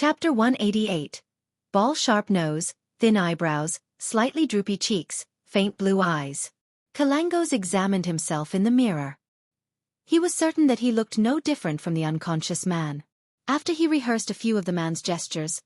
Chapter 188. Ball-sharp nose, thin eyebrows, slightly droopy cheeks, faint blue eyes. Kalangos examined himself in the mirror. He was certain that he looked no different from the unconscious man. After he rehearsed a few of the man's gestures,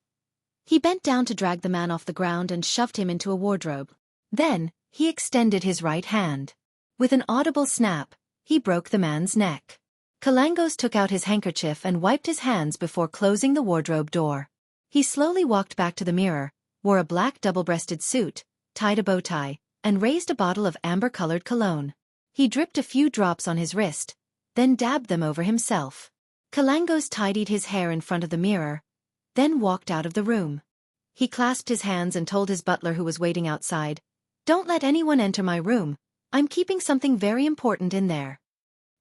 he bent down to drag the man off the ground and shoved him into a wardrobe. Then, he extended his right hand. With an audible snap, he broke the man's neck. Kalangos took out his handkerchief and wiped his hands before closing the wardrobe door. He slowly walked back to the mirror, wore a black double-breasted suit, tied a bow tie, and raised a bottle of amber-colored cologne. He dripped a few drops on his wrist, then dabbed them over himself. Kalangos tidied his hair in front of the mirror, then walked out of the room. He clasped his hands and told his butler who was waiting outside, "Don't let anyone enter my room. I'm keeping something very important in there."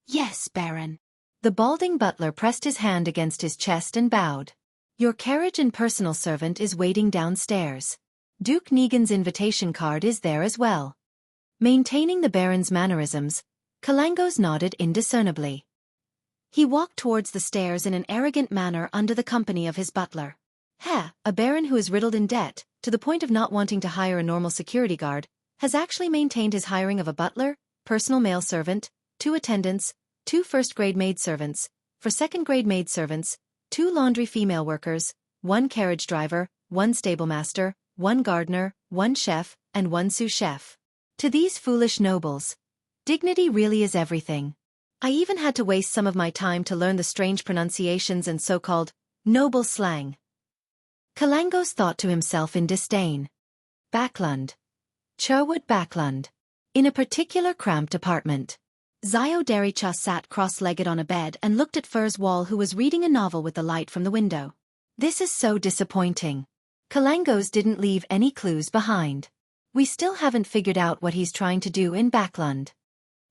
"Yes, Baron." The balding butler pressed his hand against his chest and bowed. "Your carriage and personal servant is waiting downstairs. Duke Negan's invitation card is there as well." Maintaining the Baron's mannerisms, Kalangos nodded indiscernibly. He walked towards the stairs in an arrogant manner under the company of his butler. A Baron who is riddled in debt, to the point of not wanting to hire a normal security guard, has actually maintained his hiring of a butler, personal male servant, 2 attendants, 2 first-grade maidservants, for second-grade maidservants, 2 laundry female workers, 1 carriage driver, 1 stablemaster, 1 gardener, 1 chef, and 1 sous chef. To these foolish nobles, dignity really is everything. I even had to waste some of my time to learn the strange pronunciations and so-called noble slang. Kalangos thought to himself in disdain. Backlund. Cherwood Backlund. In a particular cramped apartment. Xiao Dericha sat cross-legged on a bed and looked at Fur's wall, who was reading a novel with the light from the window. This is so disappointing. Kalangos didn't leave any clues behind. We still haven't figured out what he's trying to do in Backlund.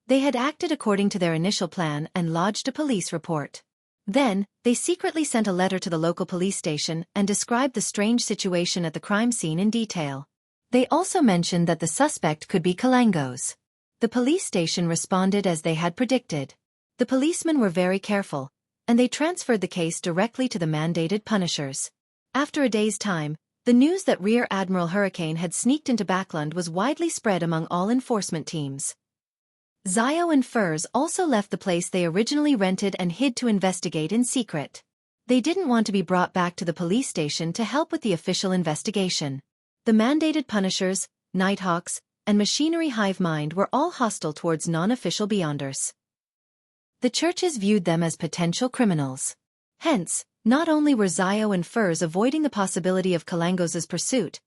They had acted according to their initial plan and lodged a police report. Then, they secretly sent a letter to the local police station and described the strange situation at the crime scene in detail. They also mentioned that the suspect could be Kalangos. The police station responded as they had predicted. The policemen were very careful, and they transferred the case directly to the mandated punishers. After a day's time, the news that Rear Admiral Hurricane had sneaked into Backlund was widely spread among all enforcement teams. Xiao and Furs also left the place they originally rented and hid to investigate in secret. They didn't want to be brought back to the police station to help with the official investigation. The mandated punishers, Nighthawks, and Machinery Hive Mind were all hostile towards non-official Beyonders. The churches viewed them as potential criminals. Hence, not only were Xiao and Furs avoiding the possibility of Kalangos's pursuit,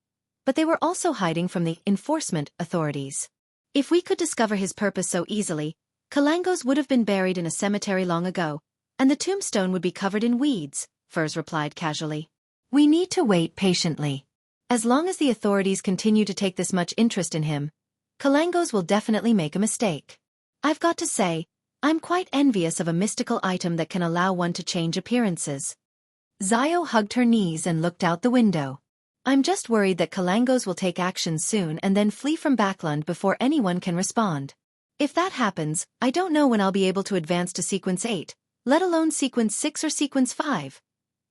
but they were also hiding from the enforcement authorities. If we could discover his purpose so easily, Kalangos would have been buried in a cemetery long ago, and the tombstone would be covered in weeds, Furs replied casually. We need to wait patiently. As long as the authorities continue to take this much interest in him, Kalangos will definitely make a mistake. I've got to say, I'm quite envious of a mystical item that can allow one to change appearances. Xiao hugged her knees and looked out the window. I'm just worried that Kalangos will take action soon and then flee from Backlund before anyone can respond. If that happens, I don't know when I'll be able to advance to Sequence 8, let alone Sequence 6 or Sequence 5.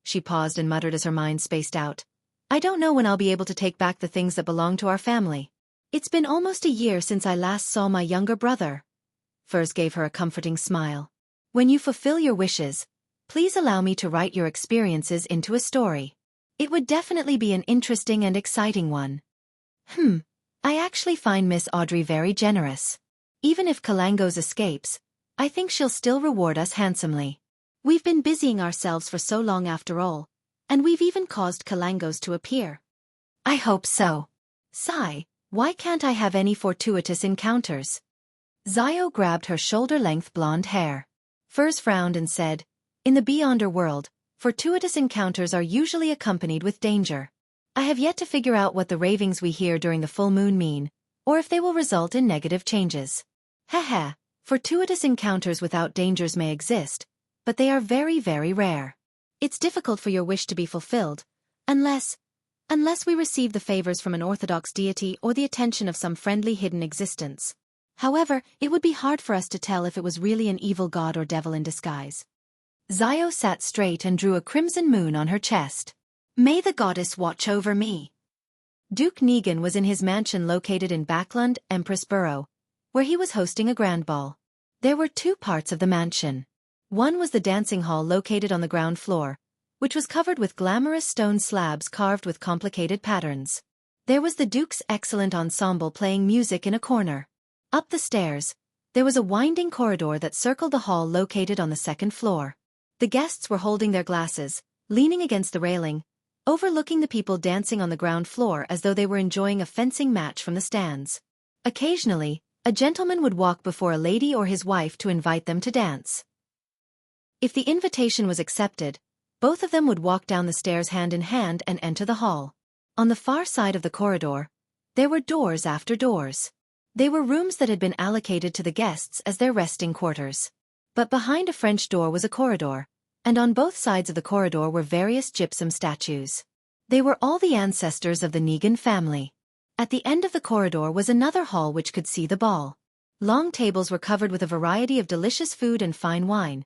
She paused and muttered as her mind spaced out. I don't know when I'll be able to take back the things that belong to our family. It's been almost a year since I last saw my younger brother. Furs gave her a comforting smile. When you fulfill your wishes, please allow me to write your experiences into a story. It would definitely be an interesting and exciting one. I actually find Miss Audrey very generous. Even if Kalangos escapes, I think she'll still reward us handsomely. We've been busying ourselves for so long after all, and we've even caused Kalangos to appear. I hope so. Sigh, why can't I have any fortuitous encounters? Xiao grabbed her shoulder-length blonde hair. Furs frowned and said, in the Beyonder world, fortuitous encounters are usually accompanied with danger. I have yet to figure out what the ravings we hear during the full moon mean, or if they will result in negative changes. Fortuitous encounters without dangers may exist, but they are very, very rare. It's difficult for your wish to be fulfilled, unless we receive the favors from an orthodox deity or the attention of some friendly hidden existence. However, it would be hard for us to tell if it was really an evil god or devil in disguise. Xiao sat straight and drew a crimson moon on her chest. May the goddess watch over me. Duke Negan was in his mansion located in Backland, Empress Borough, where he was hosting a grand ball. There were two parts of the mansion. One was the dancing hall located on the ground floor, which was covered with glamorous stone slabs carved with complicated patterns. There was the Duke's excellent ensemble playing music in a corner. Up the stairs, there was a winding corridor that circled the hall located on the second floor. The guests were holding their glasses, leaning against the railing, overlooking the people dancing on the ground floor as though they were enjoying a fencing match from the stands. Occasionally, a gentleman would walk before a lady or his wife to invite them to dance. If the invitation was accepted, both of them would walk down the stairs hand in hand and enter the hall. On the far side of the corridor, there were doors after doors. They were rooms that had been allocated to the guests as their resting quarters. But behind a French door was a corridor, and on both sides of the corridor were various gypsum statues. They were all the ancestors of the Negan family. At the end of the corridor was another hall which could see the ball. Long tables were covered with a variety of delicious food and fine wine,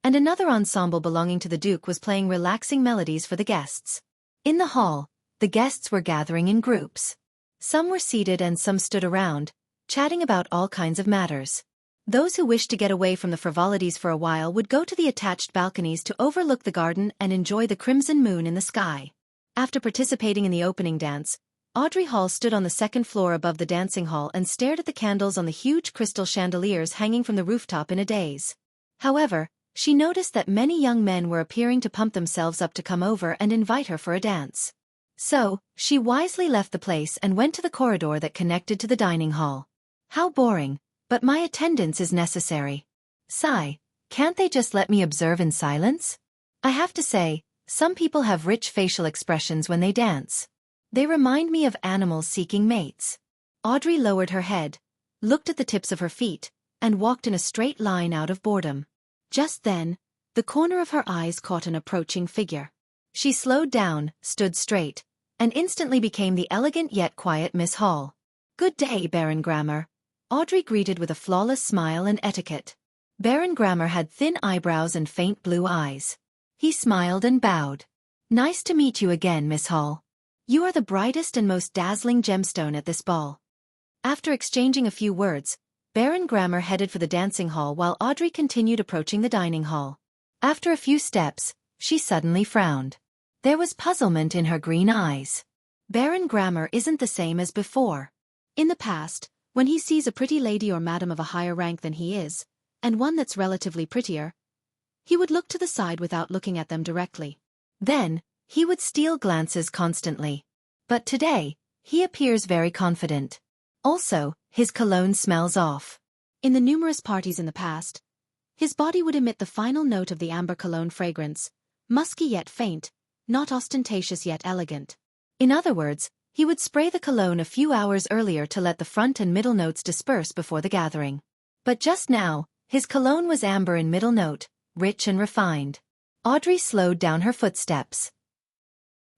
and another ensemble belonging to the Duke was playing relaxing melodies for the guests. In the hall, the guests were gathering in groups. Some were seated and some stood around, chatting about all kinds of matters. Those who wished to get away from the frivolities for a while would go to the attached balconies to overlook the garden and enjoy the crimson moon in the sky. After participating in the opening dance, Audrey Hall stood on the second floor above the dancing hall and stared at the candles on the huge crystal chandeliers hanging from the rooftop in a daze. However, she noticed that many young men were appearing to pump themselves up to come over and invite her for a dance. So, she wisely left the place and went to the corridor that connected to the dining hall. How boring, but my attendance is necessary. Sigh, can't they just let me observe in silence? I have to say, some people have rich facial expressions when they dance. They remind me of animals seeking mates. Audrey lowered her head, looked at the tips of her feet, and walked in a straight line out of boredom. Just then, the corner of her eyes caught an approaching figure. She slowed down, stood straight, and instantly became the elegant yet quiet Miss Hall. "Good day, Baron Grammer," Audrey greeted with a flawless smile and etiquette. Baron Grammer had thin eyebrows and faint blue eyes. He smiled and bowed. "Nice to meet you again, Miss Hall. You are the brightest and most dazzling gemstone at this ball." After exchanging a few words, Baron Grammer headed for the dancing hall while Audrey continued approaching the dining hall. After a few steps, she suddenly frowned. There was puzzlement in her green eyes. Baron Grammer isn't the same as before. In the past, when he sees a pretty lady or madam of a higher rank than he is, and one that's relatively prettier, he would look to the side without looking at them directly. Then, he would steal glances constantly. But today, he appears very confident. Also, his cologne smells off. In the numerous parties in the past, his body would emit the final note of the amber cologne fragrance, musky yet faint, not ostentatious yet elegant. In other words, he would spray the cologne a few hours earlier to let the front and middle notes disperse before the gathering. But just now, his cologne was amber in middle note, rich and refined. Audrey slowed down her footsteps.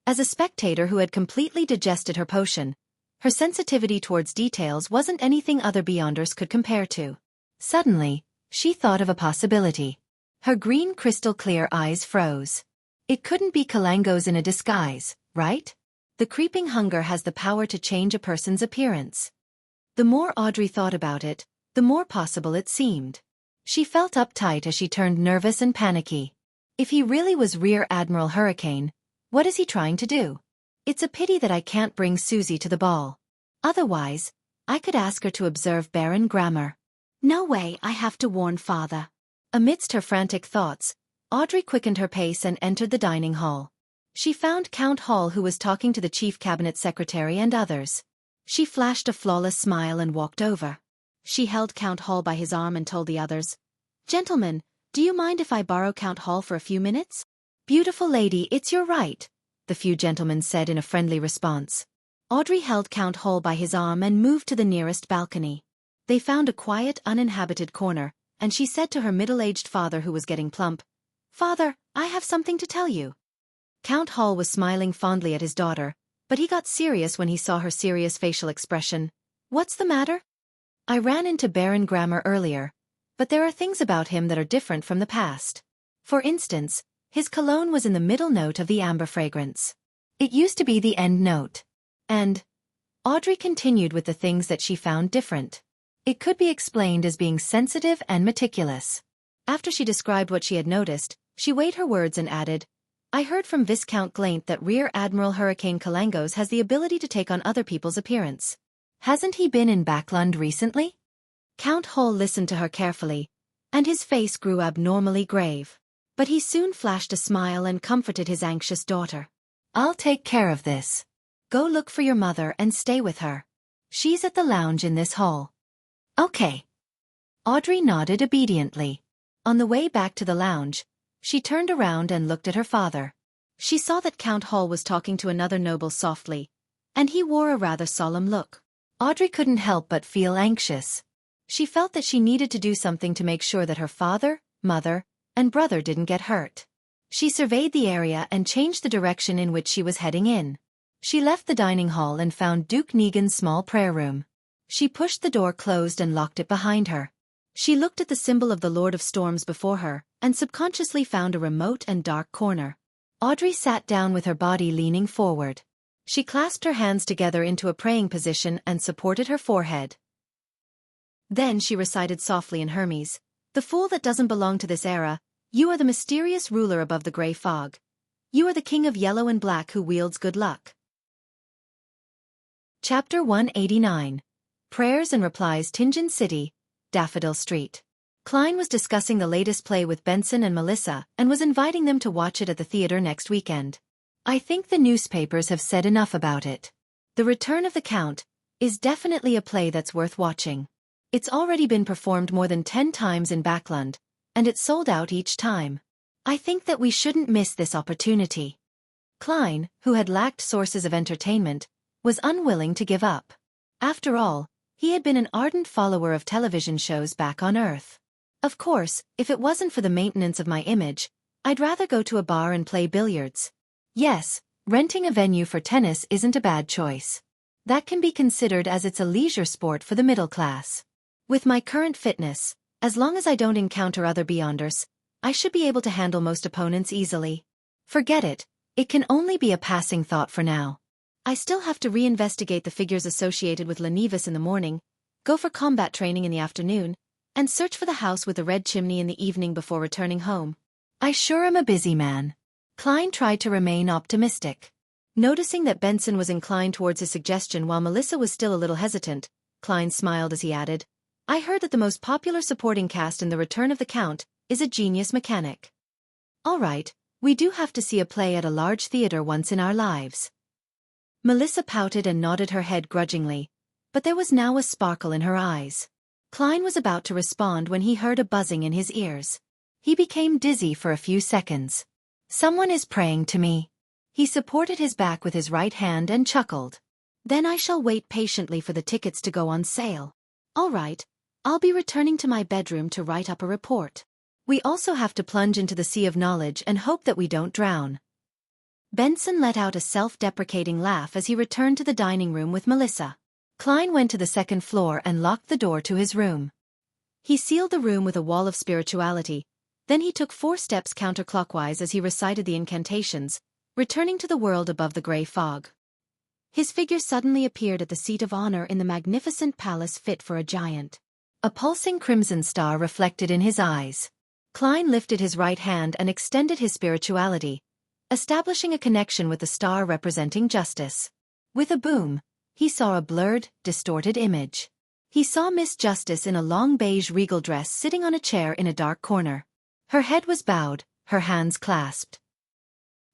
As a spectator who had completely digested her potion, her sensitivity towards details wasn't anything other beyonders could compare to. Suddenly, she thought of a possibility. Her green crystal-clear eyes froze. It couldn't be Kalangos in a disguise, right? The creeping hunger has the power to change a person's appearance. The more Audrey thought about it, the more possible it seemed. She felt uptight as she turned nervous and panicky. If he really was Rear Admiral Hurricane, what is he trying to do? It's a pity that I can't bring Susie to the ball. Otherwise, I could ask her to observe Baron Grammer. No way, I have to warn father. Amidst her frantic thoughts, Audrey quickened her pace and entered the dining hall. She found Count Hall, who was talking to the chief cabinet secretary and others. She flashed a flawless smile and walked over. She held Count Hall by his arm and told the others, "Gentlemen, do you mind if I borrow Count Hall for a few minutes?" "Beautiful lady, it's your right," the few gentlemen said in a friendly response. Audrey held Count Hall by his arm and moved to the nearest balcony. They found a quiet, uninhabited corner, and she said to her middle-aged father, who was getting plump, "Father, I have something to tell you." Count Hall was smiling fondly at his daughter, but he got serious when he saw her serious facial expression. "What's the matter?" "I ran into Baron Grammer earlier, but there are things about him that are different from the past. For instance, his cologne was in the middle note of the amber fragrance. It used to be the end note. And Audrey continued with the things that she found different. It could be explained as being sensitive and meticulous. After she described what she had noticed, she weighed her words and added, I heard from Viscount Glaint that Rear Admiral Hurricane Kalangos has the ability to take on other people's appearance. Hasn't he been in Backlund recently? Count Hull listened to her carefully, and his face grew abnormally grave. But he soon flashed a smile and comforted his anxious daughter. I'll take care of this. Go look for your mother and stay with her. She's at the lounge in this hall. Okay. Audrey nodded obediently. On the way back to the lounge, she turned around and looked at her father. She saw that Count Hull was talking to another noble softly, and he wore a rather solemn look. Audrey couldn't help but feel anxious. She felt that she needed to do something to make sure that her father, mother, and brother didn't get hurt. She surveyed the area and changed the direction in which she was heading in. She left the dining hall and found Duke Negan's small prayer room. She pushed the door closed and locked it behind her. She looked at the symbol of the Lord of Storms before her, and subconsciously found a remote and dark corner. Audrey sat down with her body leaning forward. She clasped her hands together into a praying position and supported her forehead. Then she recited softly in Hermes, The fool that doesn't belong to this era, you are the mysterious ruler above the gray fog. You are the king of yellow and black who wields good luck. Chapter 189. Prayers and Replies. Tingen City, Daffodil Street. Klein was discussing the latest play with Benson and Melissa and was inviting them to watch it at the theater next weekend. I think the newspapers have said enough about it. The Return of the Count is definitely a play that's worth watching. It's already been performed more than 10 times in Backlund, and it's sold out each time. I think that we shouldn't miss this opportunity. Klein, who had lacked sources of entertainment, was unwilling to give up. After all, he had been an ardent follower of television shows back on Earth. Of course, if it wasn't for the maintenance of my image, I'd rather go to a bar and play billiards. Yes, renting a venue for tennis isn't a bad choice. That can be considered as it's a leisure sport for the middle class. With my current fitness, as long as I don't encounter other Beyonders, I should be able to handle most opponents easily. Forget it, it can only be a passing thought for now. I still have to reinvestigate the figures associated with Lenivus in the morning, go for combat training in the afternoon, and search for the house with the red chimney in the evening before returning home. I sure am a busy man. Klein tried to remain optimistic. Noticing that Benson was inclined towards his suggestion while Melissa was still a little hesitant, Klein smiled as he added, I heard that the most popular supporting cast in The Return of the Count is a genius mechanic. All right, we do have to see a play at a large theater once in our lives. Melissa pouted and nodded her head grudgingly, but there was now a sparkle in her eyes. Klein was about to respond when he heard a buzzing in his ears. He became dizzy for a few seconds. Someone is praying to me. He supported his back with his right hand and chuckled. Then I shall wait patiently for the tickets to go on sale. All right, I'll be returning to my bedroom to write up a report. We also have to plunge into the sea of knowledge and hope that we don't drown. Benson let out a self-deprecating laugh as he returned to the dining room with Melissa. Klein went to the second floor and locked the door to his room. He sealed the room with a wall of spirituality, then he took 4 steps counterclockwise as he recited the incantations, returning to the world above the gray fog. His figure suddenly appeared at the seat of honor in the magnificent palace fit for a giant. A pulsing crimson star reflected in his eyes. Klein lifted his right hand and extended his spirituality, establishing a connection with the star representing justice. With a boom, he saw a blurred, distorted image. He saw Miss Justice in a long beige regal dress sitting on a chair in a dark corner. Her head was bowed, her hands clasped.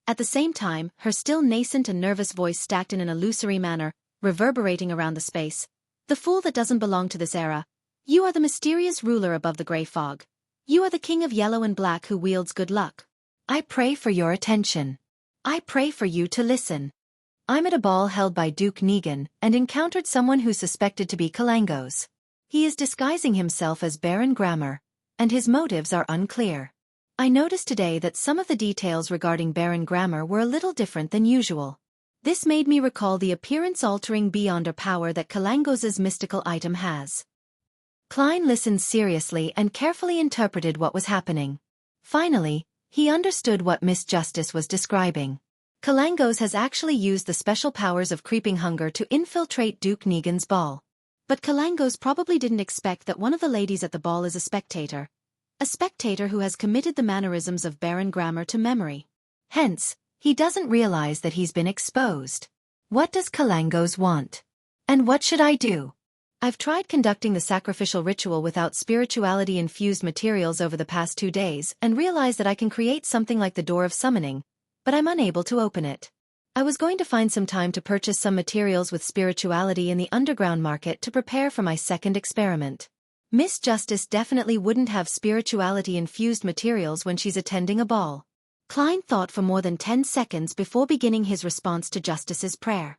At the same time, her still nascent and nervous voice stacked in an illusory manner, reverberating around the space. The fool that doesn't belong to this era. You are the mysterious ruler above the gray fog. You are the king of yellow and black who wields good luck. I pray for your attention. I pray for you to listen. I'm at a ball held by Duke Negan and encountered someone who's suspected to be Kalangos. He is disguising himself as Baron Grammar, and his motives are unclear. I noticed today that some of the details regarding Baron Grammar were a little different than usual. This made me recall the appearance-altering Beyonder power that Kalangos's mystical item has. Klein listened seriously and carefully interpreted what was happening. Finally, he understood what Miss Justice was describing. Kalangos has actually used the special powers of creeping hunger to infiltrate Duke Negan's ball. But Kalangos probably didn't expect that one of the ladies at the ball is a spectator who has committed the mannerisms of Baron Grammar to memory. Hence, he doesn't realize that he's been exposed. What does Kalangos want? And what should I do? I've tried conducting the sacrificial ritual without spirituality-infused materials over the past 2 days and realized that I can create something like the Door of Summoning, but I'm unable to open it. I was going to find some time to purchase some materials with spirituality in the underground market to prepare for my second experiment. Miss Justice definitely wouldn't have spirituality-infused materials when she's attending a ball. Klein thought for more than 10 seconds before beginning his response to Justice's prayer.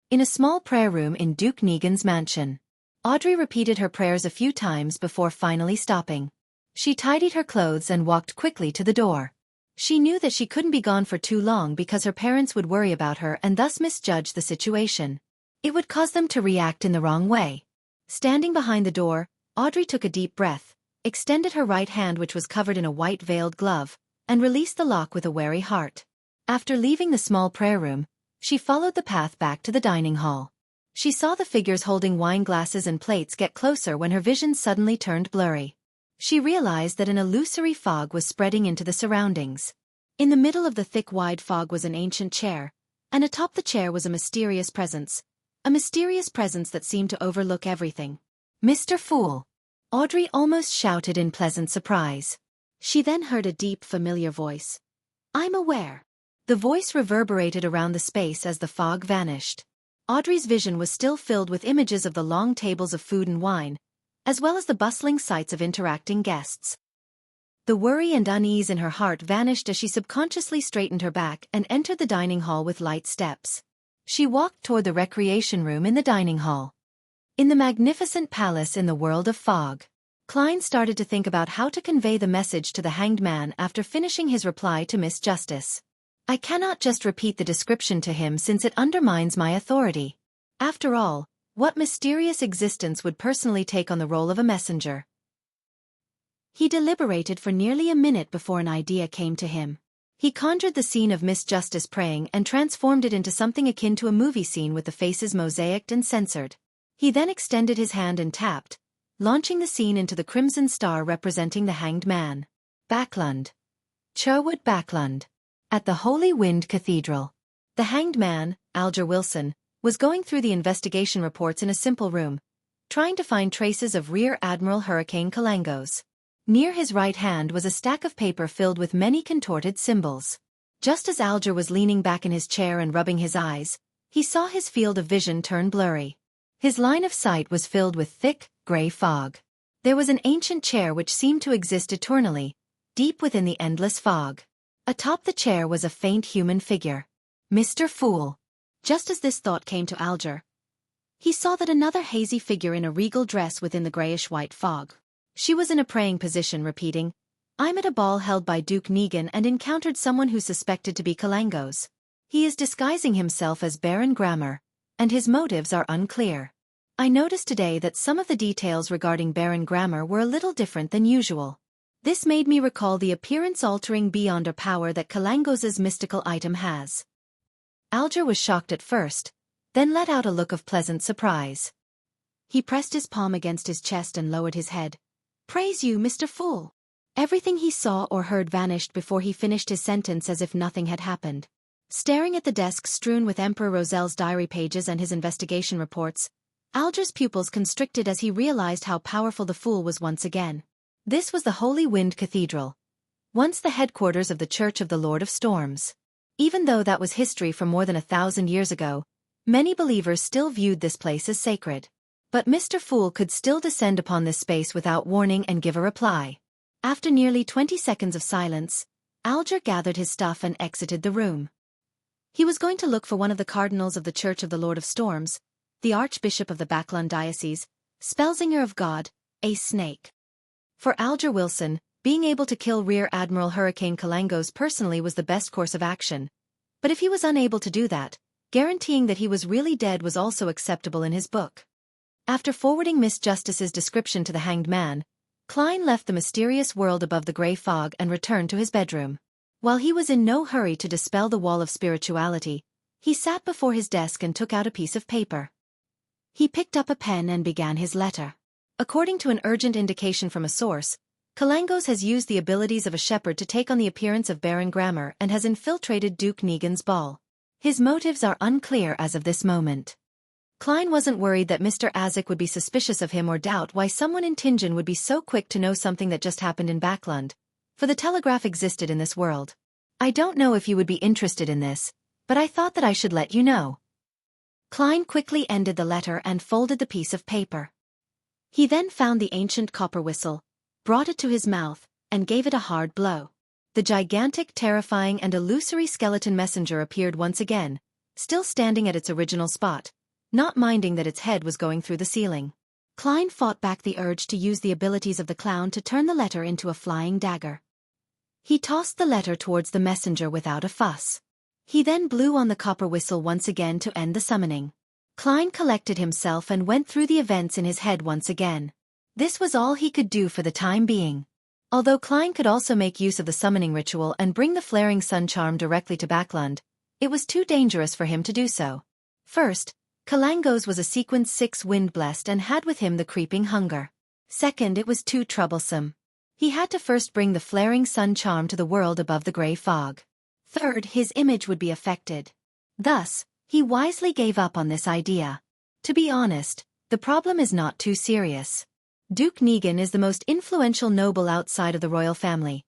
In a small prayer room in Duke Negan's mansion, Audrey repeated her prayers a few times before finally stopping. She tidied her clothes and walked quickly to the door. She knew that she couldn't be gone for too long because her parents would worry about her and thus misjudge the situation. It would cause them to react in the wrong way. Standing behind the door, Audrey took a deep breath, extended her right hand which was covered in a white veiled glove, and released the lock with a wary heart. After leaving the small prayer room, she followed the path back to the dining hall. She saw the figures holding wine glasses and plates get closer when her vision suddenly turned blurry. She realized that an illusory fog was spreading into the surroundings. In the middle of the thick wide fog was an ancient chair, and atop the chair was a mysterious presence that seemed to overlook everything. "Mr. Fool!" Audrey almost shouted in pleasant surprise. She then heard a deep, familiar voice. "I'm aware." The voice reverberated around the space as the fog vanished. Audrey's vision was still filled with images of the long tables of food and wine, as well as the bustling sights of interacting guests. The worry and unease in her heart vanished as she subconsciously straightened her back and entered the dining hall with light steps. She walked toward the recreation room in the dining hall. In the magnificent palace in the world of fog, Klein started to think about how to convey the message to the hanged man after finishing his reply to Miss Justice. I cannot just repeat the description to him since it undermines my authority. After all, what mysterious existence would personally take on the role of a messenger? He deliberated for nearly a minute before an idea came to him. He conjured the scene of Miss Justice praying and transformed it into something akin to a movie scene with the faces mosaicked and censored. He then extended his hand and tapped, launching the scene into the crimson star representing the hanged man. Backlund. Sherwood Backlund. At the Holy Wind Cathedral. The hanged man, Alger Wilson, was going through the investigation reports in a simple room, trying to find traces of Rear Admiral Hurricane Kalangos. Near his right hand was a stack of paper filled with many contorted symbols. Just as Alger was leaning back in his chair and rubbing his eyes, he saw his field of vision turn blurry. His line of sight was filled with thick, gray fog. There was an ancient chair which seemed to exist eternally, deep within the endless fog. Atop the chair was a faint human figure. Mr. Fool. Just as this thought came to Alger, he saw that another hazy figure in a regal dress within the grayish-white fog. She was in a praying position repeating, "I'm at a ball held by Duke Negan and encountered someone who's suspected to be Kalangos. He is disguising himself as Baron Grammar, and his motives are unclear. I noticed today that some of the details regarding Baron Grammar were a little different than usual. This made me recall the appearance-altering beyonder power that Kalangos's mystical item has." Alger was shocked at first, then let out a look of pleasant surprise. He pressed his palm against his chest and lowered his head. "Praise you, Mr. Fool." Everything he saw or heard vanished before he finished his sentence as if nothing had happened. Staring at the desk strewn with Emperor Rosel's diary pages and his investigation reports, Alger's pupils constricted as he realized how powerful the fool was once again. This was the Holy Wind Cathedral, once the headquarters of the Church of the Lord of Storms. Even though that was history from more than 1,000 years ago, many believers still viewed this place as sacred. But Mr. Fool could still descend upon this space without warning and give a reply. After nearly 20 seconds of silence, Alger gathered his stuff and exited the room. He was going to look for one of the cardinals of the Church of the Lord of Storms, the Archbishop of the Backlund Diocese, Spellsinger of God, a snake. For Alger Wilson, being able to kill Rear Admiral Hurricane Kalangos personally was the best course of action. But if he was unable to do that, guaranteeing that he was really dead was also acceptable in his book. After forwarding Miss Justice's description to the hanged man, Klein left the mysterious world above the gray fog and returned to his bedroom. While he was in no hurry to dispel the wall of spirituality, he sat before his desk and took out a piece of paper. He picked up a pen and began his letter. According to an urgent indication from a source, Kalangos has used the abilities of a shepherd to take on the appearance of Baron Grammar and has infiltrated Duke Negan's ball. His motives are unclear as of this moment. Klein wasn't worried that Mr. Azek would be suspicious of him or doubt why someone in Tingen would be so quick to know something that just happened in Backlund, for the telegraph existed in this world. I don't know if you would be interested in this, but I thought that I should let you know. Klein quickly ended the letter and folded the piece of paper. He then found the ancient copper whistle, brought it to his mouth, and gave it a hard blow. The gigantic, terrifying and illusory skeleton messenger appeared once again, still standing at its original spot, not minding that its head was going through the ceiling. Klein fought back the urge to use the abilities of the clown to turn the letter into a flying dagger. He tossed the letter towards the messenger without a fuss. He then blew on the copper whistle once again to end the summoning. Klein collected himself and went through the events in his head once again. This was all he could do for the time being. Although Klein could also make use of the summoning ritual and bring the flaring sun charm directly to Backlund, it was too dangerous for him to do so. First, Kalangos was a sequence 6 wind-blessed and had with him the creeping hunger. Second, it was too troublesome. He had to first bring the flaring sun charm to the world above the grey fog. Third, his image would be affected. Thus, he wisely gave up on this idea. To be honest, the problem is not too serious. Duke Negan is the most influential noble outside of the royal family,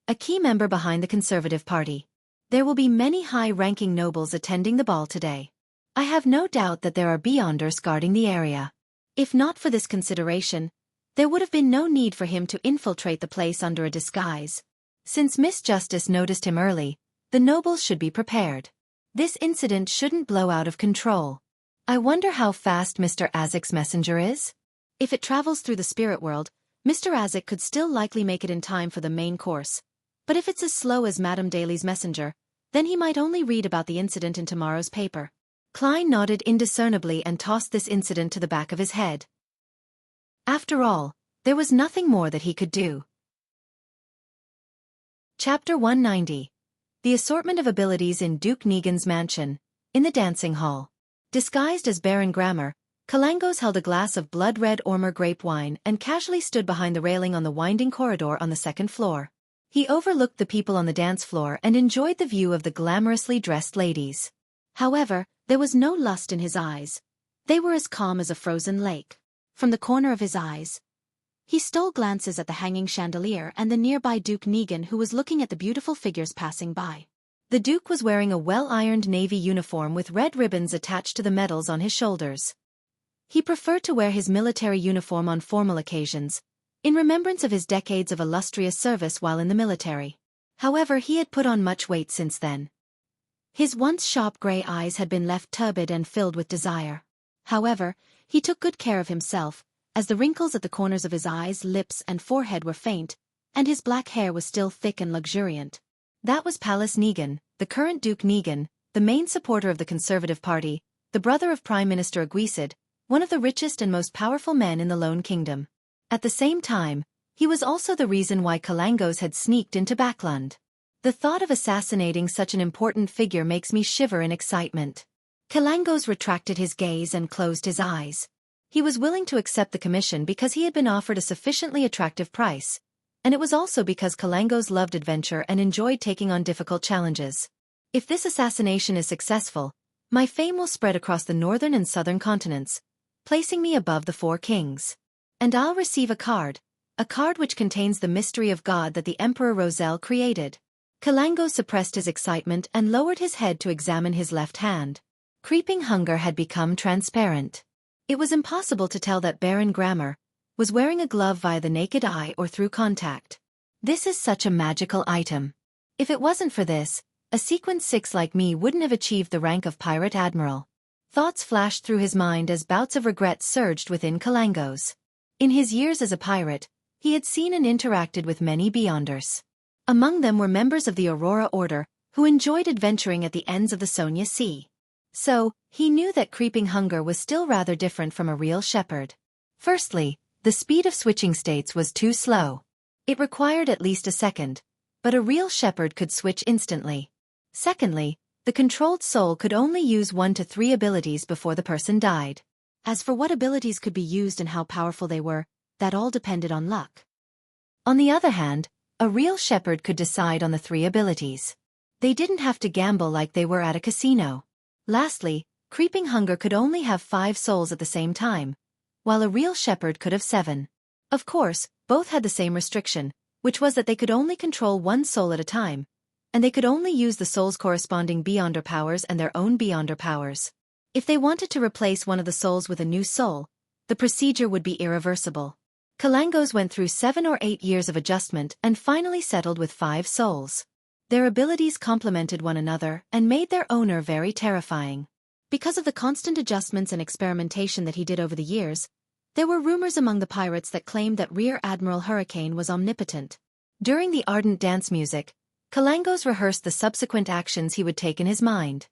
a key member behind the Conservative Party. There will be many high-ranking nobles attending the ball today. I have no doubt that there are Beyonders guarding the area. If not for this consideration, there would have been no need for him to infiltrate the place under a disguise. Since Miss Justice noticed him early, the nobles should be prepared. This incident shouldn't blow out of control. I wonder how fast Mr. Azek's messenger is? If it travels through the spirit world, Mr. Azek could still likely make it in time for the main course. But if it's as slow as Madame Daly's messenger, then he might only read about the incident in tomorrow's paper. Klein nodded indiscernibly and tossed this incident to the back of his head. After all, there was nothing more that he could do. Chapter 190. The assortment of abilities in Duke Negan's mansion, in the dancing hall. Disguised as Baron Grammar, Kalangos held a glass of blood-red Ormer grape wine and casually stood behind the railing on the winding corridor on the second floor. He overlooked the people on the dance floor and enjoyed the view of the glamorously dressed ladies. However, there was no lust in his eyes. They were as calm as a frozen lake. From the corner of his eyes, he stole glances at the hanging chandelier and the nearby Duke Negan, who was looking at the beautiful figures passing by. The Duke was wearing a well-ironed navy uniform with red ribbons attached to the medals on his shoulders. He preferred to wear his military uniform on formal occasions, in remembrance of his decades of illustrious service while in the military. However, he had put on much weight since then. His once sharp grey eyes had been left turbid and filled with desire. However, he took good care of himself, as the wrinkles at the corners of his eyes, lips and forehead were faint, and his black hair was still thick and luxuriant. That was Palace Negan, the current Duke Negan, the main supporter of the Conservative Party, the brother of Prime Minister Aguisid, one of the richest and most powerful men in the Lone Kingdom. At the same time, he was also the reason why Kalangos had sneaked into Backlund. The thought of assassinating such an important figure makes me shiver in excitement. Kalangos retracted his gaze and closed his eyes. He was willing to accept the commission because he had been offered a sufficiently attractive price, and it was also because Kalangos loved adventure and enjoyed taking on difficult challenges. If this assassination is successful, my fame will spread across the northern and southern continents, placing me above the four kings. And I'll receive a card which contains the mystery of God that the Emperor Roselle created. Kalangos suppressed his excitement and lowered his head to examine his left hand. Creeping hunger had become transparent. It was impossible to tell that Baron Grammar was wearing a glove via the naked eye or through contact. This is such a magical item. If it wasn't for this, a Sequence 6 like me wouldn't have achieved the rank of Pirate Admiral. Thoughts flashed through his mind as bouts of regret surged within Kalangos. In his years as a pirate, he had seen and interacted with many Beyonders. Among them were members of the Aurora Order, who enjoyed adventuring at the ends of the Sonia Sea. So, he knew that creeping hunger was still rather different from a real shepherd. Firstly, the speed of switching states was too slow. It required at least a second, but a real shepherd could switch instantly. Secondly, the controlled soul could only use 1 to 3 abilities before the person died. As for what abilities could be used and how powerful they were, that all depended on luck. On the other hand, a real shepherd could decide on the 3 abilities. They didn't have to gamble like they were at a casino. Lastly, creeping hunger could only have 5 souls at the same time, while a real shepherd could have 7. Of course, both had the same restriction, which was that they could only control 1 soul at a time, and they could only use the soul's corresponding Beyonder powers and their own Beyonder powers. If they wanted to replace one of the souls with a new soul, the procedure would be irreversible. Kalangos went through 7 or 8 years of adjustment and finally settled with 5 souls. Their abilities complemented one another and made their owner very terrifying. Because of the constant adjustments and experimentation that he did over the years, there were rumors among the pirates that claimed that Rear Admiral Hurricane was omnipotent. During the ardent dance music, Kalangos rehearsed the subsequent actions he would take in his mind.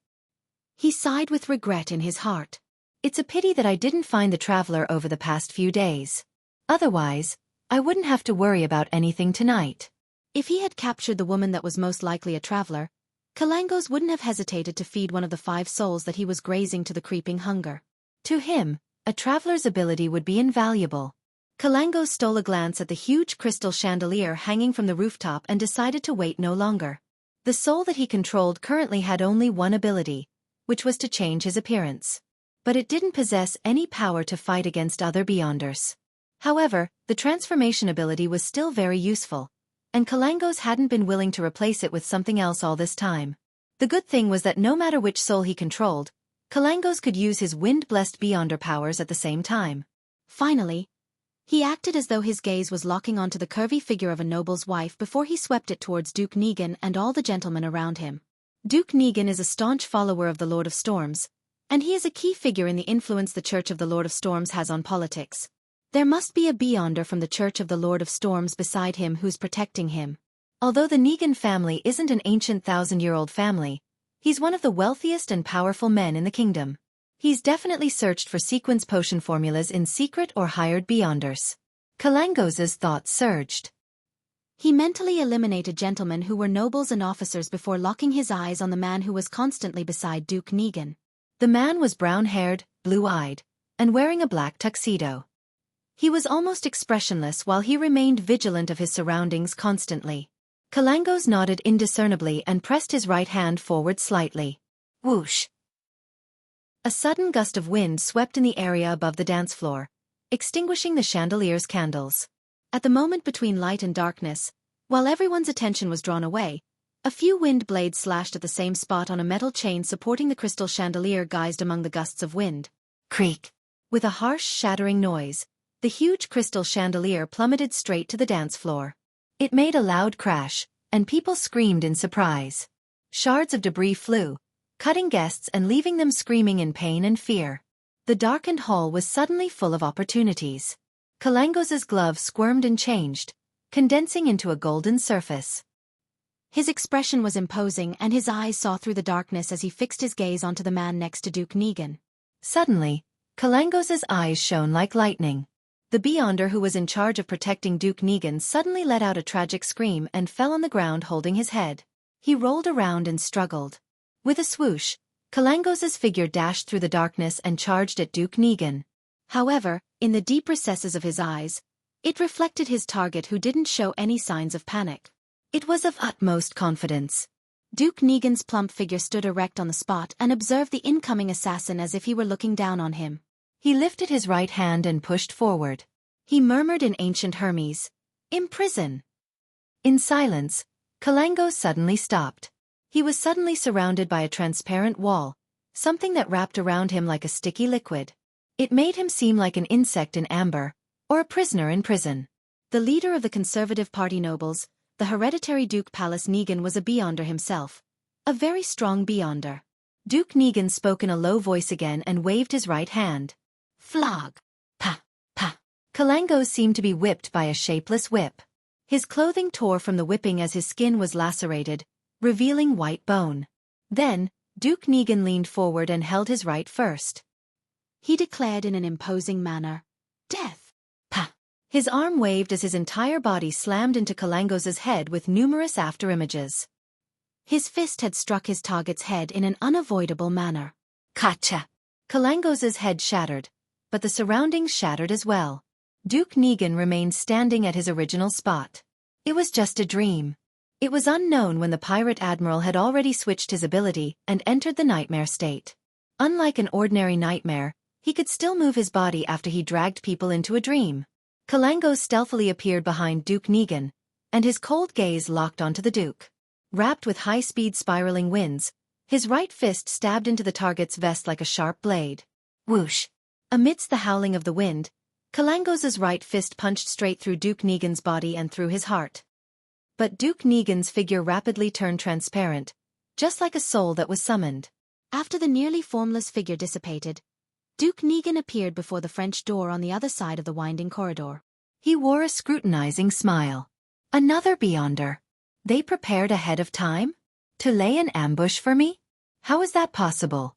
He sighed with regret in his heart. It's a pity that I didn't find the traveler over the past few days. Otherwise, I wouldn't have to worry about anything tonight. If he had captured the woman that was most likely a traveler, Kalangos wouldn't have hesitated to feed one of the 5 souls that he was grazing to the creeping hunger. To him, a traveler's ability would be invaluable. Kalangos stole a glance at the huge crystal chandelier hanging from the rooftop and decided to wait no longer. The soul that he controlled currently had only 1 ability, which was to change his appearance. But it didn't possess any power to fight against other Beyonders. However, the transformation ability was still very useful, and Kalangos hadn't been willing to replace it with something else all this time. The good thing was that no matter which soul he controlled, Kalangos could use his wind-blessed Beyonder powers at the same time. Finally, he acted as though his gaze was locking onto the curvy figure of a noble's wife before he swept it towards Duke Negan and all the gentlemen around him. Duke Negan is a staunch follower of the Lord of Storms, and he is a key figure in the influence the Church of the Lord of Storms has on politics. There must be a Beyonder from the Church of the Lord of Storms beside him who's protecting him. Although the Negan family isn't an ancient 1,000-year-old family, he's one of the wealthiest and powerful men in the kingdom. He's definitely searched for sequence potion formulas in secret or hired Beyonders. Kalangos's thoughts surged. He mentally eliminated gentlemen who were nobles and officers before locking his eyes on the man who was constantly beside Duke Negan. The man was brown-haired, blue-eyed, and wearing a black tuxedo. He was almost expressionless while he remained vigilant of his surroundings constantly. Kalangos nodded indiscernibly and pressed his right hand forward slightly. Whoosh! A sudden gust of wind swept in the area above the dance floor, extinguishing the chandelier's candles. At the moment between light and darkness, while everyone's attention was drawn away, a few wind blades slashed at the same spot on a metal chain supporting the crystal chandelier guised among the gusts of wind. Creak! With a harsh, shattering noise, the huge crystal chandelier plummeted straight to the dance floor. It made a loud crash, and people screamed in surprise. Shards of debris flew, cutting guests and leaving them screaming in pain and fear. The darkened hall was suddenly full of opportunities. Kalangos's glove squirmed and changed, condensing into a golden surface. His expression was imposing and his eyes saw through the darkness as he fixed his gaze onto the man next to Duke Negan. Suddenly, Kalangos's eyes shone like lightning. The Beyonder who was in charge of protecting Duke Negan suddenly let out a tragic scream and fell on the ground holding his head. He rolled around and struggled. With a swoosh, Kalangos's figure dashed through the darkness and charged at Duke Negan. However, in the deep recesses of his eyes, it reflected his target who didn't show any signs of panic. It was of utmost confidence. Duke Negan's plump figure stood erect on the spot and observed the incoming assassin as if he were looking down on him. He lifted his right hand and pushed forward. He murmured in ancient Hermes, "Imprison." In silence, Kalangos suddenly stopped. He was suddenly surrounded by a transparent wall, something that wrapped around him like a sticky liquid. It made him seem like an insect in amber, or a prisoner in prison. The leader of the Conservative Party nobles, the hereditary Duke Pallas Negan, was a Beyonder himself, a very strong Beyonder. Duke Negan spoke in a low voice again and waved his right hand. Flog! Pa! Pa! Kalangos seemed to be whipped by a shapeless whip. His clothing tore from the whipping as his skin was lacerated, revealing white bone. Then, Duke Negan leaned forward and held his right first. He declared in an imposing manner, "Death!" Pa! His arm waved as his entire body slammed into Kalangos's head with numerous afterimages. His fist had struck his target's head in an unavoidable manner. Kacha! Kalangos's head shattered, but the surroundings shattered as well. Duke Negan remained standing at his original spot. It was just a dream. It was unknown when the pirate admiral had already switched his ability and entered the nightmare state. Unlike an ordinary nightmare, he could still move his body after he dragged people into a dream. Kalangos stealthily appeared behind Duke Negan, and his cold gaze locked onto the Duke. Wrapped with high-speed spiraling winds, his right fist stabbed into the target's vest like a sharp blade. Whoosh! Amidst the howling of the wind, Kalangos's right fist punched straight through Duke Negan's body and through his heart. But Duke Negan's figure rapidly turned transparent, just like a soul that was summoned. After the nearly formless figure dissipated, Duke Negan appeared before the French door on the other side of the winding corridor. He wore a scrutinizing smile. Another Beyonder. They prepared ahead of time? To lay an ambush for me? How is that possible?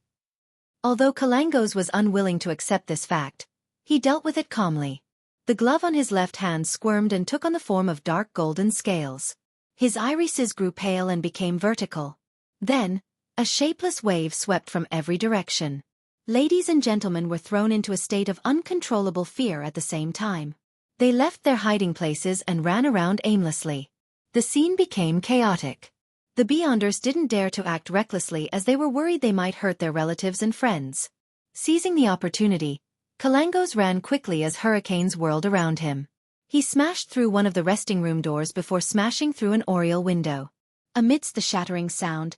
Although Kalangos was unwilling to accept this fact, he dealt with it calmly. The glove on his left hand squirmed and took on the form of dark golden scales. His irises grew pale and became vertical. Then, a shapeless wave swept from every direction. Ladies and gentlemen were thrown into a state of uncontrollable fear at the same time. They left their hiding places and ran around aimlessly. The scene became chaotic. The Beyonders didn't dare to act recklessly as they were worried they might hurt their relatives and friends. Seizing the opportunity, Kalangos ran quickly as hurricanes whirled around him. He smashed through one of the resting room doors before smashing through an oriel window. Amidst the shattering sound,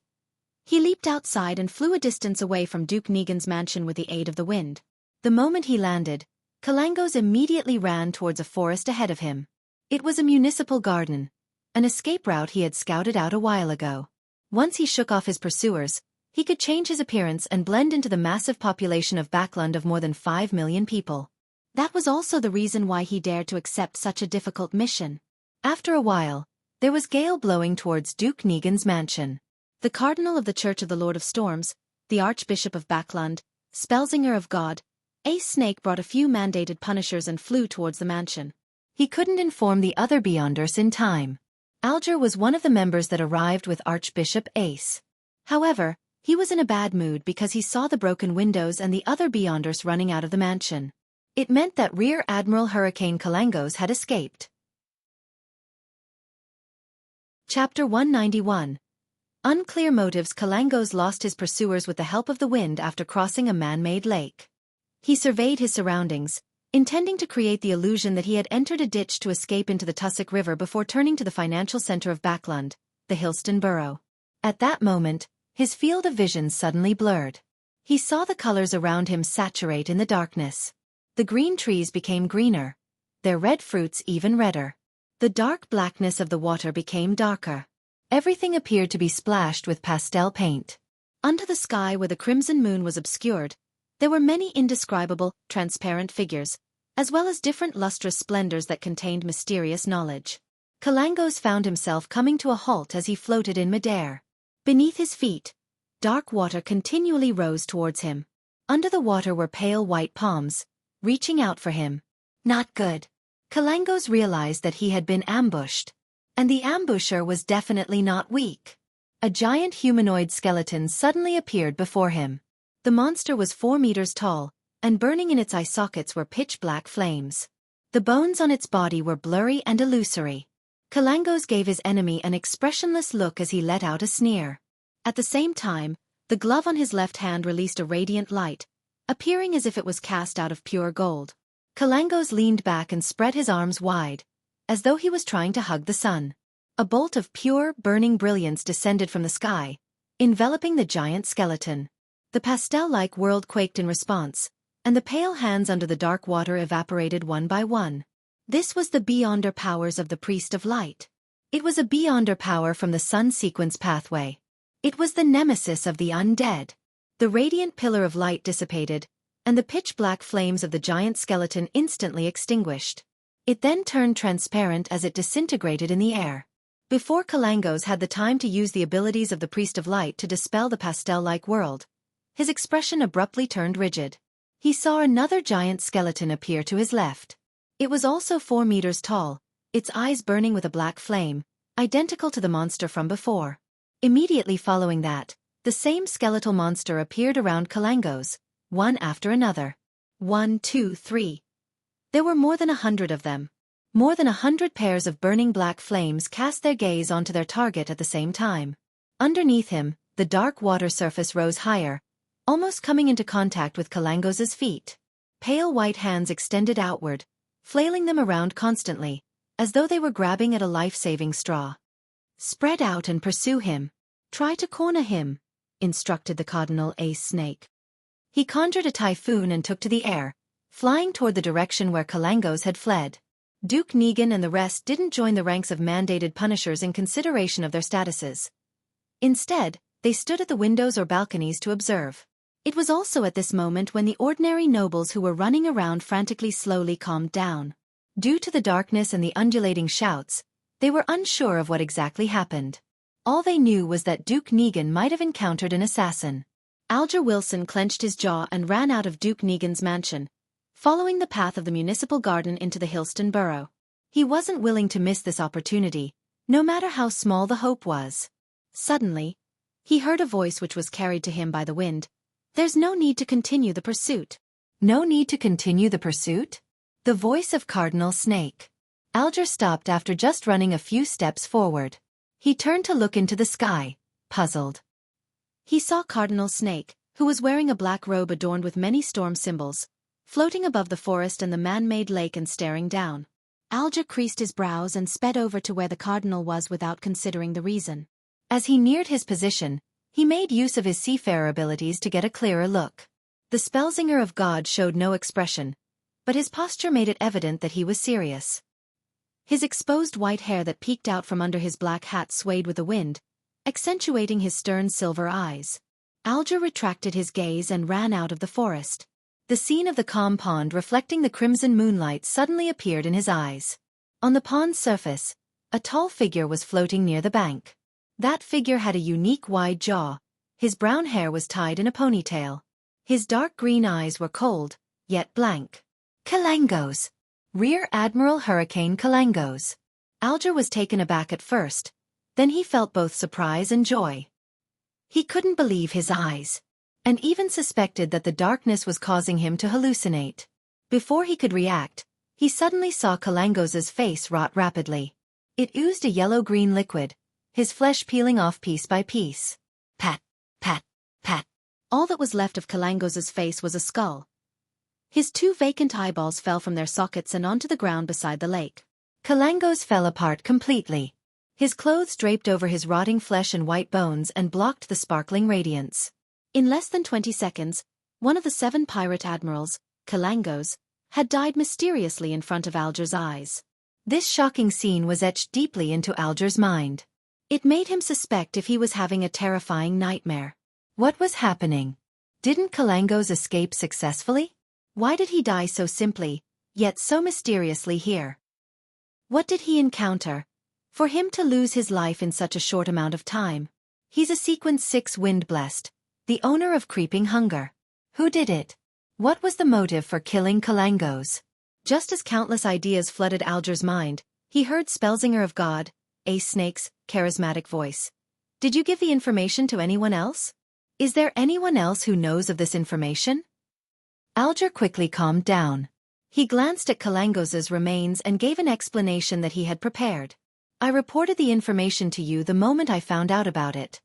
he leaped outside and flew a distance away from Duke Negan's mansion with the aid of the wind. The moment he landed, Kalangos immediately ran towards a forest ahead of him. It was a municipal garden, an escape route he had scouted out a while ago. Once he shook off his pursuers, he could change his appearance and blend into the massive population of Backland of more than 5 million people. That was also the reason why he dared to accept such a difficult mission. After a while, there was gale blowing towards Duke Negan's mansion. The Cardinal of the Church of the Lord of Storms, the Archbishop of Backland, Spellsinger of God, Ace Snake brought a few mandated punishers and flew towards the mansion. He couldn't inform the other Beyonders in time. Alger was one of the members that arrived with Archbishop Ace. However, he was in a bad mood because he saw the broken windows and the other Beyonders running out of the mansion. It meant that Rear Admiral Hurricane Kalangos had escaped. Chapter 191. Unclear motives. Kalangos lost his pursuers with the help of the wind after crossing a man-made lake. He surveyed his surroundings, intending to create the illusion that he had entered a ditch to escape into the Tussock River before turning to the financial center of Backland, the Hillston Borough. At that moment, his field of vision suddenly blurred. He saw the colors around him saturate in the darkness. The green trees became greener, their red fruits even redder. The dark blackness of the water became darker. Everything appeared to be splashed with pastel paint. Under the sky where the crimson moon was obscured, there were many indescribable, transparent figures, as well as different lustrous splendors that contained mysterious knowledge. Kalangos found himself coming to a halt as he floated in midair. Beneath his feet, dark water continually rose towards him. Under the water were pale white palms, reaching out for him. Not good. Kalangos realized that he had been ambushed. And the ambusher was definitely not weak. A giant humanoid skeleton suddenly appeared before him. The monster was 4 meters tall, and burning in its eye sockets were pitch-black flames. The bones on its body were blurry and illusory. Kalangos gave his enemy an expressionless look as he let out a sneer. At the same time, the glove on his left hand released a radiant light, appearing as if it was cast out of pure gold. Kalangos leaned back and spread his arms wide, as though he was trying to hug the sun. A bolt of pure, burning brilliance descended from the sky, enveloping the giant skeleton. The pastel-like world quaked in response, and the pale hands under the dark water evaporated one by one. This was the Beyonder powers of the Priest of Light. It was a Beyonder power from the Sun Sequence pathway. It was the nemesis of the undead. The radiant pillar of light dissipated, and the pitch-black flames of the giant skeleton instantly extinguished. It then turned transparent as it disintegrated in the air. Before Kalangos had the time to use the abilities of the Priest of Light to dispel the pastel-like world, his expression abruptly turned rigid. He saw another giant skeleton appear to his left. It was also 4 meters tall, its eyes burning with a black flame, identical to the monster from before. Immediately following that, the same skeletal monster appeared around Kalangos, one after another. 1, 2, 3. There were more than 100 of them. More than 100 pairs of burning black flames cast their gaze onto their target at the same time. Underneath him, the dark water surface rose higher, almost coming into contact with Kalangos's feet. Pale white hands extended outward, flailing them around constantly, as though they were grabbing at a life-saving straw. "Spread out and pursue him. Try to corner him," instructed the cardinal ace snake. He conjured a typhoon and took to the air, flying toward the direction where Kalangos had fled. Duke Negan and the rest didn't join the ranks of mandated punishers in consideration of their statuses. Instead, they stood at the windows or balconies to observe. It was also at this moment when the ordinary nobles who were running around frantically slowly calmed down. Due to the darkness and the undulating shouts, they were unsure of what exactly happened. All they knew was that Duke Negan might have encountered an assassin. Alger Wilson clenched his jaw and ran out of Duke Negan's mansion, following the path of the municipal garden into the Hillston borough. He wasn't willing to miss this opportunity, no matter how small the hope was. Suddenly, he heard a voice which was carried to him by the wind. "There's no need to continue the pursuit." No need to continue the pursuit? The voice of Cardinal Snake. Alger stopped after just running a few steps forward. He turned to look into the sky, puzzled. He saw Cardinal Snake, who was wearing a black robe adorned with many storm symbols, floating above the forest and the man-made lake and staring down. Alger creased his brows and sped over to where the cardinal was without considering the reason. As he neared his position, he made use of his seafarer abilities to get a clearer look. The Spellsinger of God showed no expression, but his posture made it evident that he was serious. His exposed white hair that peeked out from under his black hat swayed with the wind, accentuating his stern silver eyes. Alger retracted his gaze and ran out of the forest. The scene of the calm pond reflecting the crimson moonlight suddenly appeared in his eyes. On the pond's surface, a tall figure was floating near the bank. That figure had a unique wide jaw. His brown hair was tied in a ponytail. His dark green eyes were cold, yet blank. Kalangos! Rear Admiral Hurricane Kalangos! Alger was taken aback at first, then he felt both surprise and joy. He couldn't believe his eyes, and even suspected that the darkness was causing him to hallucinate. Before he could react, he suddenly saw Kalangos's face rot rapidly. It oozed a yellow-green liquid, his flesh peeling off piece by piece. Pat, pat, pat. All that was left of Kalangos's face was a skull. His 2 vacant eyeballs fell from their sockets and onto the ground beside the lake. Kalangos fell apart completely. His clothes draped over his rotting flesh and white bones and blocked the sparkling radiance. In less than 20 seconds, one of the 7 pirate admirals, Kalangos, had died mysteriously in front of Alger's eyes. This shocking scene was etched deeply into Alger's mind. It made him suspect if he was having a terrifying nightmare. What was happening? Didn't Kalangos escape successfully? Why did he die so simply, yet so mysteriously here? What did he encounter for him to lose his life in such a short amount of time? He's a Sequence 6 wind-blessed, the owner of creeping hunger. Who did it? What was the motive for killing Kalangos? Just as countless ideas flooded Alger's mind, he heard Spellsinger of God, Ace Snake's charismatic voice. "Did you give the information to anyone else? Is there anyone else who knows of this information?" Alger quickly calmed down. He glanced at Kalangos's remains and gave an explanation that he had prepared. "I reported the information to you the moment I found out about it."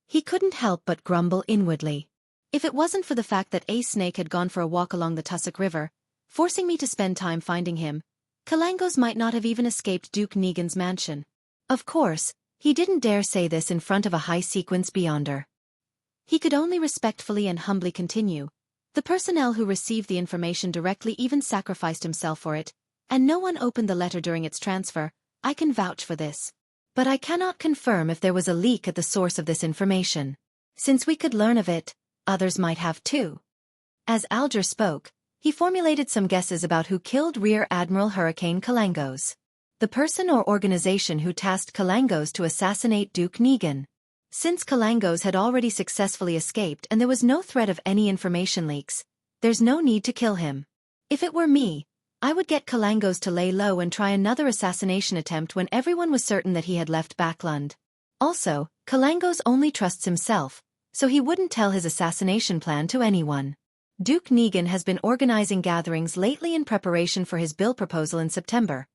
He couldn't help but grumble inwardly. If it wasn't for the fact that Ace Snake had gone for a walk along the Tussock River, forcing me to spend time finding him, Kalangos might not have even escaped Duke Negan's mansion. Of course, he didn't dare say this in front of a high-sequence beyonder. He could only respectfully and humbly continue. The personnel who received the information directly even sacrificed himself for it, and no one opened the letter during its transfer. I can vouch for this. But I cannot confirm if there was a leak at the source of this information. Since we could learn of it, others might have too. As Alger spoke, he formulated some guesses about who killed Rear Admiral Hurricane Kalangos. The person or organization who tasked Kalangos to assassinate Duke Negan. Since Kalangos had already successfully escaped and there was no threat of any information leaks, there's no need to kill him. If it were me, I would get Kalangos to lay low and try another assassination attempt when everyone was certain that he had left Backland. Also, Kalangos only trusts himself, so he wouldn't tell his assassination plan to anyone. Duke Negan has been organizing gatherings lately in preparation for his bill proposal in September,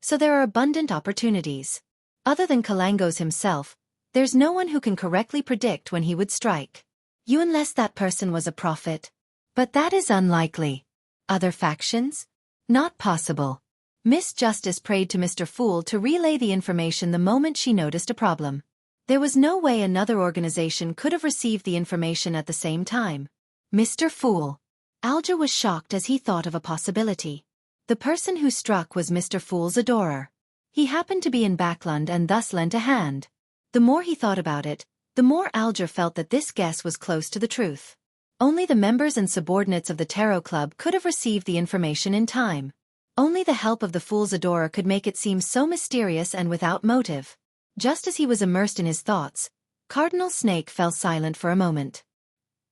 so there are abundant opportunities. Other than Kalangos himself, there's no one who can correctly predict when he would strike. Unless that person was a prophet. But that is unlikely. Other factions? Not possible. Miss Justice prayed to Mr. Fool to relay the information the moment she noticed a problem. There was no way another organization could have received the information at the same time. Mr. Fool. Alger was shocked as he thought of a possibility. The person who struck was Mr. Fool's adorer. He happened to be in Backland and thus lent a hand. The more he thought about it, the more Alger felt that this guess was close to the truth. Only the members and subordinates of the Tarot Club could have received the information in time. Only the help of the Fool's adorer could make it seem so mysterious and without motive. Just as he was immersed in his thoughts, Cardinal Snake fell silent for a moment.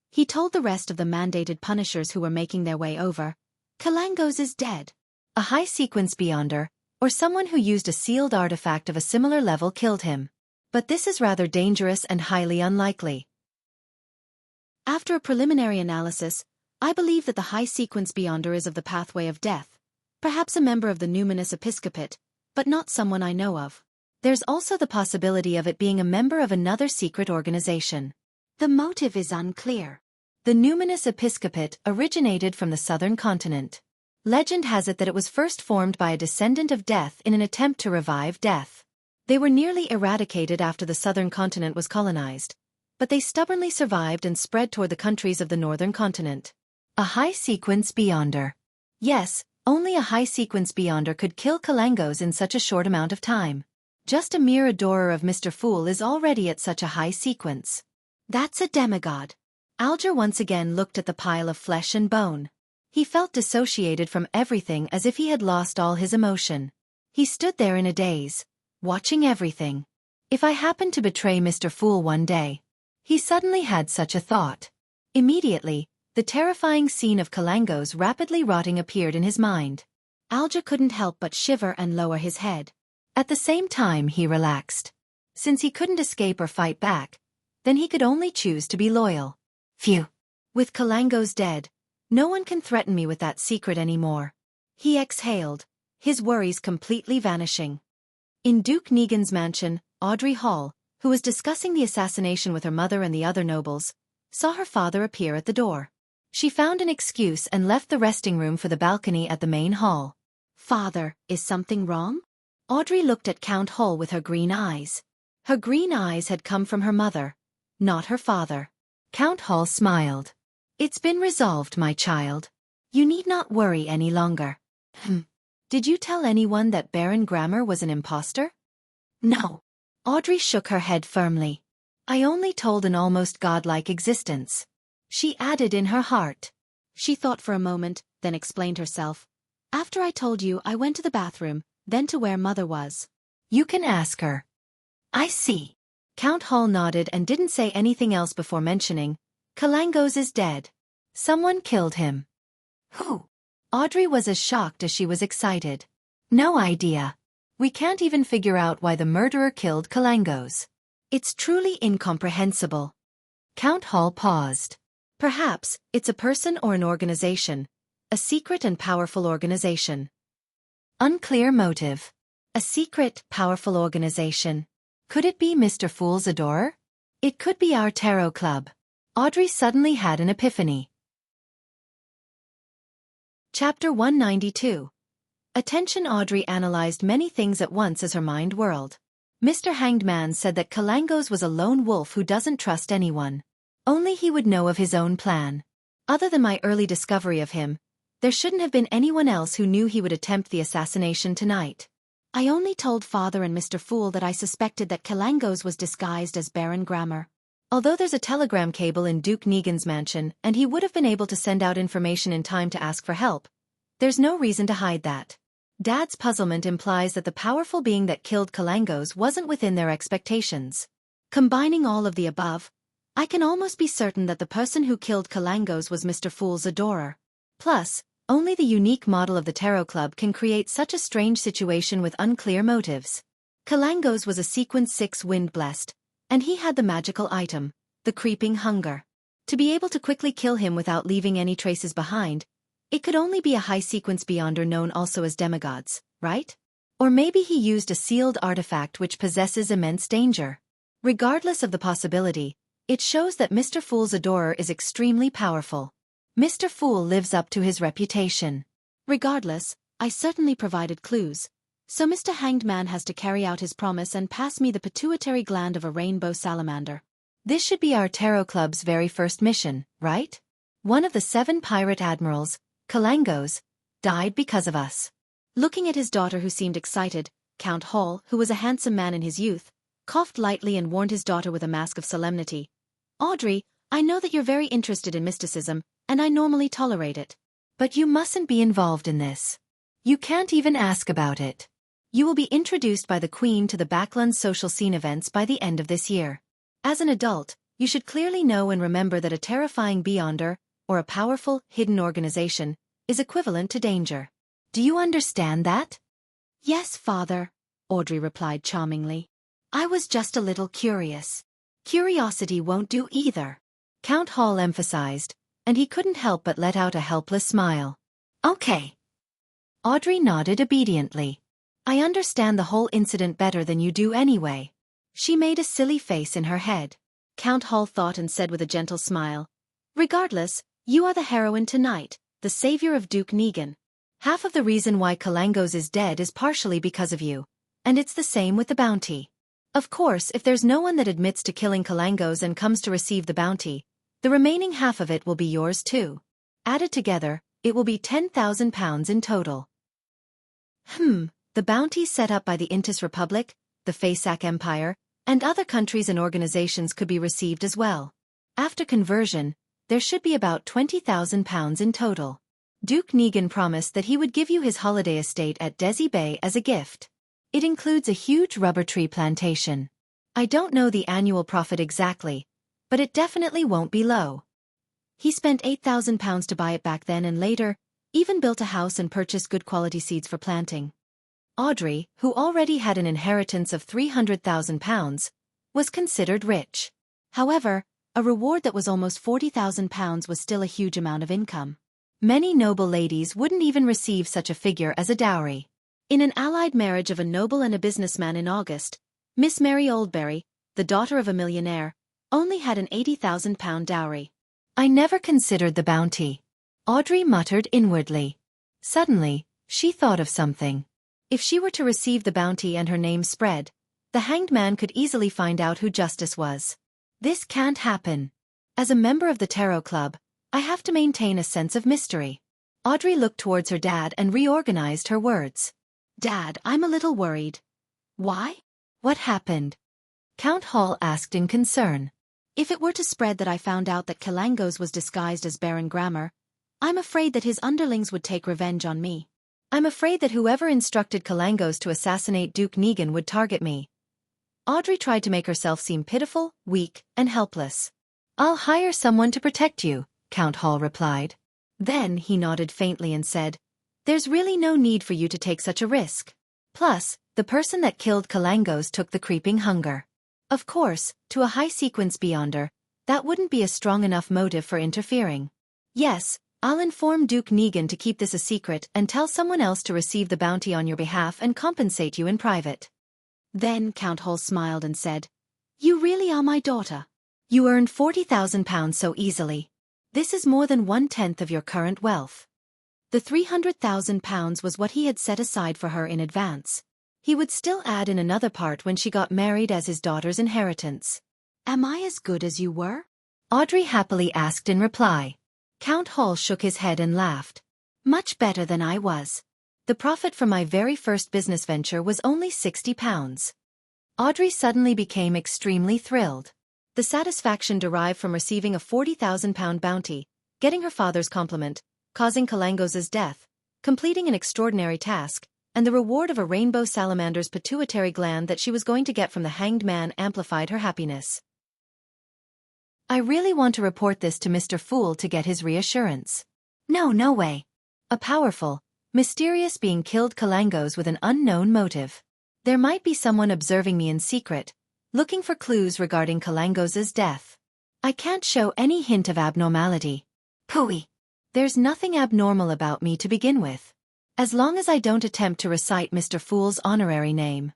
He told the rest of the mandated punishers who were making their way over, "Kalangos is dead. A high-sequence Beyonder, or someone who used a sealed artifact of a similar level killed him. But this is rather dangerous and highly unlikely. After a preliminary analysis, I believe that the high-sequence Beyonder is of the pathway of death, perhaps a member of the numinous episcopate, but not someone I know of. There's also the possibility of it being a member of another secret organization. The motive is unclear. The numinous episcopate originated from the southern continent. Legend has it that it was first formed by a descendant of Death in an attempt to revive Death. They were nearly eradicated after the southern continent was colonized, but they stubbornly survived and spread toward the countries of the northern continent. A high-sequence Beyonder. Yes, only a high-sequence Beyonder could kill Kalangos in such a short amount of time. Just a mere adorer of Mr. Fool is already at such a high sequence. That's a demigod. Alger once again looked at the pile of flesh and bone. He felt dissociated from everything as if he had lost all his emotion. He stood there in a daze, watching everything. If I happened to betray Mr. Fool one day. He suddenly had such a thought. Immediately, the terrifying scene of Kalangos rapidly rotting appeared in his mind. Alger couldn't help but shiver and lower his head. At the same time he relaxed. Since he couldn't escape or fight back, then he could only choose to be loyal. Phew. With Kalangos dead, no one can threaten me with that secret anymore. He exhaled, his worries completely vanishing. In Duke Negan's mansion, Audrey Hall, who was discussing the assassination with her mother and the other nobles, saw her father appear at the door. She found an excuse and left the resting room for the balcony at the main hall. Father, is something wrong? Audrey looked at Count Hall with her green eyes. Her green eyes had come from her mother, not her father. Count Hall smiled. It's been resolved, my child. You need not worry any longer. Did you tell anyone that Baron Grammar was an impostor? No. Audrey shook her head firmly. I only told an almost godlike existence. She added in her heart. She thought for a moment, then explained herself. After I told you, I went to the bathroom, then to where Mother was. You can ask her. I see. Count Hall nodded and didn't say anything else before mentioning, Kalangos is dead. Someone killed him. Who? Audrey was as shocked as she was excited. No idea. We can't even figure out why the murderer killed Kalangos. It's truly incomprehensible. Count Hall paused. Perhaps it's a person or an organization. A secret and powerful organization. Unclear motive. A secret, powerful organization. Could it be Mr. Fool's adorer? It could be our Tarot Club. Audrey suddenly had an epiphany. Chapter 192. Attention. Audrey analyzed many things at once as her mind whirled. Mr. Hanged Man said that Kalangos was a lone wolf who doesn't trust anyone. Only he would know of his own plan. Other than my early discovery of him, there shouldn't have been anyone else who knew he would attempt the assassination tonight. I only told Father and Mr. Fool that I suspected that Kalangos was disguised as Baron Grammar. Although there's a telegram cable in Duke Negan's mansion and he would have been able to send out information in time to ask for help, there's no reason to hide that. Dad's puzzlement implies that the powerful being that killed Kalangos wasn't within their expectations. Combining all of the above, I can almost be certain that the person who killed Kalangos was Mr. Fool's adorer. Plus, Only the unique model of the Tarot Club can create such a strange situation with unclear motives. Kalangos was a sequence 6 wind-blessed, and he had the magical item, the creeping hunger. To be able to quickly kill him without leaving any traces behind, it could only be a high-sequence beyonder known also as demigods, right? Or maybe he used a sealed artifact which possesses immense danger. Regardless of the possibility, it shows that Mr. Fool's adorer is extremely powerful. Mr. Fool lives up to his reputation. Regardless, I certainly provided clues. So Mr. Hanged Man has to carry out his promise and pass me the pituitary gland of a rainbow salamander. This should be our Tarot Club's very first mission, right? One of the 7 pirate admirals, Kalangos, died because of us. Looking at his daughter who seemed excited, Count Hall, who was a handsome man in his youth, coughed lightly and warned his daughter with a mask of solemnity. Audrey, I know that you're very interested in mysticism, and I normally tolerate it. But you mustn't be involved in this. You can't even ask about it. You will be introduced by the Queen to the Backland's social scene events by the end of this year. As an adult, you should clearly know and remember that a terrifying beyonder, or a powerful, hidden organization, is equivalent to danger. Do you understand that? Yes, Father, Audrey replied charmingly. I was just a little curious. Curiosity won't do either, Count Hall emphasized, and he couldn't help but let out a helpless smile. Okay. Audrey nodded obediently. I understand the whole incident better than you do anyway. She made a silly face in her head. Count Hall thought and said with a gentle smile. Regardless, you are the heroine tonight, the savior of Duke Negan. Half of the reason why Kalangos is dead is partially because of you, and it's the same with the bounty. Of course, if there's no one that admits to killing Kalangos and comes to receive the bounty, the remaining half of it will be yours too. Added together, it will be £10,000 in total. The bounty set up by the Intis Republic, the Faisak Empire, and other countries and organizations could be received as well. After conversion, there should be about £20,000 in total. Duke Negan promised that he would give you his holiday estate at Desi Bay as a gift. It includes a huge rubber tree plantation. I don't know the annual profit exactly, but it definitely won't be low. He spent £8,000 to buy it back then and later, even built a house and purchased good quality seeds for planting. Audrey, who already had an inheritance of £300,000, was considered rich. However, a reward that was almost £40,000 was still a huge amount of income. Many noble ladies wouldn't even receive such a figure as a dowry. In an allied marriage of a noble and a businessman in August, Miss Mary Oldbury, the daughter of a millionaire, only had an £80,000 dowry. I never considered the bounty, Audrey muttered inwardly. Suddenly, she thought of something. If she were to receive the bounty and her name spread, the Hanged Man could easily find out who Justice was. This can't happen. As a member of the Tarot Club, I have to maintain a sense of mystery. Audrey looked towards her dad and reorganized her words. Dad, I'm a little worried. Why? What happened? Count Hall asked in concern. If it were to spread that I found out that Kalangos was disguised as Baron Grammar, I'm afraid that his underlings would take revenge on me. I'm afraid that whoever instructed Kalangos to assassinate Duke Negan would target me. Audrey tried to make herself seem pitiful, weak, and helpless. I'll hire someone to protect you, Count Hall replied. Then he nodded faintly and said, There's really no need for you to take such a risk. Plus, the person that killed Kalangos took the creeping hunger. Of course, to a high-sequence beyonder, that wouldn't be a strong enough motive for interfering. Yes, I'll inform Duke Negan to keep this a secret and tell someone else to receive the bounty on your behalf and compensate you in private. Then Count Hall smiled and said, You really are my daughter. You earned £40,000 so easily. This is more than 1/10 of your current wealth. The £300,000 was what he had set aside for her in advance. He would still add in another part when she got married as his daughter's inheritance. Am I as good as you were? Audrey happily asked in reply. Count Hall shook his head and laughed. Much better than I was. The profit from my very first business venture was only £60. Audrey suddenly became extremely thrilled. The satisfaction derived from receiving a £40,000 bounty, getting her father's compliment, causing Kalangos' death, completing an extraordinary task, and the reward of a rainbow salamander's pituitary gland that she was going to get from the Hanged Man amplified her happiness. I really want to report this to Mr. Fool to get his reassurance. No way. A powerful, mysterious being killed Kalangos with an unknown motive. There might be someone observing me in secret, looking for clues regarding Kalangos's death. I can't show any hint of abnormality. Pooey. There's nothing abnormal about me to begin with. As long as I don't attempt to recite Mr. Fool's honorary name.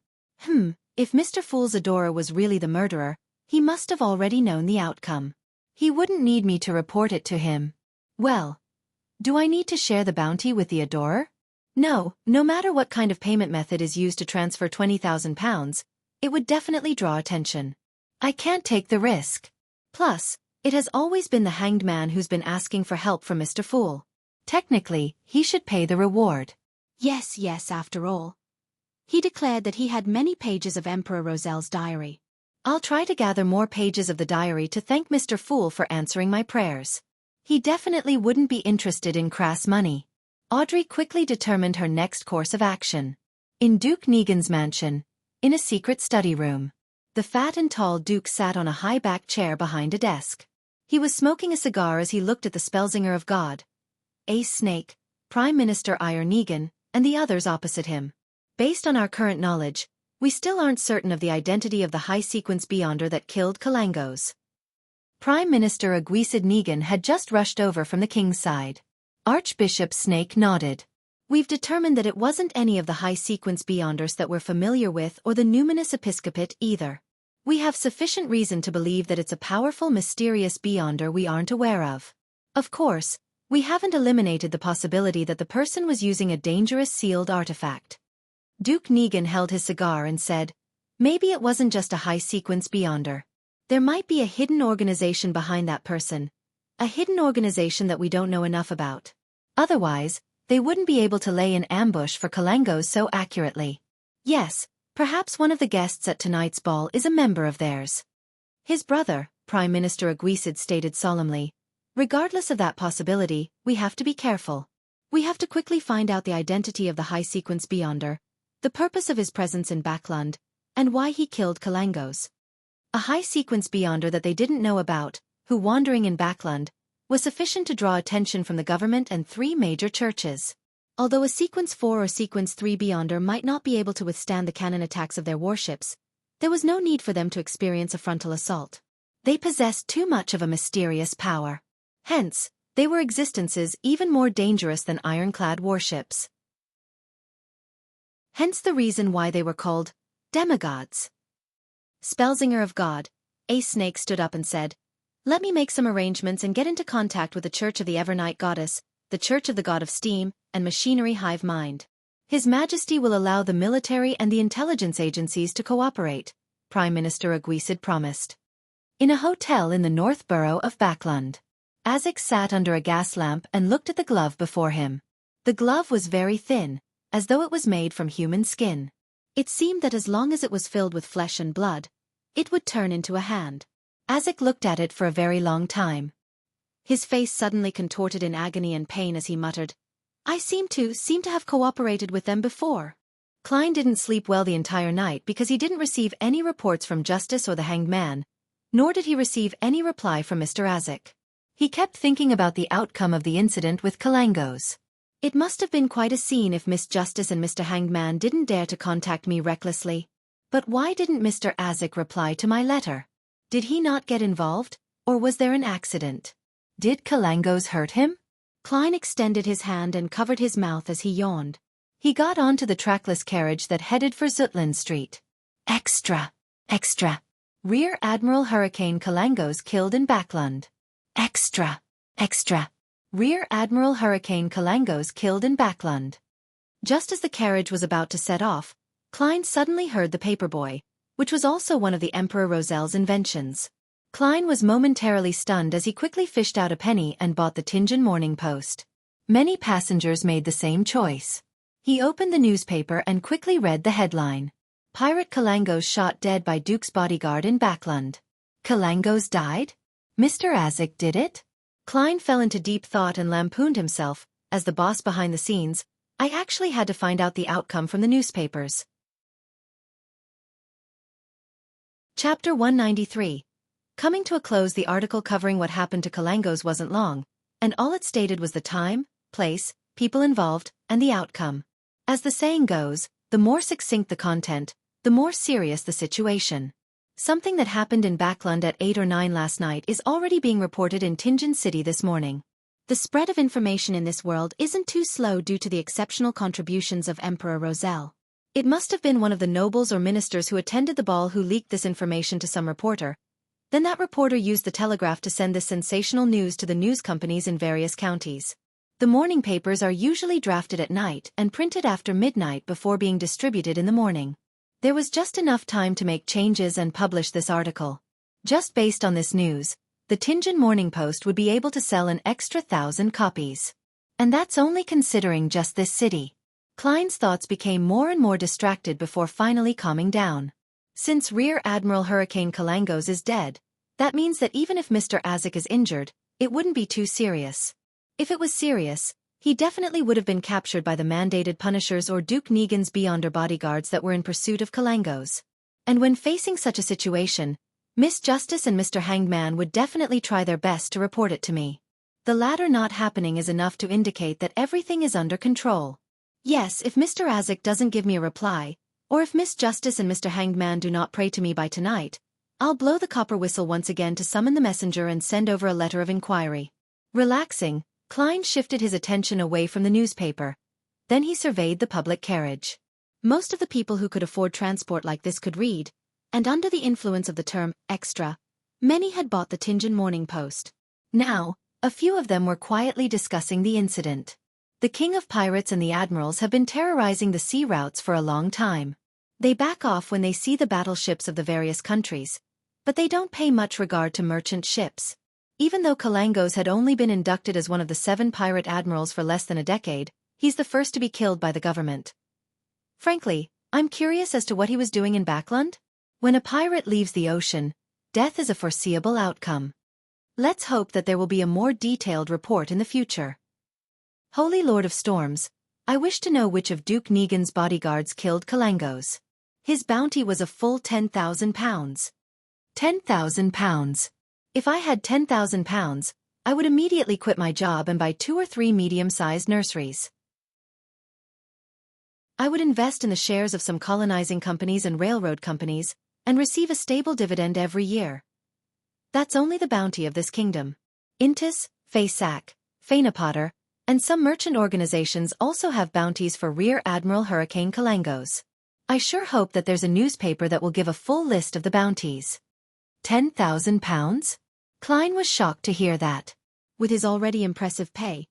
If Mr. Fool's adorer was really the murderer, he must have already known the outcome. He wouldn't need me to report it to him. Well, do I need to share the bounty with the adorer? No matter what kind of payment method is used to transfer £20,000, it would definitely draw attention. I can't take the risk. Plus, it has always been the hanged man who's been asking for help from Mr. Fool. Technically, he should pay the reward. Yes, after all. He declared that he had many pages of Emperor Roselle's diary. I'll try to gather more pages of the diary to thank Mr. Fool for answering my prayers. He definitely wouldn't be interested in crass money. Audrey quickly determined her next course of action. In Duke Negan's mansion, in a secret study room, the fat and tall Duke sat on a high-backed chair behind a desk. He was smoking a cigar as he looked at the Spellsinger of God, Ace Snake, Prime Minister Iron Negan, and the others opposite him. Based on our current knowledge, we still aren't certain of the identity of the high-sequence Beyonder that killed Kalangos. Prime Minister Aguisid Negan had just rushed over from the king's side. Archbishop Snake nodded. We've determined that it wasn't any of the high-sequence Beyonders that we're familiar with or the numinous episcopate either. We have sufficient reason to believe that it's a powerful mysterious Beyonder we aren't aware of. Of course, we haven't eliminated the possibility that the person was using a dangerous sealed artifact. Duke Negan held his cigar and said, maybe it wasn't just a high-sequence Beyonder. There might be a hidden organization behind that person. A hidden organization that we don't know enough about. Otherwise, they wouldn't be able to lay an ambush for Kalangos so accurately. Yes, perhaps one of the guests at tonight's ball is a member of theirs. His brother, Prime Minister Aguisid stated solemnly. Regardless of that possibility, we have to be careful. We have to quickly find out the identity of the high-sequence Beyonder, the purpose of his presence in Backland, and why he killed Kalangos. A high-sequence Beyonder that they didn't know about, who wandering in Backland, was sufficient to draw attention from the government and 3 major churches. Although a Sequence 4 or Sequence 3 Beyonder might not be able to withstand the cannon attacks of their warships, there was no need for them to experience a frontal assault. They possessed too much of a mysterious power. Hence, they were existences even more dangerous than ironclad warships. Hence the reason why they were called demigods. Spellsinger of God, Ace Snake stood up and said, let me make some arrangements and get into contact with the Church of the Evernight Goddess, the Church of the God of Steam, and Machinery Hive Mind. His Majesty will allow the military and the intelligence agencies to cooperate, Prime Minister Aguisid promised. In a hotel in the North Borough of Backland, Azek sat under a gas lamp and looked at the glove before him. The glove was very thin, as though it was made from human skin. It seemed that as long as it was filled with flesh and blood, it would turn into a hand. Azek looked at it for a very long time. His face suddenly contorted in agony and pain as he muttered, I seem to have cooperated with them before. Klein didn't sleep well the entire night because he didn't receive any reports from Justice or the Hanged Man, nor did he receive any reply from Mr. Azek. He kept thinking about the outcome of the incident with Kalangos. It must have been quite a scene if Miss Justice and Mr. Hanged Man didn't dare to contact me recklessly. But why didn't Mr. Azek reply to my letter? Did he not get involved, or was there an accident? Did Kalangos hurt him? Klein extended his hand and covered his mouth as he yawned. He got onto the trackless carriage that headed for Zutland Street. Extra. Rear Admiral Hurricane Kalangos killed in Backland. Extra. Rear Admiral Hurricane Kalangos killed in Backland. Just as the carriage was about to set off, Klein suddenly heard the paperboy, which was also one of the Emperor Roselle's inventions. Klein was momentarily stunned as he quickly fished out a penny and bought the Tingen Morning Post. Many passengers made the same choice. He opened the newspaper and quickly read the headline. Pirate Kalangos shot dead by Duke's bodyguard in Backland. Kalangos died? Mr. Azek did it? Klein fell into deep thought and lampooned himself, as the boss behind the scenes. I actually had to find out the outcome from the newspapers. Chapter 193. Coming to a close, the article covering what happened to Kalangos wasn't long, and all it stated was the time, place, people involved, and the outcome. As the saying goes, the more succinct the content, the more serious the situation. Something that happened in Backlund at 8 or 9 last night is already being reported in Tianjin City this morning. The spread of information in this world isn't too slow due to the exceptional contributions of Emperor Roselle. It must have been one of the nobles or ministers who attended the ball who leaked this information to some reporter. Then that reporter used the telegraph to send this sensational news to the news companies in various counties. The morning papers are usually drafted at night and printed after midnight before being distributed in the morning. There was just enough time to make changes and publish this article. Just based on this news, the Tianjin Morning Post would be able to sell an extra 1,000 copies. And that's only considering just this city. Klein's thoughts became more and more distracted before finally calming down. Since Rear Admiral Hurricane Kalangos is dead, that means that even if Mr. Azik is injured, it wouldn't be too serious. If it was serious, he definitely would have been captured by the mandated punishers or Duke Negan's Beyonder bodyguards that were in pursuit of Kalangos. And when facing such a situation, Miss Justice and Mr. Hanged Man would definitely try their best to report it to me. The latter not happening is enough to indicate that everything is under control. Yes, if Mr. Azik doesn't give me a reply, or if Miss Justice and Mr. Hanged Man do not pray to me by tonight, I'll blow the copper whistle once again to summon the messenger and send over a letter of inquiry. Relaxing, Klein shifted his attention away from the newspaper. Then he surveyed the public carriage. Most of the people who could afford transport like this could read, and under the influence of the term extra, many had bought the Tianjin Morning Post. Now, a few of them were quietly discussing the incident. The King of Pirates and the Admirals have been terrorizing the sea routes for a long time. They back off when they see the battleships of the various countries, but they don't pay much regard to merchant ships. Even though Kalangos had only been inducted as one of the 7 pirate admirals for less than a decade, he's the first to be killed by the government. Frankly, I'm curious as to what he was doing in Backlund. When a pirate leaves the ocean, death is a foreseeable outcome. Let's hope that there will be a more detailed report in the future. Holy Lord of Storms, I wish to know which of Duke Negan's bodyguards killed Kalangos. His bounty was a full 10,000 pounds. 10,000 pounds. If I had 10,000 pounds, I would immediately quit my job and buy 2 or 3 medium-sized nurseries. I would invest in the shares of some colonizing companies and railroad companies, and receive a stable dividend every year. That's only the bounty of this kingdom. Intis, Faysac, Fainapotter, and some merchant organizations also have bounties for Rear Admiral Hurricane Kalangos. I sure hope that there's a newspaper that will give a full list of the bounties. 10,000 pounds? Klein was shocked to hear that. With his already impressive pay,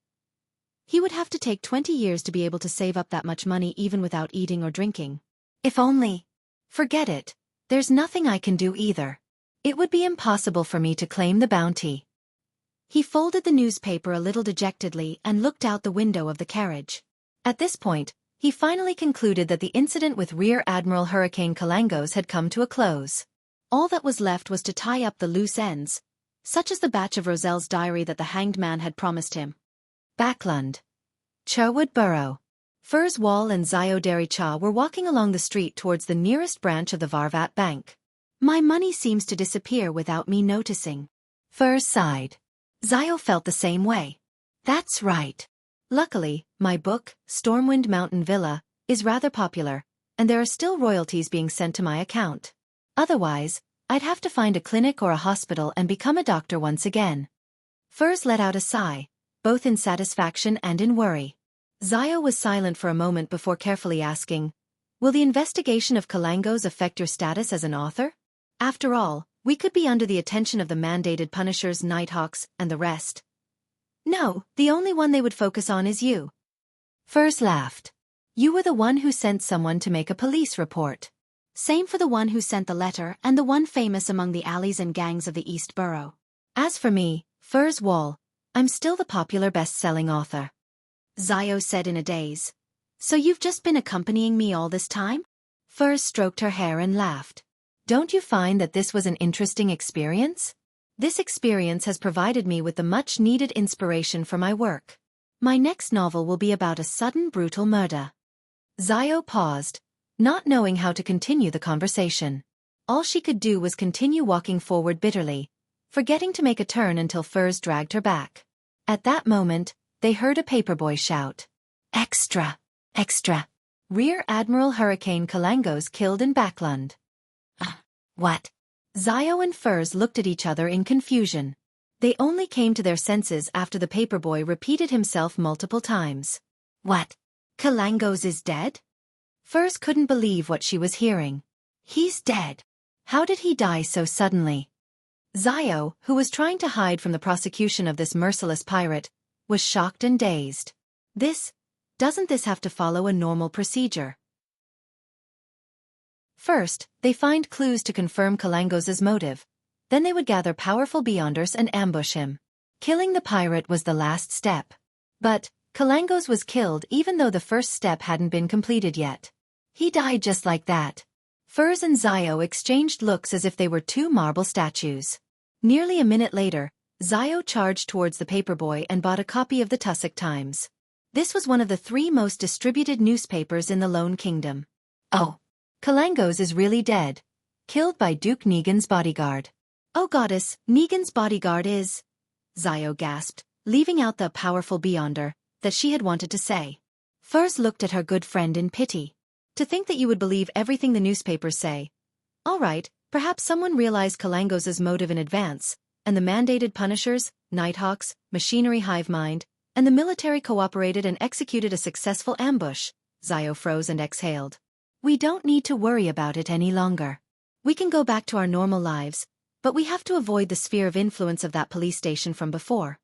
he would have to take 20 years to be able to save up that much money even without eating or drinking. If only. Forget it. There's nothing I can do either. It would be impossible for me to claim the bounty. He folded the newspaper a little dejectedly and looked out the window of the carriage. At this point, he finally concluded that the incident with Rear Admiral Hurricane Kalangos had come to a close. All that was left was to tie up the loose ends, such as the batch of Roselle's diary that the Hanged Man had promised him. Backlund. Charwood Borough. Furs Wall and Zio Derry Cha were walking along the street towards the nearest branch of the Varvat Bank. My money seems to disappear without me noticing. Furs sighed. Zio felt the same way. That's right. Luckily, my book, Stormwind Mountain Villa, is rather popular, and there are still royalties being sent to my account. Otherwise, I'd have to find a clinic or a hospital and become a doctor once again. Furs let out a sigh, both in satisfaction and in worry. Zio was silent for a moment before carefully asking, will the investigation of Kalangos affect your status as an author? After all, we could be under the attention of the mandated punishers, Nighthawks, and the rest. No, the only one they would focus on is you. Furs laughed. You were the one who sent someone to make a police report. Same for the one who sent the letter and the one famous among the alleys and gangs of the East Borough. As for me, Furs Wall, I'm still the popular best-selling author. Zio said in a daze. So you've just been accompanying me all this time? Furs stroked her hair and laughed. Don't you find that this was an interesting experience? This experience has provided me with the much-needed inspiration for my work. My next novel will be about a sudden brutal murder. Zio paused, not knowing how to continue the conversation. All she could do was continue walking forward bitterly, forgetting to make a turn until Furs dragged her back. At that moment, they heard a paperboy shout. Extra! Extra! Rear Admiral Hurricane Kalangos killed in Backlund. What? Zio and Furs looked at each other in confusion. They only came to their senses after the paperboy repeated himself multiple times. What? Kalangos is dead? Furs couldn't believe what she was hearing. He's dead. How did he die so suddenly? Zio, who was trying to hide from the prosecution of this merciless pirate, was shocked and dazed. Doesn't this have to follow a normal procedure? First, they find clues to confirm Kalangos's motive. Then they would gather powerful Beyonders and ambush him. Killing the pirate was the last step. But Kalangos was killed even though the first step hadn't been completed yet. He died just like that. Furs and Zio exchanged looks as if they were two marble statues. Nearly a minute later, Zio charged towards the paperboy and bought a copy of the Tussock Times. This was one of the 3 most distributed newspapers in the Lone Kingdom. Oh, Kalangos is really dead. Killed by Duke Negan's bodyguard. Oh goddess, Negan's bodyguard is... Zio gasped, leaving out the powerful Beyonder that she had wanted to say. Furs looked at her good friend in pity. To think that you would believe everything the newspapers say. All right, perhaps someone realized Kalangos's motive in advance, and the mandated punishers, Nighthawks, Machinery Hive Mind, and the military cooperated and executed a successful ambush. Zio froze and exhaled. We don't need to worry about it any longer. We can go back to our normal lives, but we have to avoid the sphere of influence of that police station from before.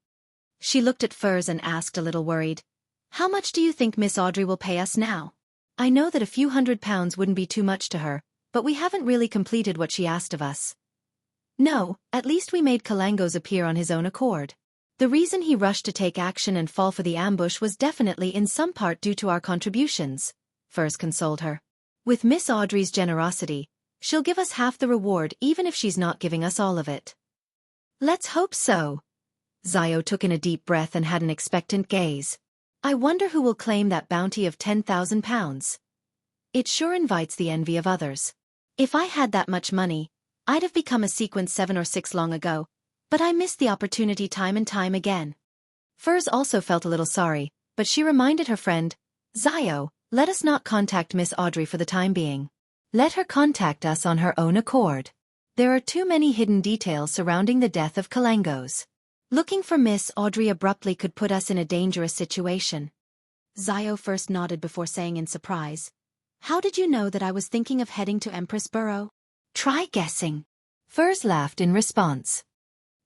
She looked at Furs and asked a little worried, how much do you think Miss Audrey will pay us now? I know that a few £100 wouldn't be too much to her, but we haven't really completed what she asked of us. No, at least we made Kalangos appear on his own accord. The reason he rushed to take action and fall for the ambush was definitely in some part due to our contributions, Furs consoled her. With Miss Audrey's generosity, she'll give us half the reward even if she's not giving us all of it. Let's hope so. Zio took in a deep breath and had an expectant gaze. I wonder who will claim that bounty of £10,000. It sure invites the envy of others. If I had that much money, I'd have become a sequence 7 or 6 long ago, but I missed the opportunity time and time again. Furs also felt a little sorry, but she reminded her friend, Zio, let us not contact Miss Audrey for the time being. Let her contact us on her own accord. There are too many hidden details surrounding the death of Kalangos. Looking for Miss Audrey abruptly could put us in a dangerous situation. Zio first nodded before saying in surprise, how did you know that I was thinking of heading to Empress Borough? Try guessing. Furs laughed in response.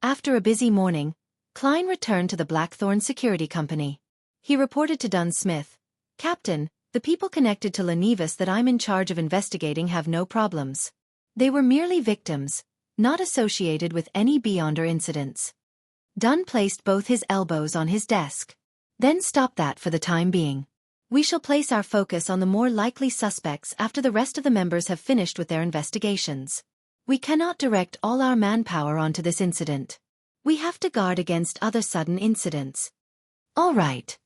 After a busy morning, Klein returned to the Blackthorn Security Company. He reported to Dunn Smith, Captain, the people connected to Lenivus that I'm in charge of investigating have no problems. They were merely victims, not associated with any Beyonder incidents. Dunn placed both his elbows on his desk. Then stop that for the time being. We shall place our focus on the more likely suspects after the rest of the members have finished with their investigations. We cannot direct all our manpower onto this incident. We have to guard against other sudden incidents. All right.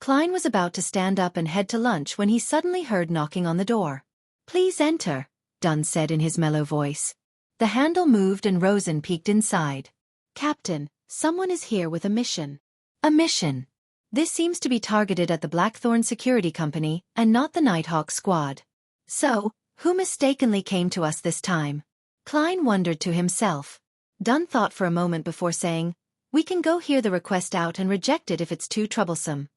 Klein was about to stand up and head to lunch when he suddenly heard knocking on the door. Please enter, Dunn said in his mellow voice. The handle moved and Rosen peeked inside. Captain, someone is here with a mission. A mission. This seems to be targeted at the Blackthorn Security Company and not the Nighthawk Squad. So, who mistakenly came to us this time? Klein wondered to himself. Dunn thought for a moment before saying, we can go hear the request out and reject it if it's too troublesome.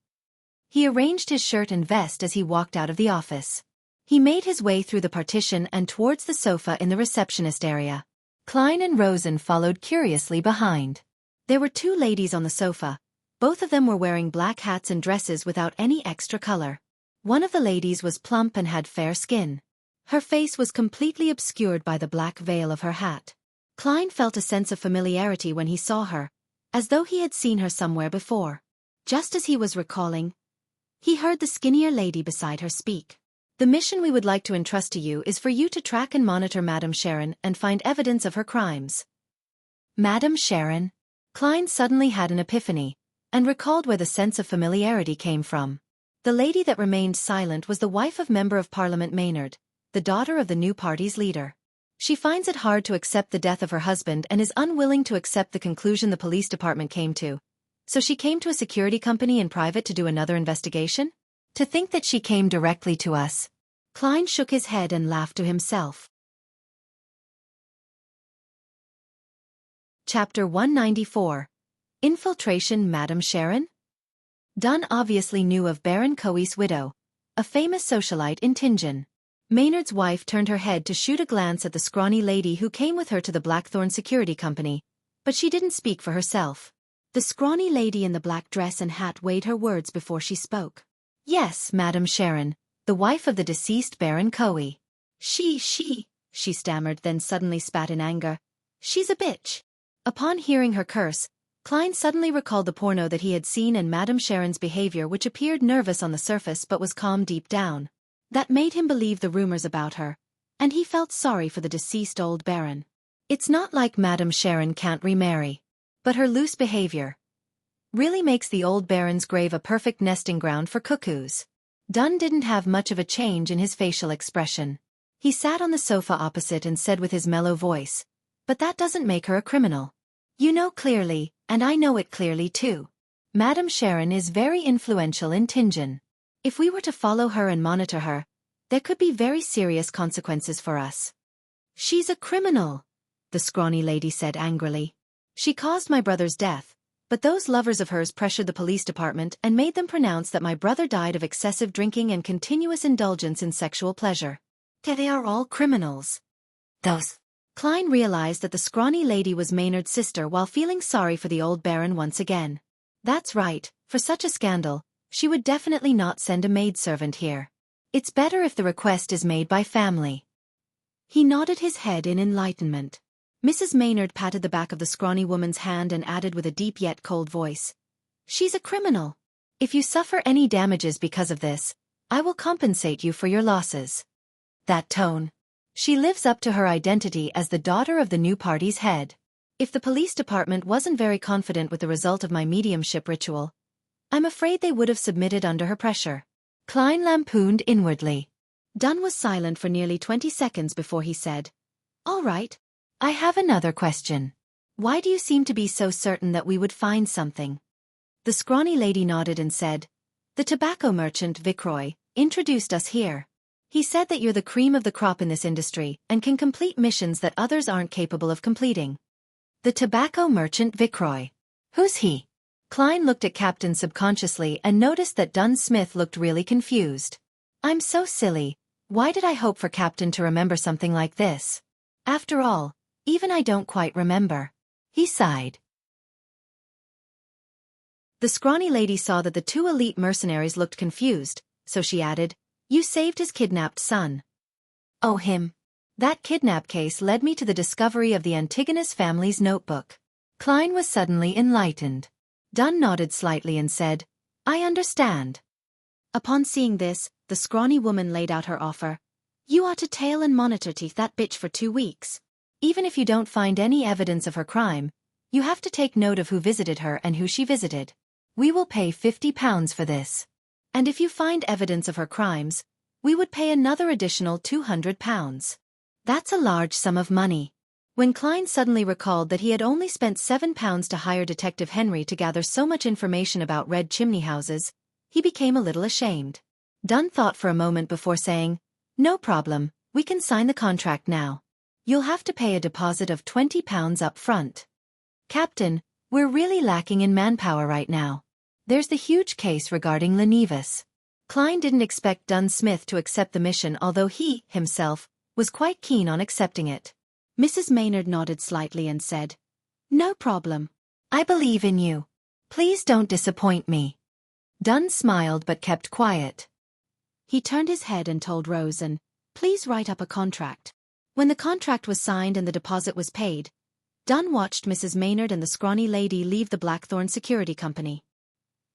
He arranged his shirt and vest as he walked out of the office. He made his way through the partition and towards the sofa in the receptionist area. Klein and Rosen followed curiously behind. There were 2 ladies on the sofa. Both of them were wearing black hats and dresses without any extra color. One of the ladies was plump and had fair skin. Her face was completely obscured by the black veil of her hat. Klein felt a sense of familiarity when he saw her, as though he had seen her somewhere before. Just as he was recalling, he heard the skinnier lady beside her speak. The mission we would like to entrust to you is for you to track and monitor Madame Sharon and find evidence of her crimes. Madame Sharon? Klein suddenly had an epiphany, and recalled where the sense of familiarity came from. The lady that remained silent was the wife of Member of Parliament Maynard, the daughter of the new party's leader. She finds it hard to accept the death of her husband and is unwilling to accept the conclusion the police department came to, So she came to a security company in private to do another investigation? To think that she came directly to us. Klein shook his head and laughed to himself. Chapter 194. Infiltration Madame Sharon? Dunn obviously knew of Baron Coe's widow, a famous socialite in Tianjin. Maynard's wife turned her head to shoot a glance at the scrawny lady who came with her to the Blackthorn Security Company, but she didn't speak for herself. The scrawny lady in the black dress and hat weighed her words before she spoke. Yes, Madame Sharon, the wife of the deceased Baron Coe. She stammered, then suddenly spat in anger. She's a bitch. Upon hearing her curse, Klein suddenly recalled the porno that he had seen and Madame Sharon's behavior, which appeared nervous on the surface but was calm deep down. That made him believe the rumors about her, and he felt sorry for the deceased old baron. It's not like Madame Sharon can't remarry, but her loose behavior really makes the old baron's grave a perfect nesting ground for cuckoos. Dunn didn't have much of a change in his facial expression. He sat on the sofa opposite and said with his mellow voice, "But that doesn't make her a criminal. You know clearly, and I know it clearly too. Madame Sharon is very influential in Tianjin. If we were to follow her and monitor her, there could be very serious consequences for us." "She's a criminal," the scrawny lady said angrily. "She caused my brother's death, but those lovers of hers pressured the police department and made them pronounce that my brother died of excessive drinking and continuous indulgence in sexual pleasure. They are all criminals. Those." Klein realized that the scrawny lady was Maynard's sister while feeling sorry for the old baron once again. That's right, for such a scandal, she would definitely not send a maidservant here. It's better if the request is made by family. He nodded his head in enlightenment. Mrs. Maynard patted the back of the scrawny woman's hand and added with a deep yet cold voice, "She's a criminal. If you suffer any damages because of this, I will compensate you for your losses." That tone. She lives up to her identity as the daughter of the new party's head. If the police department wasn't very confident with the result of my mediumship ritual, I'm afraid they would have submitted under her pressure. Klein lampooned inwardly. Dunn was silent for nearly 20 seconds before he said, "All right. I have another question. Why do you seem to be so certain that we would find something?" The scrawny lady nodded and said, "The tobacco merchant Vicroy introduced us here. He said that you're the cream of the crop in this industry and can complete missions that others aren't capable of completing." The tobacco merchant Vicroy. Who's he? Klein looked at Captain subconsciously and noticed that Dunn Smith looked really confused. I'm so silly. Why did I hope for Captain to remember something like this? After all, even I don't quite remember. He sighed. The scrawny lady saw that the two elite mercenaries looked confused, so she added, "You saved his kidnapped son." "Oh, him. That kidnap case led me to the discovery of the Antigonus family's notebook." Klein was suddenly enlightened. Dunn nodded slightly and said, "I understand." Upon seeing this, the scrawny woman laid out her offer. "You ought to tail and monitor that bitch for 2 weeks. Even if you don't find any evidence of her crime, you have to take note of who visited her and who she visited. We will pay £50 for this. And if you find evidence of her crimes, we would pay another additional £200. That's a large sum of money." When Klein suddenly recalled that he had only spent £7 to hire Detective Henry to gather so much information about red chimney houses, he became a little ashamed. Dunn thought for a moment before saying, "No problem, we can sign the contract now. You'll have to pay a deposit of £20 up front." "Captain, we're really lacking in manpower right now. There's the huge case regarding Lenivas." Klein didn't expect Dunn Smith to accept the mission, although he, himself, was quite keen on accepting it. Mrs. Maynard nodded slightly and said, "No problem. I believe in you. Please don't disappoint me." Dunn smiled but kept quiet. He turned his head and told Rosen, "Please write up a contract." When the contract was signed and the deposit was paid, Dunn watched Mrs. Maynard and the scrawny lady leave the Blackthorn Security Company.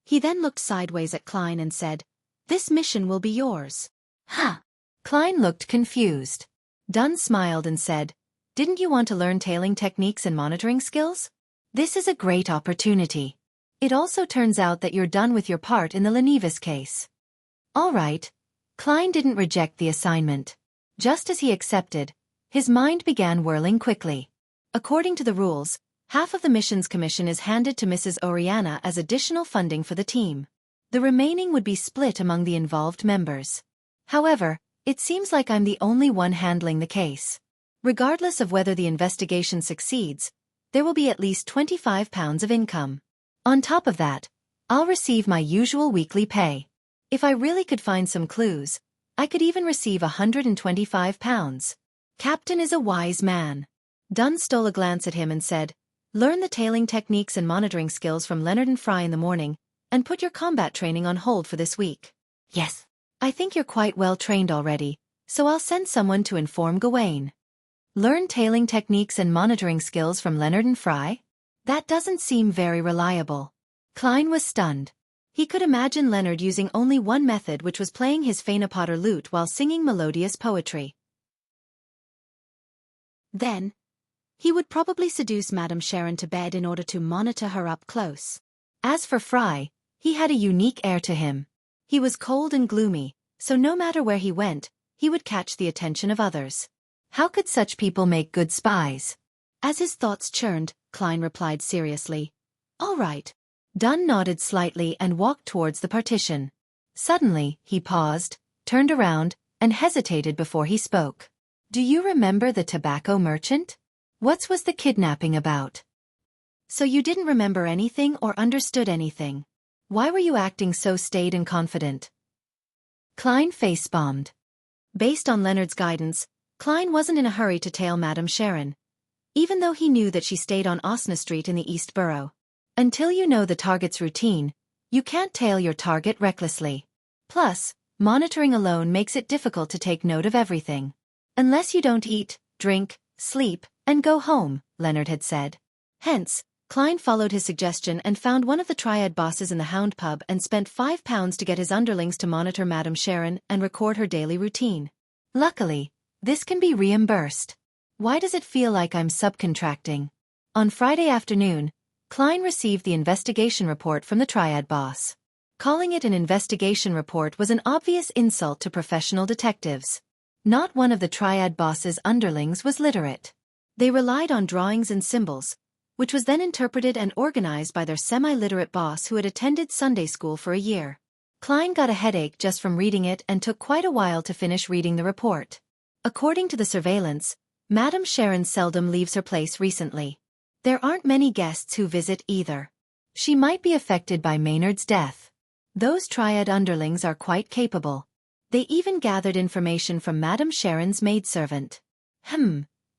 He then looked sideways at Klein and said, "This mission will be yours." Huh. Klein looked confused. Dunn smiled and said, "Didn't you want to learn tailing techniques and monitoring skills? This is a great opportunity. It also turns out that you're done with your part in the Lenivas case." All right. Klein didn't reject the assignment. Just as he accepted, his mind began whirling quickly. According to the rules, Half of the mission's commission is handed to Mrs. Oriana as additional funding for the team. The remaining would be split among the involved members. However, it seems like I'm the only one handling the case. Regardless of whether the investigation succeeds, there will be at least £25 of income. On top of that, I'll receive my usual weekly pay. If I really could find some clues, I could even receive £125. Captain is a wise man. Dunn stole a glance at him and said, "Learn the tailing techniques and monitoring skills from Leonard and Fry in the morning, and put your combat training on hold for this week." "Yes. I think you're quite well trained already, so I'll send someone to inform Gawain." Learn tailing techniques and monitoring skills from Leonard and Fry? That doesn't seem very reliable. Klein was stunned. He could imagine Leonard using only one method, which was playing his Phaenopotter lute while singing melodious poetry. Then, he would probably seduce Madame Sharon to bed in order to monitor her up close. As for Fry, he had a unique air to him. He was cold and gloomy, so no matter where he went, he would catch the attention of others. How could such people make good spies? As his thoughts churned, Klein replied seriously, "All right." Dunn nodded slightly and walked towards the partition. Suddenly, he paused, turned around, and hesitated before he spoke. "Do you remember the tobacco merchant? What was the kidnapping about?" "So you didn't remember anything or understood anything? Why were you acting so staid and confident?" Klein face-bombed. Based on Leonard's guidance, Klein wasn't in a hurry to tail Madame Sharon, even though he knew that she stayed on Osna Street in the East Borough. Until you know the target's routine, you can't tail your target recklessly. Plus, monitoring alone makes it difficult to take note of everything. "Unless you don't eat, drink, sleep, and go home," Leonard had said. Hence, Klein followed his suggestion and found one of the triad bosses in the Hound pub and spent £5 to get his underlings to monitor Madame Sharon and record her daily routine. Luckily, this can be reimbursed. Why does it feel like I'm subcontracting? On Friday afternoon, Klein received the investigation report from the triad boss. Calling it an investigation report was an obvious insult to professional detectives. Not one of the triad boss's underlings was literate. They relied on drawings and symbols, which was then interpreted and organized by their semi-literate boss who had attended Sunday school for a year. Klein got a headache just from reading it and took quite a while to finish reading the report. According to the surveillance, Madame Sharon seldom leaves her place recently. There aren't many guests who visit either. She might be affected by Maynard's death. Those triad underlings are quite capable. They even gathered information from Madame Sharon's maidservant.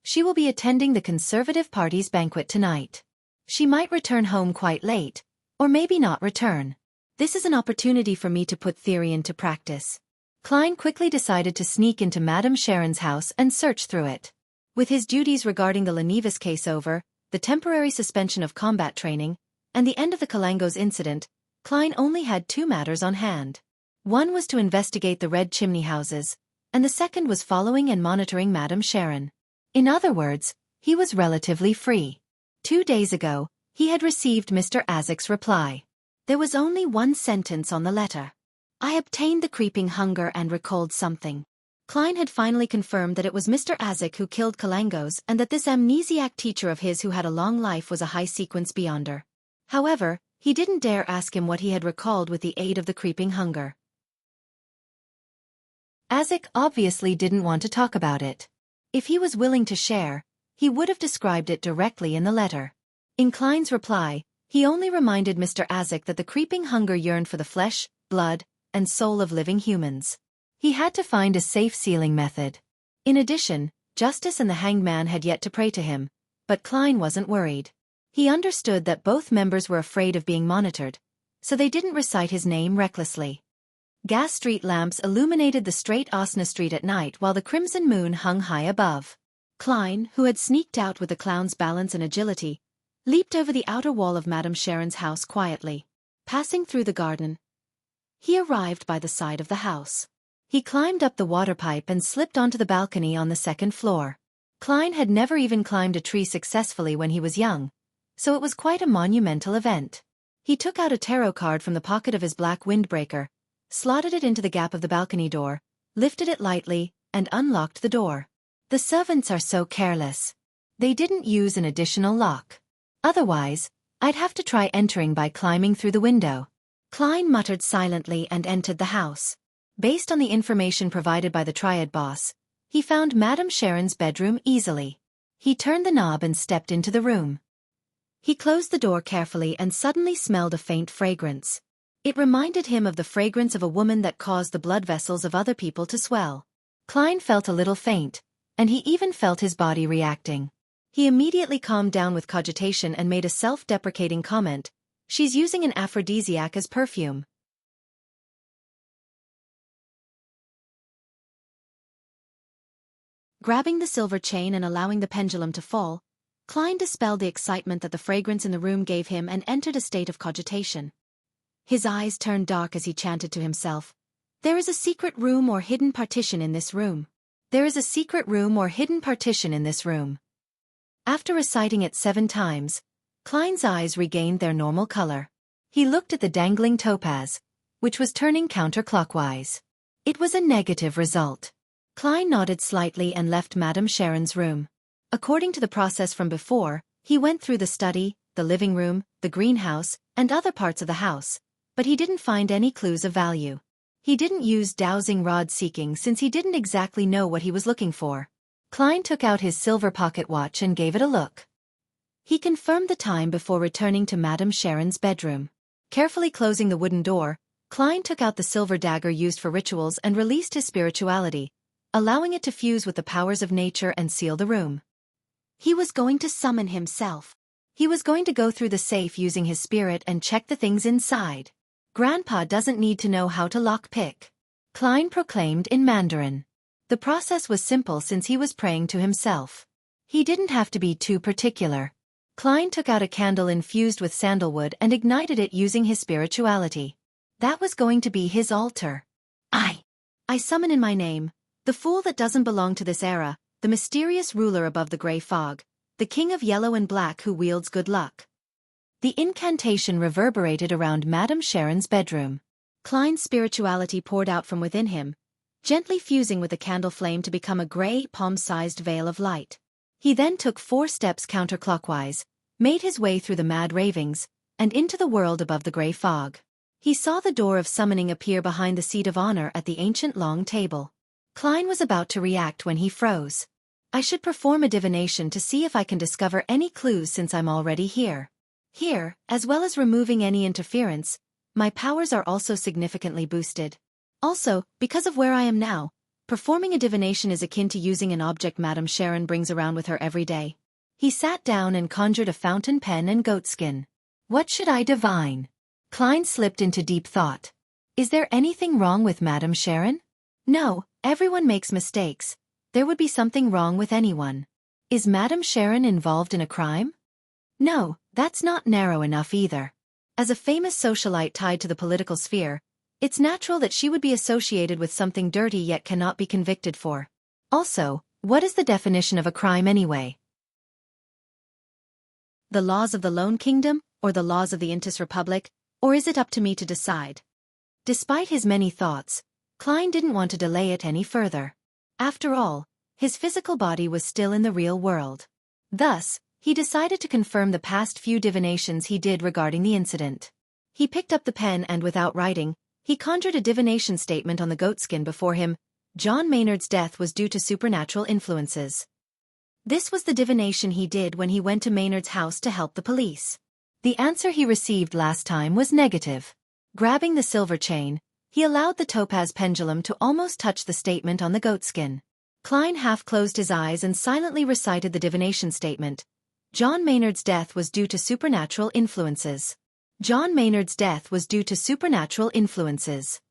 She will be attending the Conservative Party's banquet tonight. She might return home quite late, or maybe not return. This is an opportunity for me to put theory into practice. Klein quickly decided to sneak into Madame Sharon's house and search through it. With his duties regarding the Lenevis case over, the temporary suspension of combat training, and the end of the Kalangos incident, Klein only had two matters on hand. One was to investigate the red chimney houses, and the second was following and monitoring Madame Sharon. In other words, he was relatively free. 2 days ago, he had received Mr. Azek's reply. There was only one sentence on the letter. "I obtained the creeping hunger and recalled something." Klein had finally confirmed that it was Mr. Azek who killed Kalangos and that this amnesiac teacher of his who had a long life was a high-sequence beyonder. However, he didn't dare ask him what he had recalled with the aid of the creeping hunger. Azek obviously didn't want to talk about it. If he was willing to share, he would have described it directly in the letter. In Klein's reply, he only reminded Mr. Azek that the creeping hunger yearned for the flesh, blood, and soul of living humans. He had to find a safe sealing method. In addition, Justice and the Hanged Man had yet to pray to him, but Klein wasn't worried. He understood that both members were afraid of being monitored, so they didn't recite his name recklessly. Gas street lamps illuminated the straight Osna Street at night while the crimson moon hung high above. Klein, who had sneaked out with the clown's balance and agility, leaped over the outer wall of Madame Sharon's house quietly. Passing through the garden, he arrived by the side of the house. He climbed up the water pipe and slipped onto the balcony on the second floor. Klein had never even climbed a tree successfully when he was young, so it was quite a monumental event. He took out a tarot card from the pocket of his black windbreaker, slotted it into the gap of the balcony door, lifted it lightly, and unlocked the door. The servants are so careless. They didn't use an additional lock. Otherwise, I'd have to try entering by climbing through the window. Klein muttered silently and entered the house. Based on the information provided by the Triad boss, he found Madame Sharon's bedroom easily. He turned the knob and stepped into the room. He closed the door carefully and suddenly smelled a faint fragrance. It reminded him of the fragrance of a woman that caused the blood vessels of other people to swell. Klein felt a little faint, and he even felt his body reacting. He immediately calmed down with cogitation and made a self-deprecating comment. She's using an aphrodisiac as perfume. Grabbing the silver chain and allowing the pendulum to fall, Klein dispelled the excitement that the fragrance in the room gave him and entered a state of cogitation. His eyes turned dark as he chanted to himself. There is a secret room or hidden partition in this room. There is a secret room or hidden partition in this room. After reciting it 7 times, Klein's eyes regained their normal color. He looked at the dangling topaz, which was turning counterclockwise. It was a negative result. Klein nodded slightly and left Madame Sharon's room. According to the process from before, he went through the study, the living room, the greenhouse, and other parts of the house, but he didn't find any clues of value. He didn't use dowsing rod seeking since he didn't exactly know what he was looking for. Klein took out his silver pocket watch and gave it a look. He confirmed the time before returning to Madame Sharon's bedroom. Carefully closing the wooden door, Klein took out the silver dagger used for rituals and released his spirituality, allowing it to fuse with the powers of nature and seal the room. He was going to summon himself. He was going to go through the safe using his spirit and check the things inside. Grandpa doesn't need to know how to lockpick, Klein proclaimed in Mandarin. The process was simple since he was praying to himself. He didn't have to be too particular. Klein took out a candle infused with sandalwood and ignited it using his spirituality. That was going to be his altar. I summon in my name, the fool that doesn't belong to this era, the mysterious ruler above the gray fog, the king of yellow and black who wields good luck. The incantation reverberated around Madame Sharon's bedroom. Klein's spirituality poured out from within him, gently fusing with the candle flame to become a gray, palm-sized veil of light. He then took 4 steps counterclockwise, made his way through the mad ravings, and into the world above the gray fog. He saw the door of summoning appear behind the seat of honor at the ancient long table. Klein was about to react when he froze. I should perform a divination to see if I can discover any clues since I'm already here. Here, as well as removing any interference, my powers are also significantly boosted. Also, because of where I am now, performing a divination is akin to using an object Madame Sharon brings around with her every day. He sat down and conjured a fountain pen and goatskin. What should I divine? Klein slipped into deep thought. Is there anything wrong with Madame Sharon? No, everyone makes mistakes. There would be something wrong with anyone. Is Madame Sharon involved in a crime? No, that's not narrow enough either. As a famous socialite tied to the political sphere, it's natural that she would be associated with something dirty yet cannot be convicted for. Also, what is the definition of a crime anyway? The laws of the Lone Kingdom, or the laws of the Intis Republic, or is it up to me to decide? Despite his many thoughts, Klein didn't want to delay it any further. After all, his physical body was still in the real world. Thus, he decided to confirm the past few divinations he did regarding the incident. He picked up the pen and without writing, he conjured a divination statement on the goatskin before him. John Maynard's death was due to supernatural influences. This was the divination he did when he went to Maynard's house to help the police. The answer he received last time was negative. Grabbing the silver chain, he allowed the topaz pendulum to almost touch the statement on the goatskin. Klein half closed his eyes and silently recited the divination statement. John Maynard's death was due to supernatural influences. John Maynard's death was due to supernatural influences.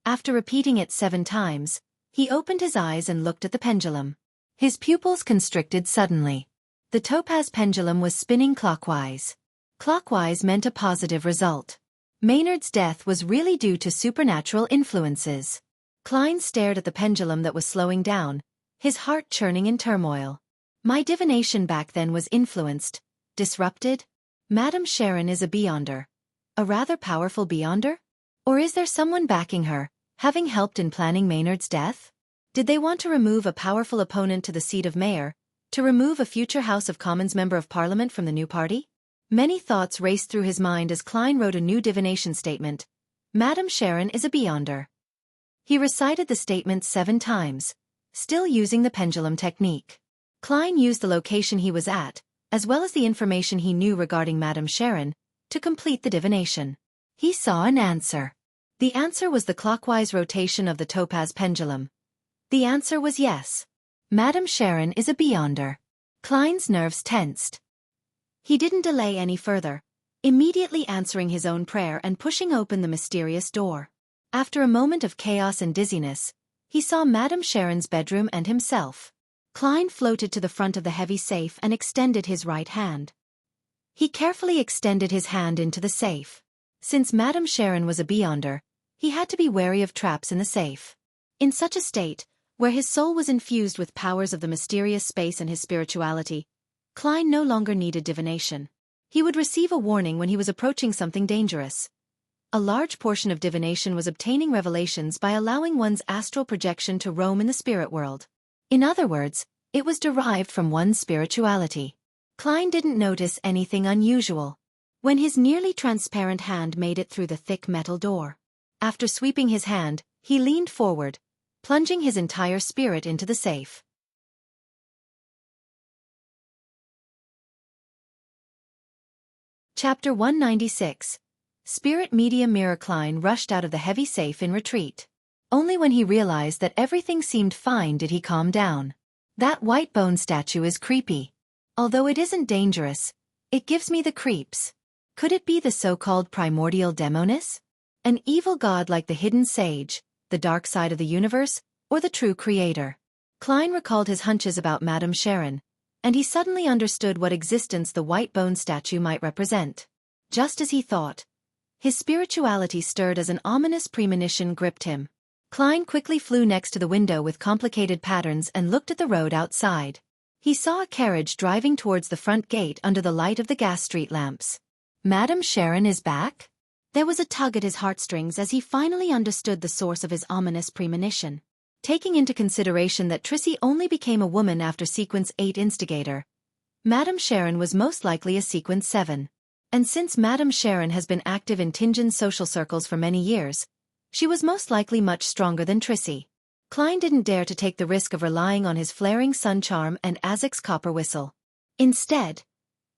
After repeating it 7 times, he opened his eyes and looked at the pendulum. His pupils constricted suddenly. The topaz pendulum was spinning clockwise. Clockwise meant a positive result. Maynard's death was really due to supernatural influences. Klein stared at the pendulum that was slowing down, his heart churning in turmoil. My divination back then was influenced, disrupted? Madame Sharon is a beyonder. A rather powerful beyonder? Or is there someone backing her, having helped in planning Maynard's death? Did they want to remove a powerful opponent to the seat of mayor, to remove a future House of Commons member of Parliament from the new party? Many thoughts raced through his mind as Klein wrote a new divination statement. Madame Sharon is a beyonder. He recited the statement 7 times, still using the pendulum technique. Klein used the location he was at, as well as the information he knew regarding Madame Sharon, to complete the divination. He saw an answer. The answer was the clockwise rotation of the topaz pendulum. The answer was yes. Madame Sharon is a beyonder. Klein's nerves tensed. He didn't delay any further, immediately answering his own prayer and pushing open the mysterious door. After a moment of chaos and dizziness, he saw Madame Sharon's bedroom and himself. Klein floated to the front of the heavy safe and extended his right hand. He carefully extended his hand into the safe. Since Madame Sharon was a beyonder, he had to be wary of traps in the safe. In such a state, where his soul was infused with powers of the mysterious space and his spirituality, Klein no longer needed divination. He would receive a warning when he was approaching something dangerous. A large portion of divination was obtaining revelations by allowing one's astral projection to roam in the spirit world. In other words, it was derived from one's spirituality. Klein didn't notice anything unusual when his nearly transparent hand made it through the thick metal door. After sweeping his hand, he leaned forward, plunging his entire spirit into the safe. Chapter 196. Spirit Medium Mirror. Klein rushed out of the heavy safe in retreat. Only when he realized that everything seemed fine did he calm down. That white bone statue is creepy. Although it isn't dangerous, it gives me the creeps. Could it be the so-called primordial demoness? An evil god like the hidden sage, the dark side of the universe, or the true creator? Klein recalled his hunches about Madame Sharon, and he suddenly understood what existence the white bone statue might represent. Just as he thought, his spirituality stirred as an ominous premonition gripped him. Klein quickly flew next to the window with complicated patterns and looked at the road outside. He saw a carriage driving towards the front gate under the light of the gas street lamps. Madame Sharon is back? There was a tug at his heartstrings as he finally understood the source of his ominous premonition. Taking into consideration that Trissy only became a woman after Sequence 8 instigator, Madame Sharon was most likely a Sequence 7. And since Madame Sharon has been active in Tinjin's social circles for many years, she was most likely much stronger than Trissy. Klein didn't dare to take the risk of relying on his flaring sun charm and Azek's copper whistle. Instead,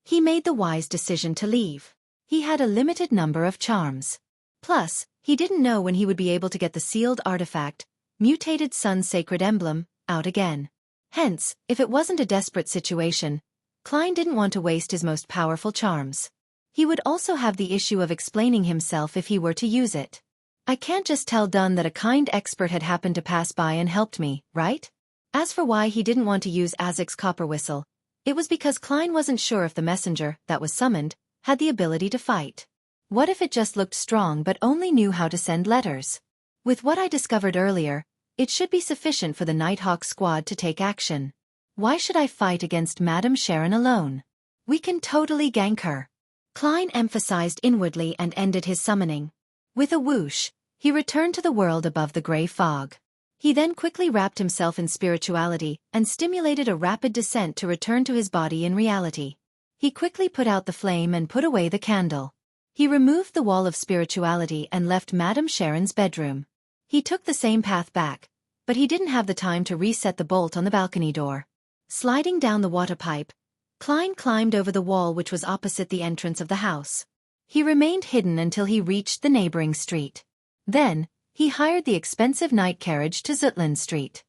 he made the wise decision to leave. He had a limited number of charms. Plus, he didn't know when he would be able to get the sealed artifact, Mutated Sun's Sacred Emblem, out again. Hence, if it wasn't a desperate situation, Klein didn't want to waste his most powerful charms. He would also have the issue of explaining himself if he were to use it. I can't just tell Dunn that a kind expert had happened to pass by and helped me, right? As for why he didn't want to use Azek's copper whistle, it was because Klein wasn't sure if the messenger that was summoned had the ability to fight. What if it just looked strong but only knew how to send letters? With what I discovered earlier, it should be sufficient for the Nighthawk squad to take action. Why should I fight against Madame Sharon alone? We can totally gank her. Klein emphasized inwardly and ended his summoning. With a whoosh, he returned to the world above the gray fog. He then quickly wrapped himself in spirituality and stimulated a rapid descent to return to his body in reality. He quickly put out the flame and put away the candle. He removed the wall of spirituality and left Madame Sharon's bedroom. He took the same path back, but he didn't have the time to reset the bolt on the balcony door. Sliding down the water pipe, Klein climbed over the wall which was opposite the entrance of the house. He remained hidden until he reached the neighboring street. Then, he hired the expensive night carriage to Zutland Street.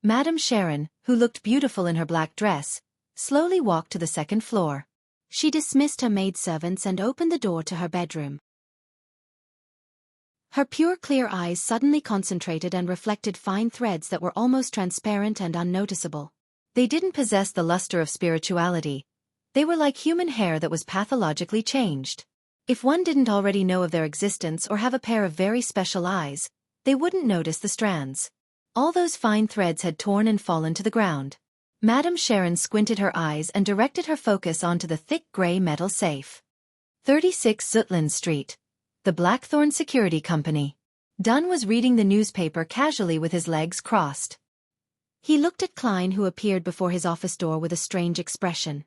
Madame Sharon, who looked beautiful in her black dress, slowly walked to the second floor. She dismissed her maidservants and opened the door to her bedroom. Her pure clear eyes suddenly concentrated and reflected fine threads that were almost transparent and unnoticeable. They didn't possess the luster of spirituality. They were like human hair that was pathologically changed. If one didn't already know of their existence or have a pair of very special eyes, they wouldn't notice the strands. All those fine threads had torn and fallen to the ground. Madame Sharon squinted her eyes and directed her focus onto the thick gray metal safe. 36 Zutland Street. The Blackthorn Security Company. Dunn was reading the newspaper casually with his legs crossed. He looked at Klein, who appeared before his office door with a strange expression.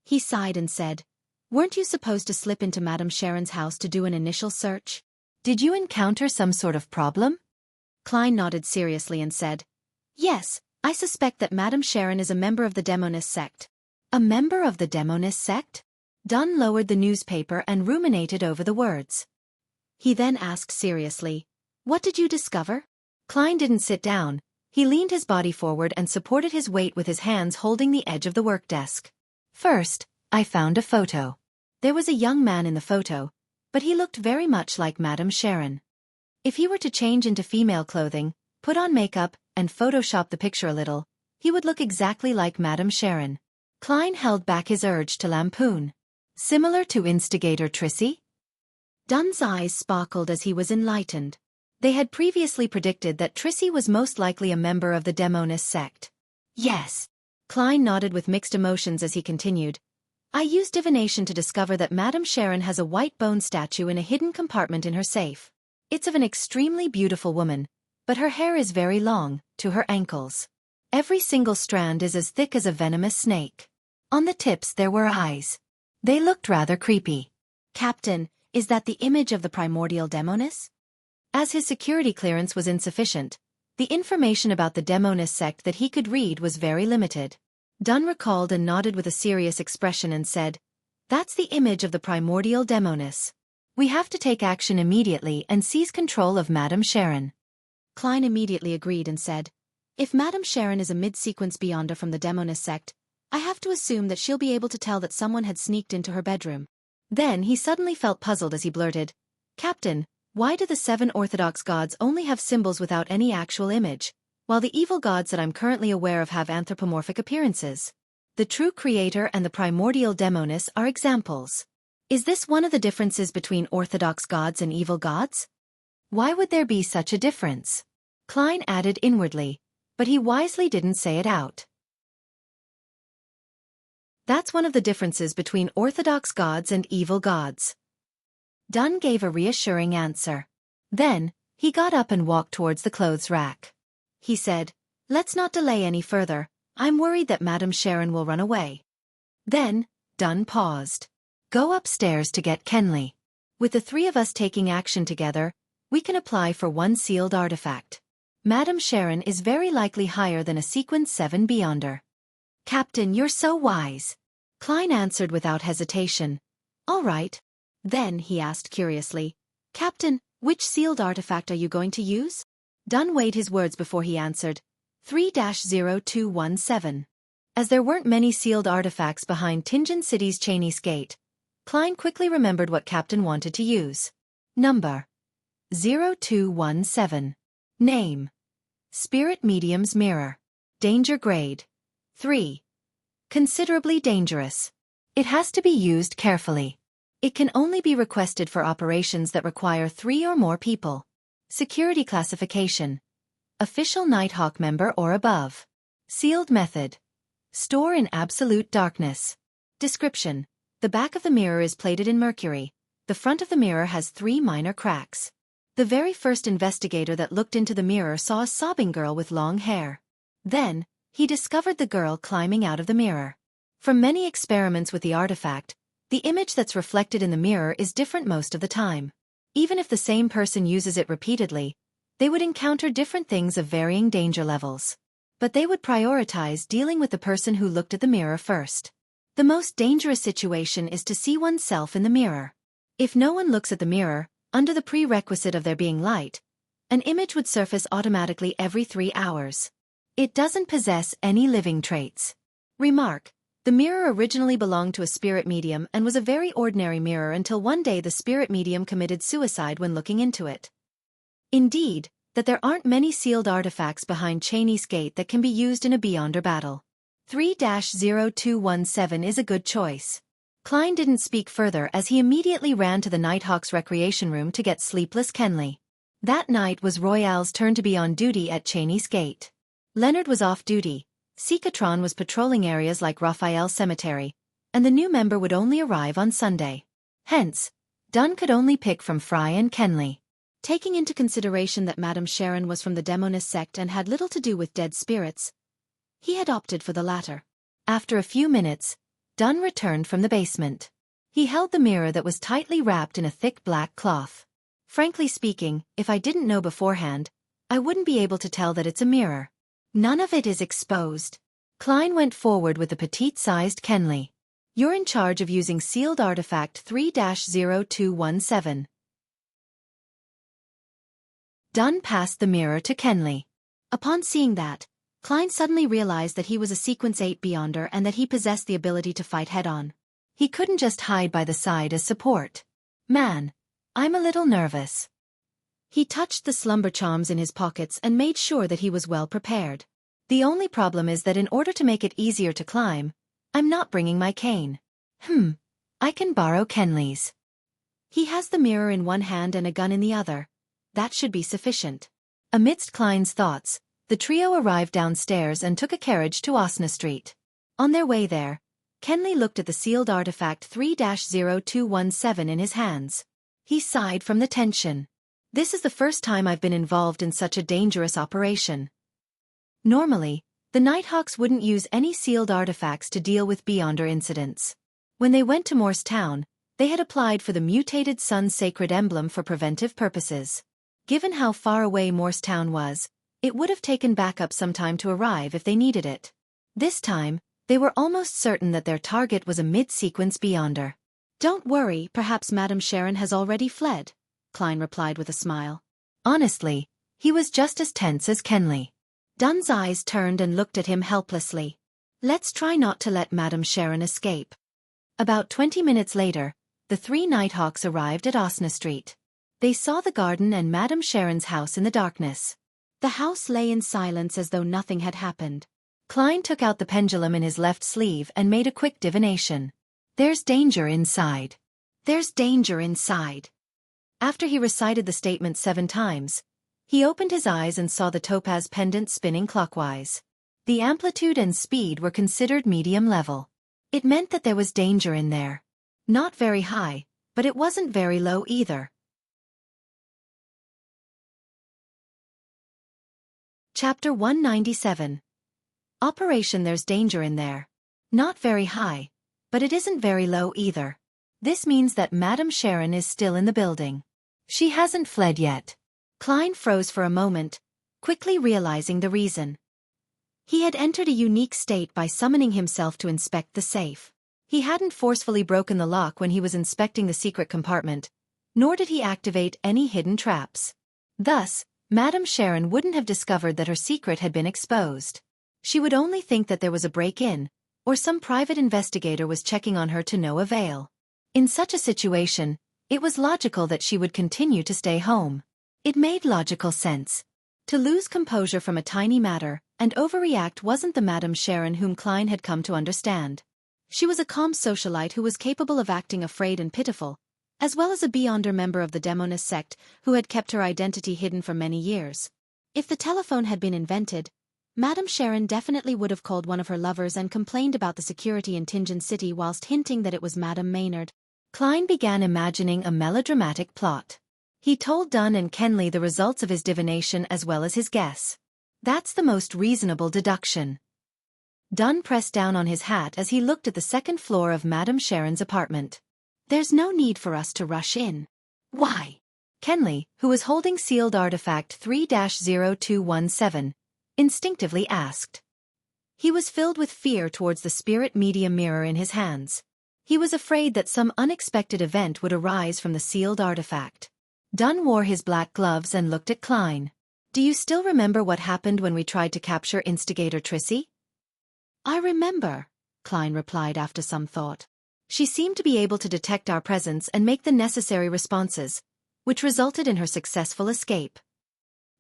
He sighed and said, Weren't you supposed to slip into Madame Sharon's house to do an initial search? Did you encounter some sort of problem? Klein nodded seriously and said, Yes, I suspect that Madame Sharon is a member of the Demonist sect. A member of the Demonist sect? Dunn lowered the newspaper and ruminated over the words. He then asked seriously, What did you discover? Klein didn't sit down. He leaned his body forward and supported his weight with his hands holding the edge of the work desk. First, I found a photo. There was a young man in the photo, but he looked very much like Madame Sharon. If he were to change into female clothing, put on makeup, and Photoshop the picture a little, he would look exactly like Madame Sharon. Klein held back his urge to lampoon. Similar to instigator Trissy? Dunn's eyes sparkled as he was enlightened. They had previously predicted that Trissy was most likely a member of the Demonist sect. Yes. Klein nodded with mixed emotions as he continued. I used divination to discover that Madame Sharon has a white bone statue in a hidden compartment in her safe. It's of an extremely beautiful woman, but her hair is very long, to her ankles. Every single strand is as thick as a venomous snake. On the tips there were eyes. They looked rather creepy. Captain, is that the image of the primordial Demonist? As his security clearance was insufficient, the information about the Demonist sect that he could read was very limited. Dunn recalled and nodded with a serious expression and said, That's the image of the primordial Demonist. We have to take action immediately and seize control of Madame Sharon. Klein immediately agreed and said, If Madame Sharon is a mid-sequence beyonder from the Demonist sect, I have to assume that she'll be able to tell that someone had sneaked into her bedroom. Then he suddenly felt puzzled as he blurted, Captain, why do the 7 Orthodox gods only have symbols without any actual image, while the evil gods that I'm currently aware of have anthropomorphic appearances? The true creator and the primordial Demonist are examples. Is this one of the differences between Orthodox gods and evil gods? Why would there be such a difference? Klein added inwardly, but he wisely didn't say it out. That's one of the differences between Orthodox gods and evil gods. Dunn gave a reassuring answer. Then, he got up and walked towards the clothes rack. He said, Let's not delay any further, I'm worried that Madame Sharon will run away. Then, Dunn paused. Go upstairs to get Kenley. With the 3 of us taking action together, we can apply for one sealed artifact. Madame Sharon is very likely higher than a sequence 7 beyonder. Captain, you're so wise. Klein answered without hesitation. All right. Then, he asked curiously, Captain, which sealed artifact are you going to use? Dunn weighed his words before he answered. 3-0217. As there weren't many sealed artifacts behind Tingen City's Chinese gate, Klein quickly remembered what Captain wanted to use. Number 0217. Name Spirit Medium's Mirror. Danger Grade 3. Considerably dangerous. It has to be used carefully. It can only be requested for operations that require 3 or more people. Security classification. Official Nighthawk member or above. Sealed method. Store in absolute darkness. Description. The back of the mirror is plated in mercury. The front of the mirror has 3 minor cracks. The very first investigator that looked into the mirror saw a sobbing girl with long hair. Then, he discovered the girl climbing out of the mirror. From many experiments with the artifact, the image that's reflected in the mirror is different most of the time. Even if the same person uses it repeatedly, they would encounter different things of varying danger levels. But they would prioritize dealing with the person who looked at the mirror first. The most dangerous situation is to see oneself in the mirror. If no one looks at the mirror, under the prerequisite of there being light, an image would surface automatically every 3 hours. It doesn't possess any living traits. Remark. The mirror originally belonged to a spirit medium and was a very ordinary mirror until one day the spirit medium committed suicide when looking into it. Indeed, that there aren't many sealed artifacts behind Chinese Gate that can be used in a beyonder battle. 3-0217 is a good choice. Klein didn't speak further as he immediately ran to the Nighthawk's recreation room to get sleepless Kenley. That night was Royale's turn to be on duty at Chinese Gate. Leonard was off duty. Sikatron was patrolling areas like Raphael Cemetery, and the new member would only arrive on Sunday. Hence, Dunn could only pick from Fry and Kenley. Taking into consideration that Madame Sharon was from the Demonist sect and had little to do with dead spirits, he had opted for the latter. After a few minutes, Dunn returned from the basement. He held the mirror that was tightly wrapped in a thick black cloth. Frankly speaking, if I didn't know beforehand, I wouldn't be able to tell that it's a mirror. None of it is exposed. Klein went forward with the petite-sized Kenley. You're in charge of using sealed artifact 3-0217. Dunn passed the mirror to Kenley. Upon seeing that, Klein suddenly realized that he was a Sequence 8 Beyonder and that he possessed the ability to fight head-on. He couldn't just hide by the side as support. Man, I'm a little nervous. He touched the slumber charms in his pockets and made sure that he was well prepared. The only problem is that in order to make it easier to climb, I'm not bringing my cane. I can borrow Kenley's. He has the mirror in one hand and a gun in the other. That should be sufficient. Amidst Klein's thoughts, the trio arrived downstairs and took a carriage to Osna Street. On their way there, Kenley looked at the sealed artifact 3-0217 in his hands. He sighed from the tension. This is the first time I've been involved in such a dangerous operation. Normally, the Nighthawks wouldn't use any sealed artifacts to deal with Beyonder incidents. When they went to Morse Town, they had applied for the mutated Sun's sacred emblem for preventive purposes. Given how far away Morse Town was, it would have taken backup some time to arrive if they needed it. This time, they were almost certain that their target was a mid-sequence Beyonder. Don't worry, perhaps Madame Sharon has already fled, Klein replied with a smile. Honestly, he was just as tense as Kenley. Dunn's eyes turned and looked at him helplessly. Let's try not to let Madame Sharon escape. About 20 minutes later, the three Nighthawks arrived at Osna Street. They saw the garden and Madame Sharon's house in the darkness. The house lay in silence as though nothing had happened. Klein took out the pendulum in his left sleeve and made a quick divination. There's danger inside. There's danger inside. After he recited the statement 7 times, he opened his eyes and saw the topaz pendant spinning clockwise. The amplitude and speed were considered medium level. It meant that there was danger in there. Not very high, but it wasn't very low either. Chapter 197. Operation There's Danger in There. Not very high, but it isn't very low either. This means that Madame Sharon is still in the building. She hasn't fled yet. Klein froze for a moment, quickly realizing the reason. He had entered a unique state by summoning himself to inspect the safe. He hadn't forcefully broken the lock when he was inspecting the secret compartment, nor did he activate any hidden traps. Thus, Madame Sharon wouldn't have discovered that her secret had been exposed. She would only think that there was a break-in, or some private investigator was checking on her to no avail. In such a situation, it was logical that she would continue to stay home. It made logical sense. To lose composure from a tiny matter and overreact wasn't the Madame Sharon whom Klein had come to understand. She was a calm socialite who was capable of acting afraid and pitiful, as well as a Beyonder member of the Demonist sect who had kept her identity hidden for many years. If the telephone had been invented, Madame Sharon definitely would have called one of her lovers and complained about the security in Tingen City whilst hinting that it was Madame Maynard. Klein began imagining a melodramatic plot. He told Dunn and Kenley the results of his divination as well as his guess. That's the most reasonable deduction. Dunn pressed down on his hat as he looked at the second floor of Madame Sharon's apartment. There's no need for us to rush in. Why? Kenley, who was holding sealed artifact 3-0217, instinctively asked. He was filled with fear towards the spirit medium mirror in his hands. He was afraid that some unexpected event would arise from the sealed artifact. Dunn wore his black gloves and looked at Klein. Do you still remember what happened when we tried to capture instigator Trissy? I remember, Klein replied after some thought. She seemed to be able to detect our presence and make the necessary responses, which resulted in her successful escape.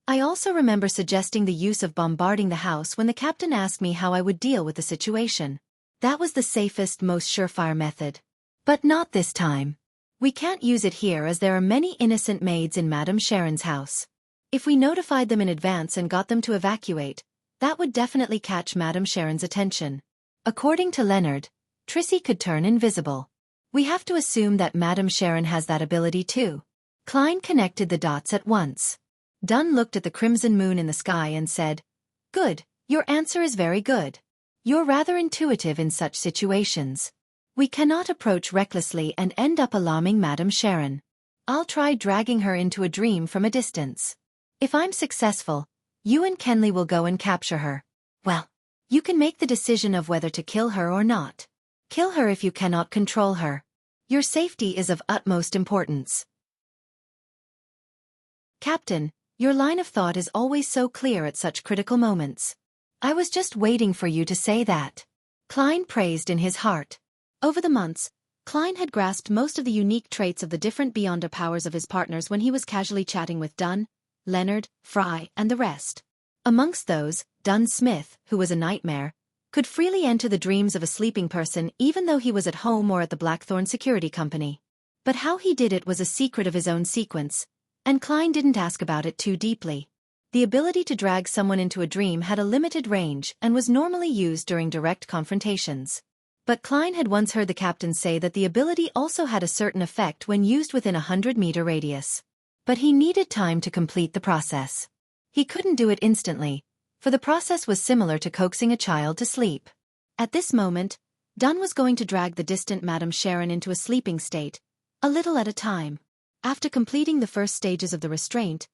I also remember suggesting the use of bombarding the house when the captain asked me how I would deal with the situation. That was the safest, most surefire method. But not this time. We can't use it here as there are many innocent maids in Madame Sharon's house. If we notified them in advance and got them to evacuate, that would definitely catch Madame Sharon's attention. According to Leonard, Trissy could turn invisible. We have to assume that Madame Sharon has that ability too. Klein connected the dots at once. Dunn looked at the crimson moon in the sky and said, "Good, your answer is very good. You're rather intuitive in such situations." We cannot approach recklessly and end up alarming Madame Sharon. I'll try dragging her into a dream from a distance. If I'm successful, you and Kenley will go and capture her. Well, you can make the decision of whether to kill her or not. Kill her if you cannot control her. Your safety is of utmost importance. Captain, your line of thought is always so clear at such critical moments. I was just waiting for you to say that. Klein praised in his heart. Over the months, Klein had grasped most of the unique traits of the different beyonder powers of his partners when he was casually chatting with Dunn, Leonard, Fry, and the rest. Amongst those, Dunn Smith, who was a nightmare, could freely enter the dreams of a sleeping person even though he was at home or at the Blackthorn Security Company. But how he did it was a secret of his own sequence, and Klein didn't ask about it too deeply. The ability to drag someone into a dream had a limited range and was normally used during direct confrontations. But Klein had once heard the captain say that the ability also had a certain effect when used within a 100-meter radius. But he needed time to complete the process. He couldn't do it instantly, for the process was similar to coaxing a child to sleep. At this moment, Dunn was going to drag the distant Madame Sharon into a sleeping state, a little at a time. After completing the first stages of the restraint,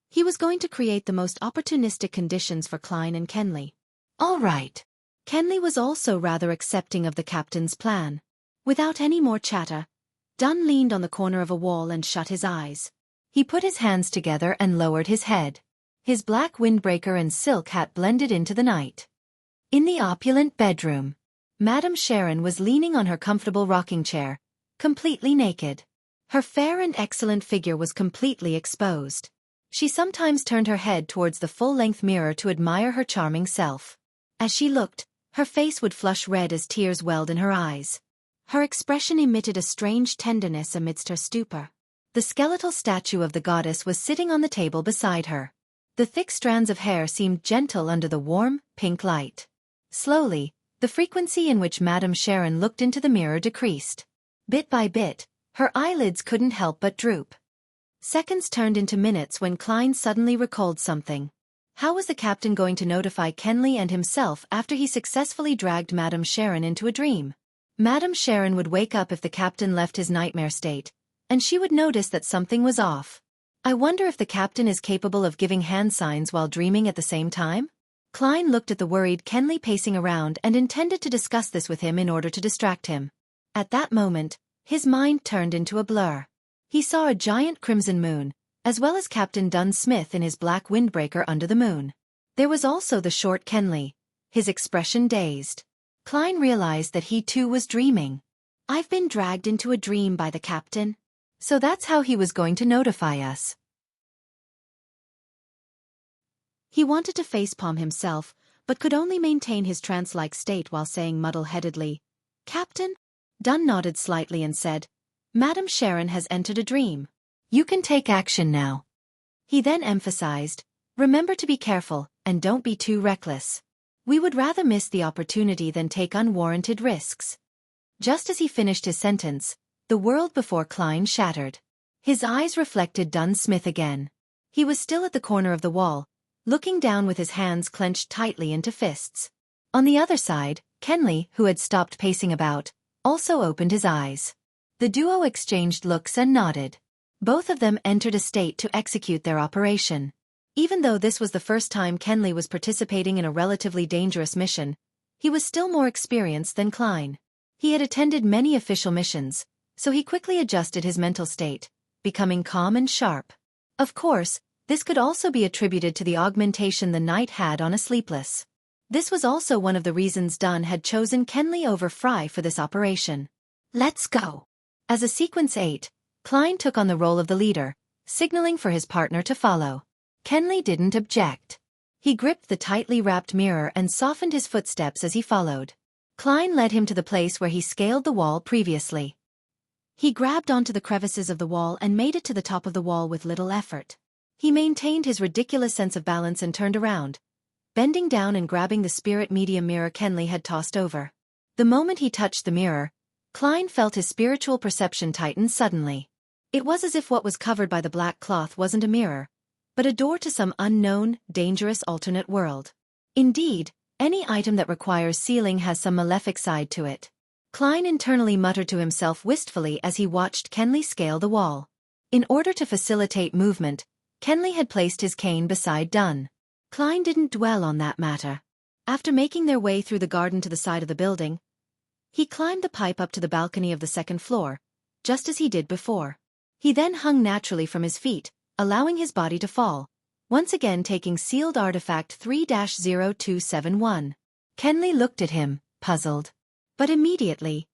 he was going to create the most opportunistic conditions for Klein and Kenley. All right. Kenley was also rather accepting of the captain's plan. Without any more chatter, Dunn leaned on the corner of a wall and shut his eyes. He put his hands together and lowered his head. His black windbreaker and silk hat blended into the night. In the opulent bedroom, Madame Sharon was leaning on her comfortable rocking chair, completely naked. Her fair and excellent figure was completely exposed. She sometimes turned her head towards the full-length mirror to admire her charming self. As she looked, her face would flush red as tears welled in her eyes. Her expression emitted a strange tenderness amidst her stupor. The skeletal statue of the goddess was sitting on the table beside her. The thick strands of hair seemed gentle under the warm, pink light. Slowly, the frequency in which Madame Sharon looked into the mirror decreased. Bit by bit, her eyelids couldn't help but droop. Seconds turned into minutes when Klein suddenly recalled something. How was the captain going to notify Kenley and himself after he successfully dragged Madame Sharon into a dream? Madame Sharon would wake up if the captain left his nightmare state, and she would notice that something was off. I wonder if the captain is capable of giving hand signs while dreaming at the same time? Klein looked at the worried Kenley pacing around and intended to discuss this with him in order to distract him. At that moment, his mind turned into a blur. He saw a giant crimson moon, as well as Captain Dunn Smith in his black windbreaker under the moon. There was also the short Kenley, his expression dazed. Klein realized that he too was dreaming. I've been dragged into a dream by the captain. So that's how he was going to notify us. He wanted to facepalm himself, but could only maintain his trance-like state while saying muddle-headedly, "Captain?" Dunn nodded slightly and said, "Madame Sharon has entered a dream. You can take action now." He then emphasized, "Remember to be careful, and don't be too reckless. We would rather miss the opportunity than take unwarranted risks." Just as he finished his sentence, the world before Klein shattered. His eyes reflected Dunn Smith again. He was still at the corner of the wall, looking down with his hands clenched tightly into fists. On the other side, Kenley, who had stopped pacing about, also opened his eyes. The duo exchanged looks and nodded. Both of them entered a state to execute their operation. Even though this was the first time Kenley was participating in a relatively dangerous mission, he was still more experienced than Klein. He had attended many official missions, so he quickly adjusted his mental state, becoming calm and sharp. Of course, this could also be attributed to the augmentation the knight had on a sleepless. This was also one of the reasons Dunn had chosen Kenley over Fry for this operation. "Let's go." As a Sequence 8, Klein took on the role of the leader, signaling for his partner to follow. Kenley didn't object. He gripped the tightly wrapped mirror and softened his footsteps as he followed. Klein led him to the place where he scaled the wall previously. He grabbed onto the crevices of the wall and made it to the top of the wall with little effort. He maintained his ridiculous sense of balance and turned around, bending down and grabbing the spirit medium mirror Kenley had tossed over. The moment he touched the mirror, Klein felt his spiritual perception tighten suddenly. It was as if what was covered by the black cloth wasn't a mirror, but a door to some unknown, dangerous alternate world. Indeed, any item that requires sealing has some malefic side to it. Klein internally muttered to himself wistfully as he watched Kenley scale the wall. In order to facilitate movement, Kenley had placed his cane beside Dunn. Klein didn't dwell on that matter. After making their way through the garden to the side of the building, he climbed the pipe up to the balcony of the second floor, just as he did before. He then hung naturally from his feet, allowing his body to fall, once again taking sealed artifact 3-0271. Kenley looked at him, puzzled. But immediately,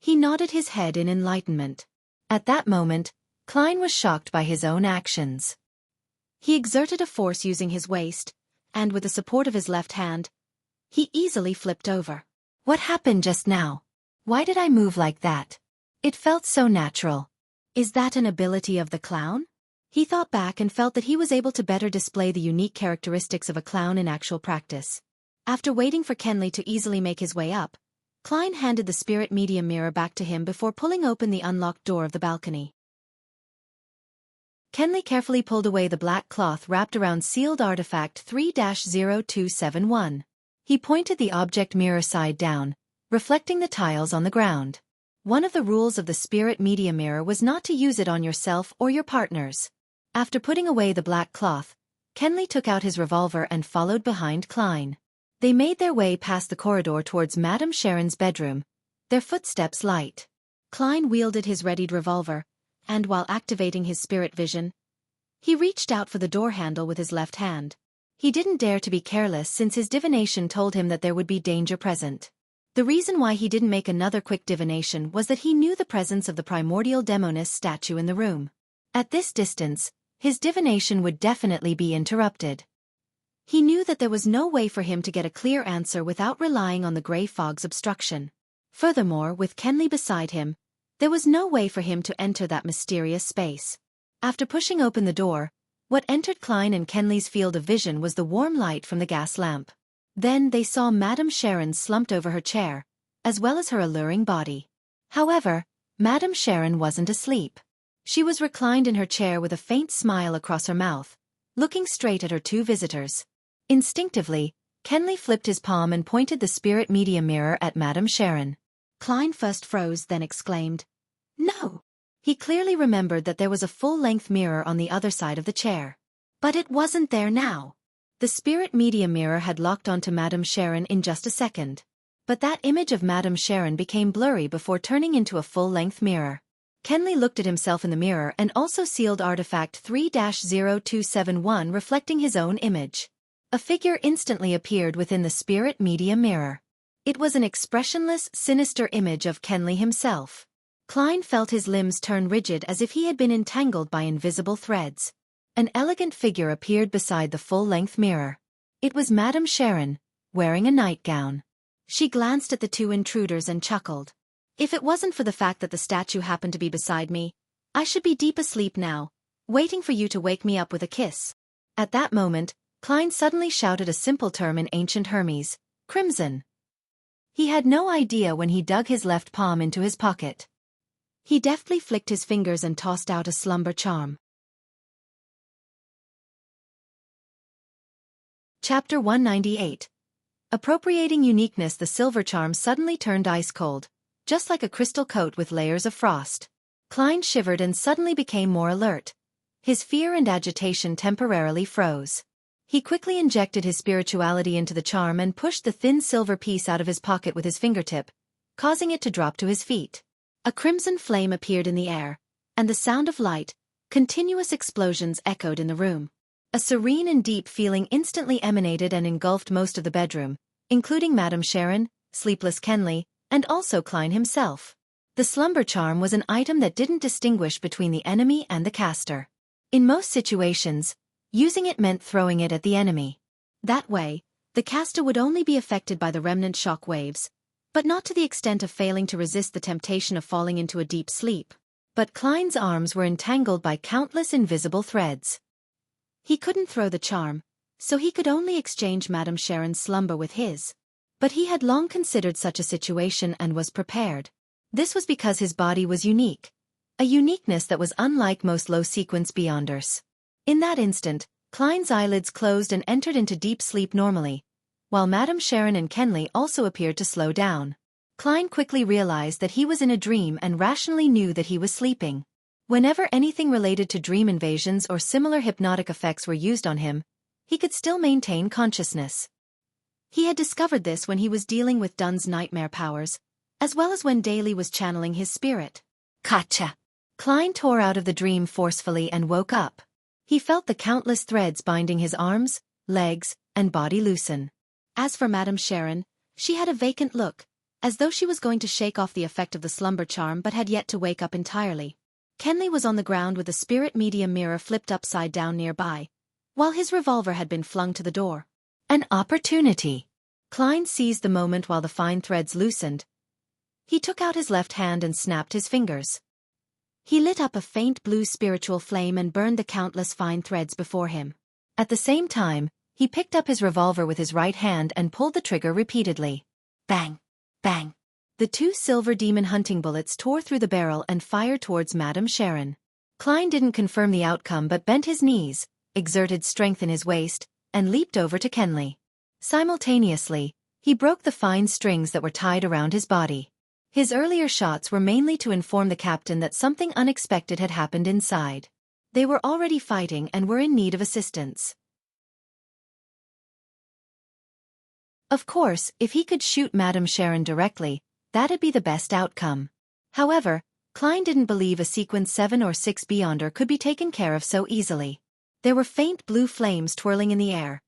he nodded his head in enlightenment. At that moment, Klein was shocked by his own actions. He exerted a force using his waist, and with the support of his left hand, he easily flipped over. What happened just now? Why did I move like that? It felt so natural. Is that an ability of the clown? He thought back and felt that he was able to better display the unique characteristics of a clown in actual practice. After waiting for Kenley to easily make his way up, Klein handed the spirit medium mirror back to him before pulling open the unlocked door of the balcony. Kenley carefully pulled away the black cloth wrapped around sealed artifact 3-0271. He pointed the object mirror side down, reflecting the tiles on the ground. One of the rules of the spirit medium mirror was not to use it on yourself or your partners. After putting away the black cloth, Kenley took out his revolver and followed behind Klein. They made their way past the corridor towards Madame Sharon's bedroom, their footsteps light. Klein wielded his readied revolver, and while activating his spirit vision, he reached out for the door handle with his left hand. He didn't dare to be careless since his divination told him that there would be danger present. The reason why he didn't make another quick divination was that he knew the presence of the primordial demoness statue in the room. At this distance, his divination would definitely be interrupted. He knew that there was no way for him to get a clear answer without relying on the gray fog's obstruction. Furthermore, with Kenley beside him, there was no way for him to enter that mysterious space. After pushing open the door, what entered Klein and Kenley's field of vision was the warm light from the gas lamp. Then they saw Madame Sharon slumped over her chair, as well as her alluring body. However, Madame Sharon wasn't asleep. She was reclined in her chair with a faint smile across her mouth, looking straight at her two visitors. Instinctively, Kenley flipped his palm and pointed the spirit medium mirror at Madame Sharon. Klein first froze, then exclaimed, "No!" He clearly remembered that there was a full-length mirror on the other side of the chair. But it wasn't there now. The spirit medium mirror had locked onto Madame Sharon in just a second. But that image of Madame Sharon became blurry before turning into a full-length mirror. Kenley looked at himself in the mirror and also sealed artifact 3-0271 reflecting his own image. A figure instantly appeared within the spirit medium mirror. It was an expressionless, sinister image of Kenley himself. Klein felt his limbs turn rigid as if he had been entangled by invisible threads. An elegant figure appeared beside the full-length mirror. It was Madame Sharon, wearing a nightgown. She glanced at the two intruders and chuckled. If it wasn't for the fact that the statue happened to be beside me, I should be deep asleep now, waiting for you to wake me up with a kiss. At that moment, Klein suddenly shouted a simple term in ancient Hermes, "Crimson." He had no idea when he dug his left palm into his pocket. He deftly flicked his fingers and tossed out a slumber charm. Chapter 198. Appropriating uniqueness. The silver charm suddenly turned ice-cold, just like a crystal coat with layers of frost. Klein shivered and suddenly became more alert. His fear and agitation temporarily froze. He quickly injected his spirituality into the charm and pushed the thin silver piece out of his pocket with his fingertip, causing it to drop to his feet. A crimson flame appeared in the air, and the sound of light, continuous explosions echoed in the room. A serene and deep feeling instantly emanated and engulfed most of the bedroom, including Madame Sharon, sleepless Kenley, and also Klein himself. The slumber charm was an item that didn't distinguish between the enemy and the caster. In most situations, using it meant throwing it at the enemy. That way, the caster would only be affected by the remnant shock waves, but not to the extent of failing to resist the temptation of falling into a deep sleep. But Klein's arms were entangled by countless invisible threads. He couldn't throw the charm, so he could only exchange Madame Sharon's slumber with his. But he had long considered such a situation and was prepared. This was because his body was unique, a uniqueness that was unlike most low-sequence beyonders. In that instant, Klein's eyelids closed and entered into deep sleep normally, while Madame Sharon and Kenley also appeared to slow down. Klein quickly realized that he was in a dream and rationally knew that he was sleeping. Whenever anything related to dream invasions or similar hypnotic effects were used on him, he could still maintain consciousness. He had discovered this when he was dealing with Dun's nightmare powers, as well as when Daly was channeling his spirit. Gotcha! Klein tore out of the dream forcefully and woke up. He felt the countless threads binding his arms, legs, and body loosen. As for Madame Sharon, she had a vacant look, as though she was going to shake off the effect of the slumber charm but had yet to wake up entirely. Kenley was on the ground with the spirit medium mirror flipped upside down nearby, while his revolver had been flung to the door. An opportunity. Klein seized the moment while the fine threads loosened. He took out his left hand and snapped his fingers. He lit up a faint blue spiritual flame and burned the countless fine threads before him. At the same time, he picked up his revolver with his right hand and pulled the trigger repeatedly. Bang! Bang! The 2 silver demon hunting bullets tore through the barrel and fired towards Madame Sharon. Klein didn't confirm the outcome but bent his knees, exerted strength in his waist, and leaped over to Kenley. Simultaneously, he broke the fine strings that were tied around his body. His earlier shots were mainly to inform the captain that something unexpected had happened inside. They were already fighting and were in need of assistance. Of course, if he could shoot Madame Sharon directly, that'd be the best outcome. However, Klein didn't believe a Sequence 7 or 6 Beyonder could be taken care of so easily. There were faint blue flames twirling in the air,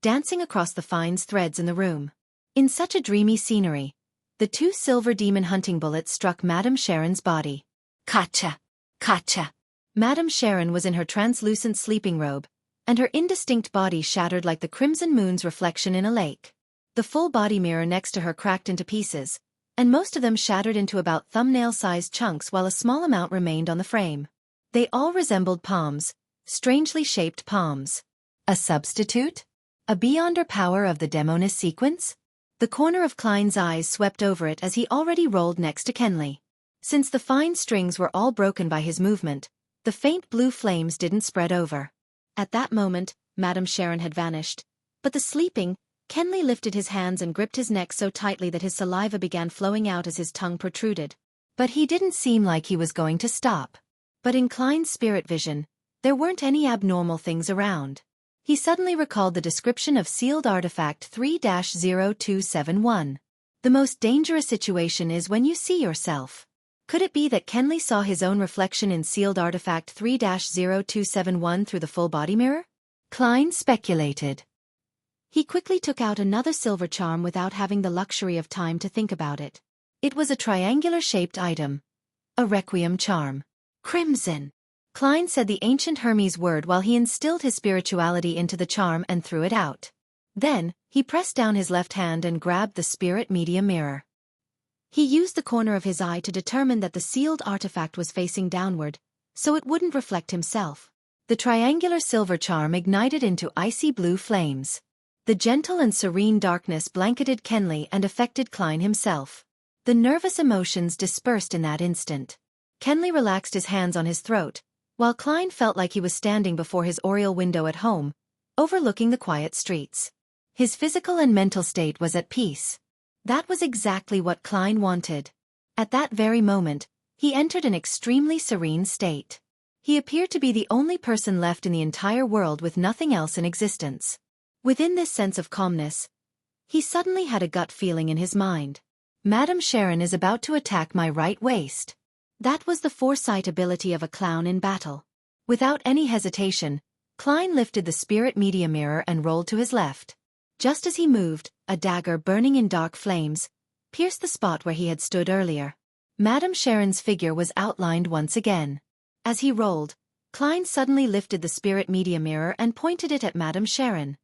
dancing across the fine threads in the room. In such a dreamy scenery, the 2 silver demon hunting bullets struck Madame Sharon's body. Gotcha! Gotcha! Madame Sharon was in her translucent sleeping robe, and her indistinct body shattered like the crimson moon's reflection in a lake. The full body mirror next to her cracked into pieces, and most of them shattered into about thumbnail-sized chunks while a small amount remained on the frame. They all resembled palms, strangely shaped palms. A substitute? A Beyonder power of the Demonis sequence? The corner of Klein's eyes swept over it as he already rolled next to Kenley. Since the fine strings were all broken by his movement, the faint blue flames didn't spread over. At that moment, Madame Sharon had vanished, but the sleeping, Kenley lifted his hands and gripped his neck so tightly that his saliva began flowing out as his tongue protruded. But he didn't seem like he was going to stop. But in Klein's spirit vision, there weren't any abnormal things around. He suddenly recalled the description of sealed artifact 3-0271. The most dangerous situation is when you see yourself. Could it be that Kenley saw his own reflection in sealed artifact 3-0271 through the full body mirror? Klein speculated. He quickly took out another silver charm without having the luxury of time to think about it. It was a triangular-shaped item. A requiem charm. Crimson. Klein said the ancient Hermes word while he instilled his spirituality into the charm and threw it out. Then, he pressed down his left hand and grabbed the spirit medium mirror. He used the corner of his eye to determine that the sealed artifact was facing downward, so it wouldn't reflect himself. The triangular silver charm ignited into icy blue flames. The gentle and serene darkness blanketed Kenley and affected Klein himself. The nervous emotions dispersed in that instant. Kenley relaxed his hands on his throat, while Klein felt like he was standing before his oriel window at home, overlooking the quiet streets. His physical and mental state was at peace. That was exactly what Klein wanted. At that very moment, he entered an extremely serene state. He appeared to be the only person left in the entire world with nothing else in existence. Within this sense of calmness, he suddenly had a gut feeling in his mind. Madame Sharon is about to attack my right waist. That was the foresight ability of a clown in battle. Without any hesitation, Klein lifted the spirit medium mirror and rolled to his left. Just as he moved, a dagger burning in dark flames pierced the spot where he had stood earlier. Madame Sharon's figure was outlined once again. As he rolled, Klein suddenly lifted the spirit medium mirror and pointed it at Madame Sharon.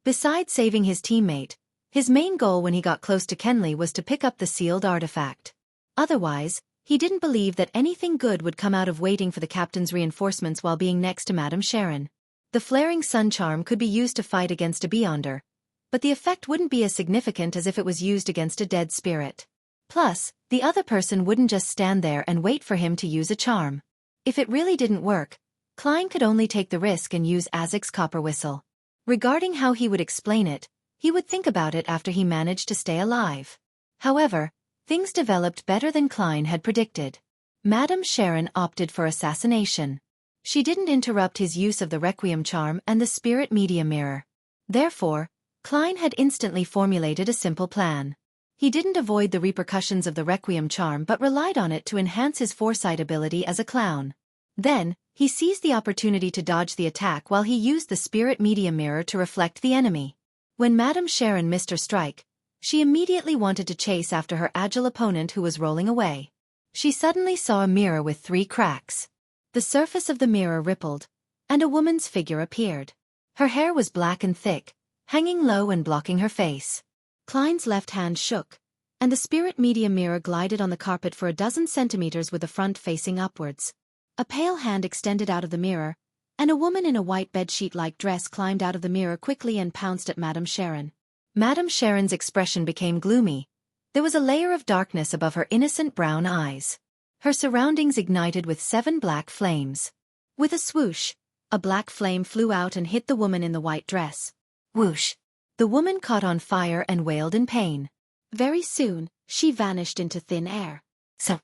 Besides saving his teammate, his main goal when he got close to Kenley was to pick up the sealed artifact. Otherwise, he didn't believe that anything good would come out of waiting for the captain's reinforcements while being next to Madame Sharon. The flaring sun charm could be used to fight against a Beyonder, but the effect wouldn't be as significant as if it was used against a dead spirit. Plus, the other person wouldn't just stand there and wait for him to use a charm. If it really didn't work, Klein could only take the risk and use Azek's copper whistle. Regarding how he would explain it, He would think about it after he managed to stay alive. However, things developed better than Klein had predicted. Madame Sharon opted for assassination. She didn't interrupt his use of the Requiem charm and the spirit media mirror. Therefore, Klein had instantly formulated a simple plan. He didn't avoid the repercussions of the Requiem charm but relied on it to enhance his foresight ability as a clown. Then, he seized the opportunity to dodge the attack while he used the spirit media mirror to reflect the enemy. When Madame Sharon missed her strike, she immediately wanted to chase after her agile opponent who was rolling away. She suddenly saw a mirror with 3 cracks. The surface of the mirror rippled, and a woman's figure appeared. Her hair was black and thick, hanging low and blocking her face. Klein's left hand shook, and the spirit media mirror glided on the carpet for a dozen centimeters with the front facing upwards. A pale hand extended out of the mirror, and a woman in a white bedsheet-like dress climbed out of the mirror quickly and pounced at Madame Sharon. Madame Sharon's expression became gloomy. There was a layer of darkness above her innocent brown eyes. Her surroundings ignited with 7 black flames. With a swoosh, a black flame flew out and hit the woman in the white dress. Whoosh! The woman caught on fire and wailed in pain. Very soon, she vanished into thin air. So.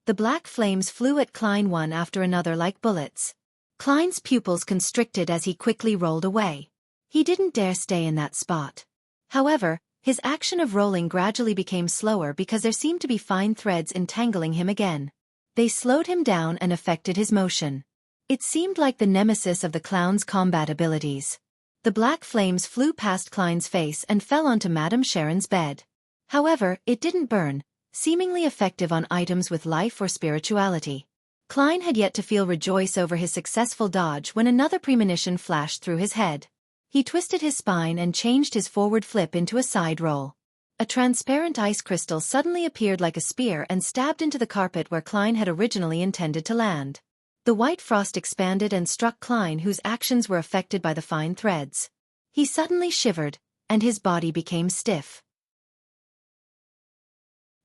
The black flames flew at Klein one after another like bullets. Klein's pupils constricted as he quickly rolled away. He didn't dare stay in that spot. However, his action of rolling gradually became slower because there seemed to be fine threads entangling him again. They slowed him down and affected his motion. It seemed like the nemesis of the clown's combat abilities. The black flames flew past Klein's face and fell onto Madame Sharon's bed. However, it didn't burn, seemingly effective on items with life or spirituality. Klein had yet to feel rejoice over his successful dodge when another premonition flashed through his head. He twisted his spine and changed his forward flip into a side roll. A transparent ice crystal suddenly appeared like a spear and stabbed into the carpet where Klein had originally intended to land. The white frost expanded and struck Klein, whose actions were affected by the fine threads. He suddenly shivered, and his body became stiff.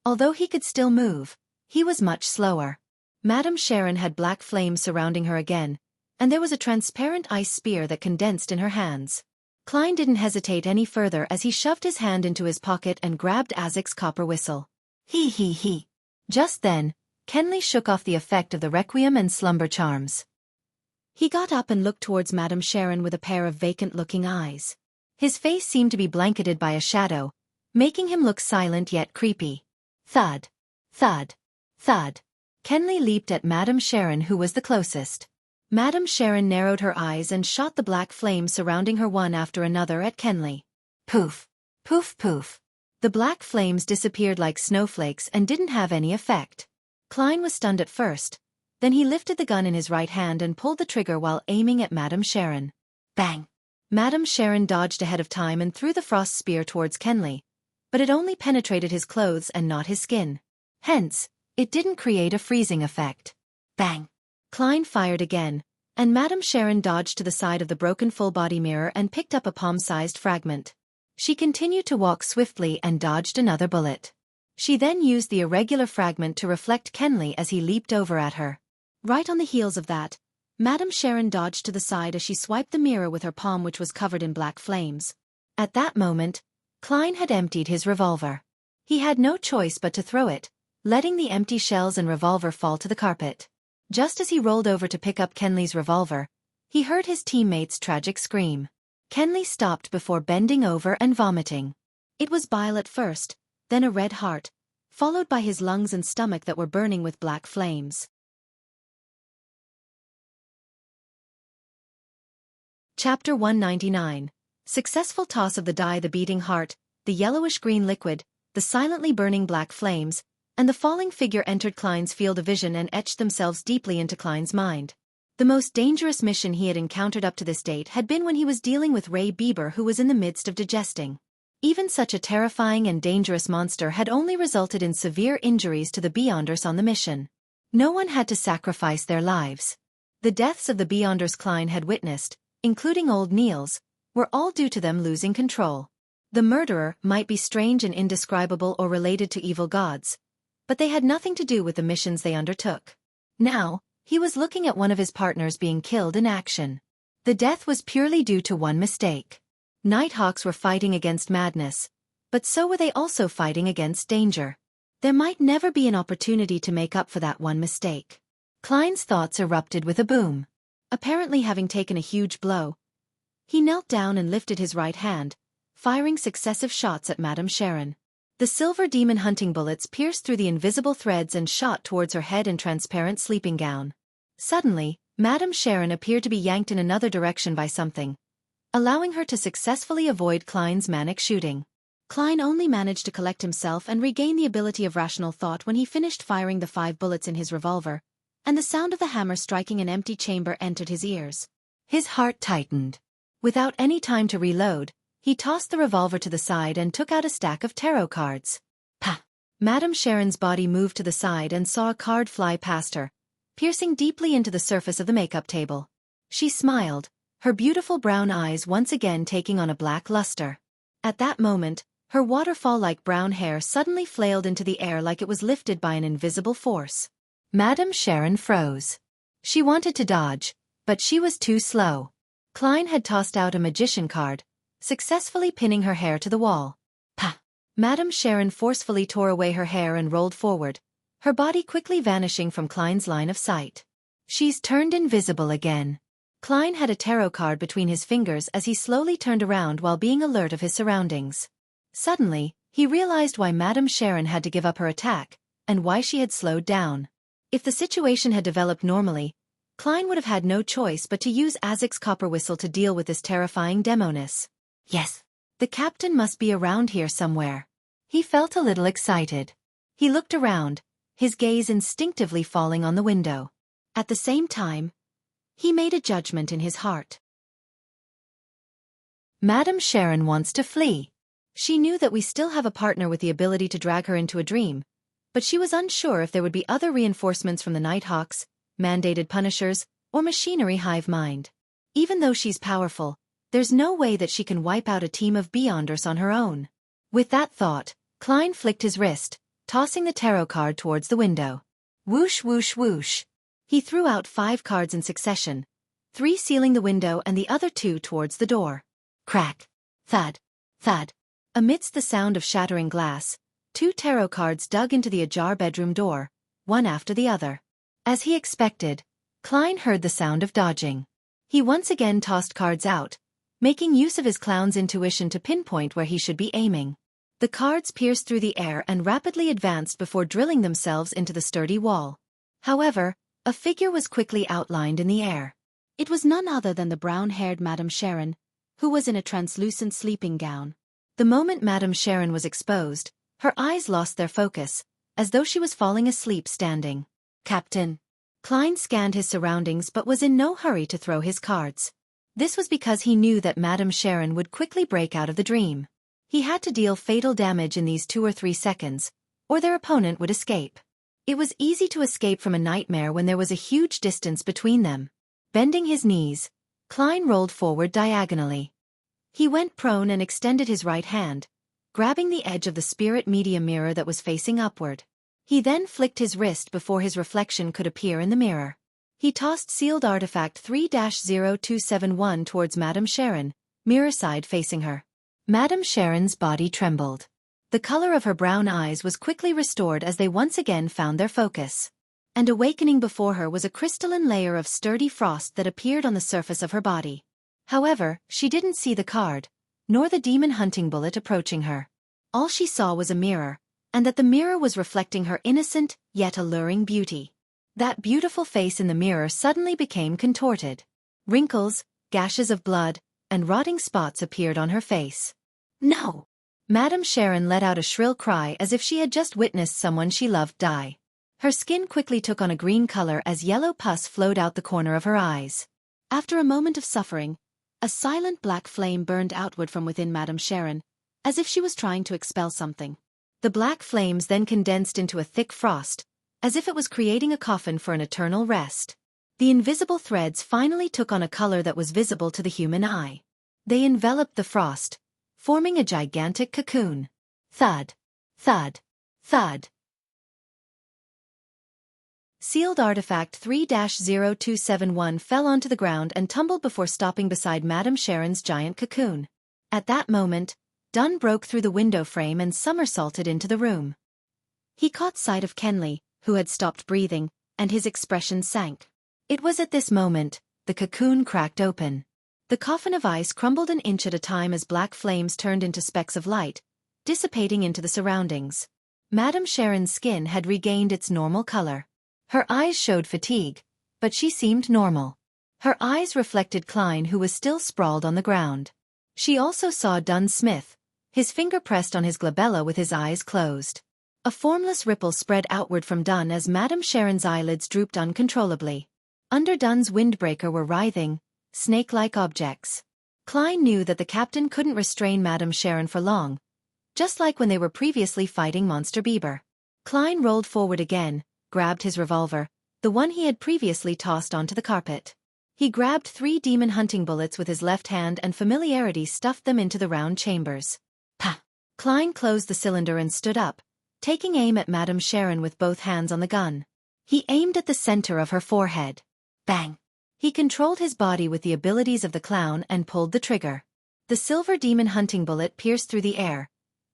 Although he could still move, he was much slower. Madame Sharon had black flames surrounding her again, and there was a transparent ice spear that condensed in her hands. Klein didn't hesitate any further as he shoved his hand into his pocket and grabbed Azek's copper whistle. He. Just then, Kenley shook off the effect of the Requiem and slumber charms. He got up and looked towards Madame Sharon with a pair of vacant-looking eyes. His face seemed to be blanketed by a shadow, making him look silent yet creepy. Thud. Thud. Thud. Kenley leaped at Madame Sharon, who was the closest. Madame Sharon narrowed her eyes and shot the black flames surrounding her one after another at Kenley. Poof. Poof poof. The black flames disappeared like snowflakes and didn't have any effect. Klein was stunned at first, then he lifted the gun in his right hand and pulled the trigger while aiming at Madame Sharon. Bang! Madame Sharon dodged ahead of time and threw the frost spear towards Kenley, but it only penetrated his clothes and not his skin. Hence, it didn't create a freezing effect. Bang! Klein fired again, and Madame Sharon dodged to the side of the broken full-body mirror and picked up a palm-sized fragment. She continued to walk swiftly and dodged another bullet. She then used the irregular fragment to reflect Kenley as he leaped over at her. Right on the heels of that, Madame Sharon dodged to the side as she swiped the mirror with her palm, which was covered in black flames. At that moment, Klein had emptied his revolver. He had no choice but to throw it, letting the empty shells and revolver fall to the carpet. Just as he rolled over to pick up Kenley's revolver, he heard his teammate's tragic scream. Kenley stopped before bending over and vomiting. It was bile at first, then a red heart, followed by his lungs and stomach that were burning with black flames. Chapter 199. Successful toss of the die, the beating heart, the yellowish-green liquid, the silently burning black flames, and the falling figure entered Klein's field of vision and etched themselves deeply into Klein's mind. The most dangerous mission he had encountered up to this date had been when he was dealing with Ray Bieber, who was in the midst of digesting. Even such a terrifying and dangerous monster had only resulted in severe injuries to the Beyonders on the mission. No one had to sacrifice their lives. The deaths of the Beyonders Klein had witnessed, including old Niels, were all due to them losing control. The murderer might be strange and indescribable or related to evil gods, but they had nothing to do with the missions they undertook. Now, he was looking at one of his partners being killed in action. The death was purely due to one mistake. Nighthawks were fighting against madness, but so were they also fighting against danger. There might never be an opportunity to make up for that one mistake. Klein's thoughts erupted with a boom. Apparently having taken a huge blow, he knelt down and lifted his right hand, firing successive shots at Madame Sharon. The silver demon hunting bullets pierced through the invisible threads and shot towards her head and transparent sleeping gown. Suddenly, Madame Sharon appeared to be yanked in another direction by something, allowing her to successfully avoid Klein's manic shooting. Klein only managed to collect himself and regain the ability of rational thought when he finished firing the 5 bullets in his revolver, and the sound of the hammer striking an empty chamber entered his ears. His heart tightened. Without any time to reload, he tossed the revolver to the side and took out a stack of tarot cards. Pah! Madame Sharon's body moved to the side and saw a card fly past her, piercing deeply into the surface of the makeup table. She smiled, her beautiful brown eyes once again taking on a black luster. At that moment, her waterfall-like brown hair suddenly flailed into the air like it was lifted by an invisible force. Madame Sharon froze. She wanted to dodge, but she was too slow. Klein had tossed out a magician card, successfully pinning her hair to the wall. Pah! Madame Sharon forcefully tore away her hair and rolled forward, her body quickly vanishing from Klein's line of sight. She's turned invisible again. Klein had a tarot card between his fingers as he slowly turned around while being alert of his surroundings. Suddenly, he realized why Madame Sharon had to give up her attack, and why she had slowed down. If the situation had developed normally, Klein would have had no choice but to use Azek's copper whistle to deal with this terrifying demoness. Yes, the captain must be around here somewhere. He felt a little excited. He looked around, his gaze instinctively falling on the window. At the same time, he made a judgment in his heart. Madame Sharon wants to flee. She knew that we still have a partner with the ability to drag her into a dream, but she was unsure if there would be other reinforcements from the Nighthawks, mandated punishers, or machinery hive mind. Even though she's powerful, there's no way that she can wipe out a team of Beyonders on her own. With that thought, Klein flicked his wrist, tossing the tarot card towards the window. Whoosh whoosh whoosh. He threw out 5 cards in succession, 3 sealing the window and the other 2 towards the door. Crack. Thud. Thud. Amidst the sound of shattering glass, 2 tarot cards dug into the ajar bedroom door, one after the other. As he expected, Klein heard the sound of dodging. He once again tossed cards out, making use of his clown's intuition to pinpoint where he should be aiming. The cards pierced through the air and rapidly advanced before drilling themselves into the sturdy wall. However, a figure was quickly outlined in the air. It was none other than the brown-haired Madame Sharon, who was in a translucent sleeping gown. The moment Madame Sharon was exposed, her eyes lost their focus, as though she was falling asleep standing. Captain. Klein scanned his surroundings but was in no hurry to throw his cards. This was because he knew that Madame Sharon would quickly break out of the dream. He had to deal fatal damage in these 2 or 3 seconds, or their opponent would escape. It was easy to escape from a nightmare when there was a huge distance between them. Bending his knees, Klein rolled forward diagonally. He went prone and extended his right hand, grabbing the edge of the spirit medium mirror that was facing upward. He then flicked his wrist before his reflection could appear in the mirror. He tossed sealed artifact 3-0271 towards Madame Sharon, mirror side facing her. Madame Sharon's body trembled. The color of her brown eyes was quickly restored as they once again found their focus. And awakening before her was a crystalline layer of sturdy frost that appeared on the surface of her body. However, she didn't see the card, nor the demon hunting bullet approaching her. All she saw was a mirror, and that the mirror was reflecting her innocent, yet alluring beauty. That beautiful face in the mirror suddenly became contorted. Wrinkles, gashes of blood, and rotting spots appeared on her face. No! Madame Sharon let out a shrill cry as if she had just witnessed someone she loved die. Her skin quickly took on a green color as yellow pus flowed out the corner of her eyes. After a moment of suffering, a silent black flame burned outward from within Madame Sharon, as if she was trying to expel something. The black flames then condensed into a thick frost, as if it was creating a coffin for an eternal rest. The invisible threads finally took on a color that was visible to the human eye. They enveloped the frost, forming a gigantic cocoon. Thud. Thud. Thud. Sealed artifact 3-0271 fell onto the ground and tumbled before stopping beside Madame Sharon's giant cocoon. At that moment, Dunn broke through the window frame and somersaulted into the room. He caught sight of Kenley, who had stopped breathing, and his expression sank. It was at this moment, the cocoon cracked open. The coffin of ice crumbled an inch at a time as black flames turned into specks of light, dissipating into the surroundings. Madame Sharon's skin had regained its normal color. Her eyes showed fatigue, but she seemed normal. Her eyes reflected Klein, who was still sprawled on the ground. She also saw Dunn Smith, his finger pressed on his glabella with his eyes closed. A formless ripple spread outward from Dunn as Madame Sharon's eyelids drooped uncontrollably. Under Dunn's windbreaker were writhing, snake-like objects. Klein knew that the captain couldn't restrain Madame Sharon for long, just like when they were previously fighting Monster Bieber. Klein rolled forward again, grabbed his revolver, the one he had previously tossed onto the carpet. He grabbed 3 demon hunting bullets with his left hand and familiarity stuffed them into the round chambers. Pah! Klein closed the cylinder and stood up, taking aim at Madame Sharon with both hands on the gun. He aimed at the center of her forehead. Bang! He controlled his body with the abilities of the clown and pulled the trigger. The silver demon hunting bullet pierced through the air,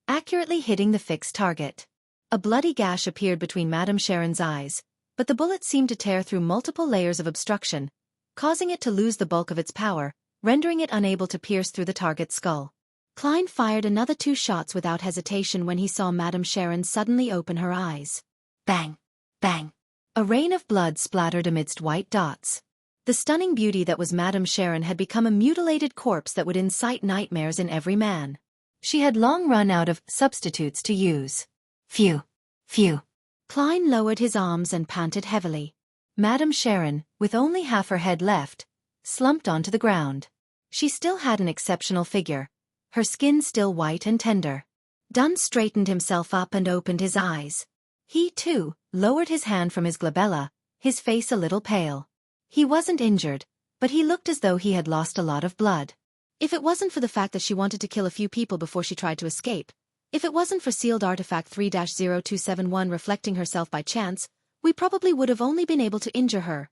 accurately hitting the fixed target. A bloody gash appeared between Madame Sharon's eyes, but the bullet seemed to tear through multiple layers of obstruction, causing it to lose the bulk of its power, rendering it unable to pierce through the target's skull. Klein fired another 2 shots without hesitation when he saw Madame Sharon suddenly open her eyes. Bang! Bang! A rain of blood splattered amidst white dots. The stunning beauty that was Madame Sharon had become a mutilated corpse that would incite nightmares in every man. She had long run out of substitutes to use. Phew! Phew! Klein lowered his arms and panted heavily. Madame Sharon, with only half her head left, slumped onto the ground. She still had an exceptional figure, her skin still white and tender. Dunn straightened himself up and opened his eyes. He, too, lowered his hand from his glabella, his face a little pale. He wasn't injured, but he looked as though he had lost a lot of blood. If it wasn't for the fact that she wanted to kill a few people before she tried to escape, if it wasn't for sealed artifact 3-0271 reflecting herself by chance, we probably would have only been able to injure her.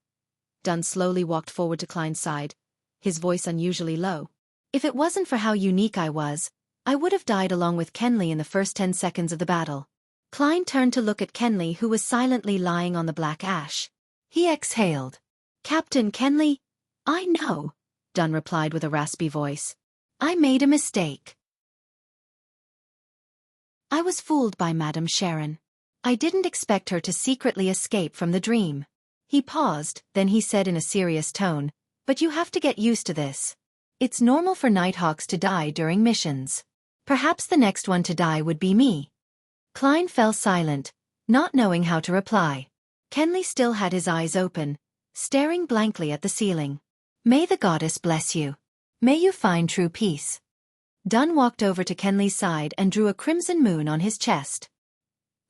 Dunn slowly walked forward to Klein's side, his voice unusually low. If it wasn't for how unique I was, I would have died along with Kenley in the first 10 seconds of the battle. Klein turned to look at Kenley, who was silently lying on the black ash. He exhaled. Captain Kenley, I know, Dunn replied with a raspy voice. I made a mistake. I was fooled by Madame Sharon. I didn't expect her to secretly escape from the dream. He paused, then he said in a serious tone, but you have to get used to this. It's normal for Nighthawks to die during missions. Perhaps the next one to die would be me. Klein fell silent, not knowing how to reply. Kenley still had his eyes open, staring blankly at the ceiling. May the goddess bless you. May you find true peace. Dunn walked over to Kenley's side and drew a crimson moon on his chest.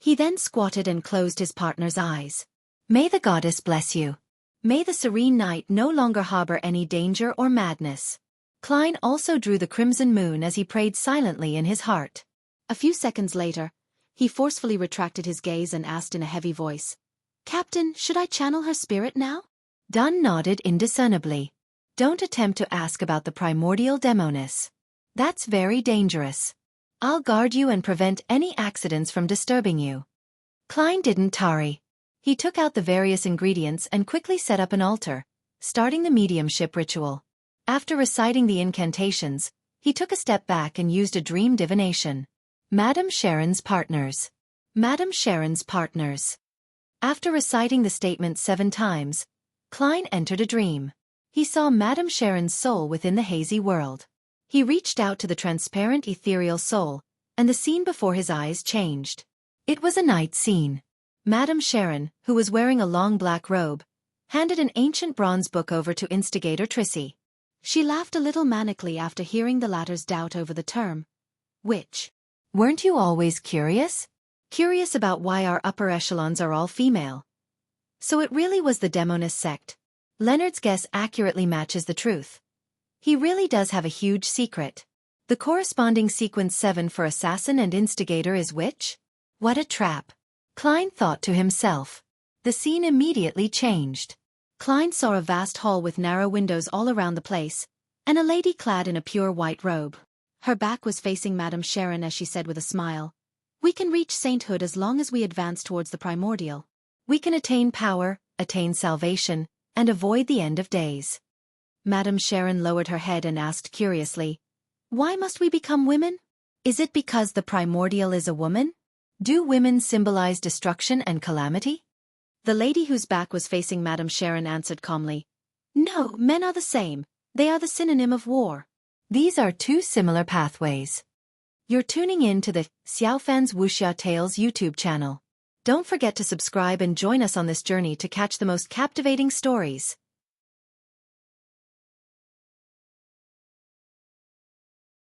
He then squatted and closed his partner's eyes. May the goddess bless you. May the serene night no longer harbor any danger or madness. Klein also drew the crimson moon as he prayed silently in his heart. A few seconds later, he forcefully retracted his gaze and asked in a heavy voice, Captain, should I channel her spirit now? Dunn nodded indiscernibly. Don't attempt to ask about the primordial demoness. That's very dangerous. I'll guard you and prevent any accidents from disturbing you. Klein didn't tarry. He took out the various ingredients and quickly set up an altar, starting the mediumship ritual. After reciting the incantations, he took a step back and used a dream divination. Madame Sharon's partners. Madame Sharon's partners. After reciting the statement 7 times, Klein entered a dream. He saw Madame Sharon's soul within the hazy world. He reached out to the transparent ethereal soul, and the scene before his eyes changed. It was a night scene. Madame Sharon, who was wearing a long black robe, handed an ancient bronze book over to Instigator Trissy. She laughed a little manically after hearing the latter's doubt over the term. Which? Weren't you always curious? Curious about why our upper echelons are all female. So it really was the demoness sect. Leonard's guess accurately matches the truth. He really does have a huge secret. The corresponding sequence 7 for assassin and instigator is which? What a trap. Klein thought to himself. The scene immediately changed. Klein saw a vast hall with narrow windows all around the place, and a lady clad in a pure white robe. Her back was facing Madame Sharon as she said with a smile, "We can reach sainthood as long as we advance towards the primordial. We can attain power, attain salvation, and avoid the end of days." Madame Sharon lowered her head and asked curiously, "Why must we become women? Is it because the primordial is a woman? Do women symbolize destruction and calamity?" The lady whose back was facing Madame Sharon answered calmly, "No, men are the same. They are the synonym of war." These are two similar pathways. You're tuning in to the Xiaofan's Wuxia Tales YouTube channel. Don't forget to subscribe and join us on this journey to catch the most captivating stories.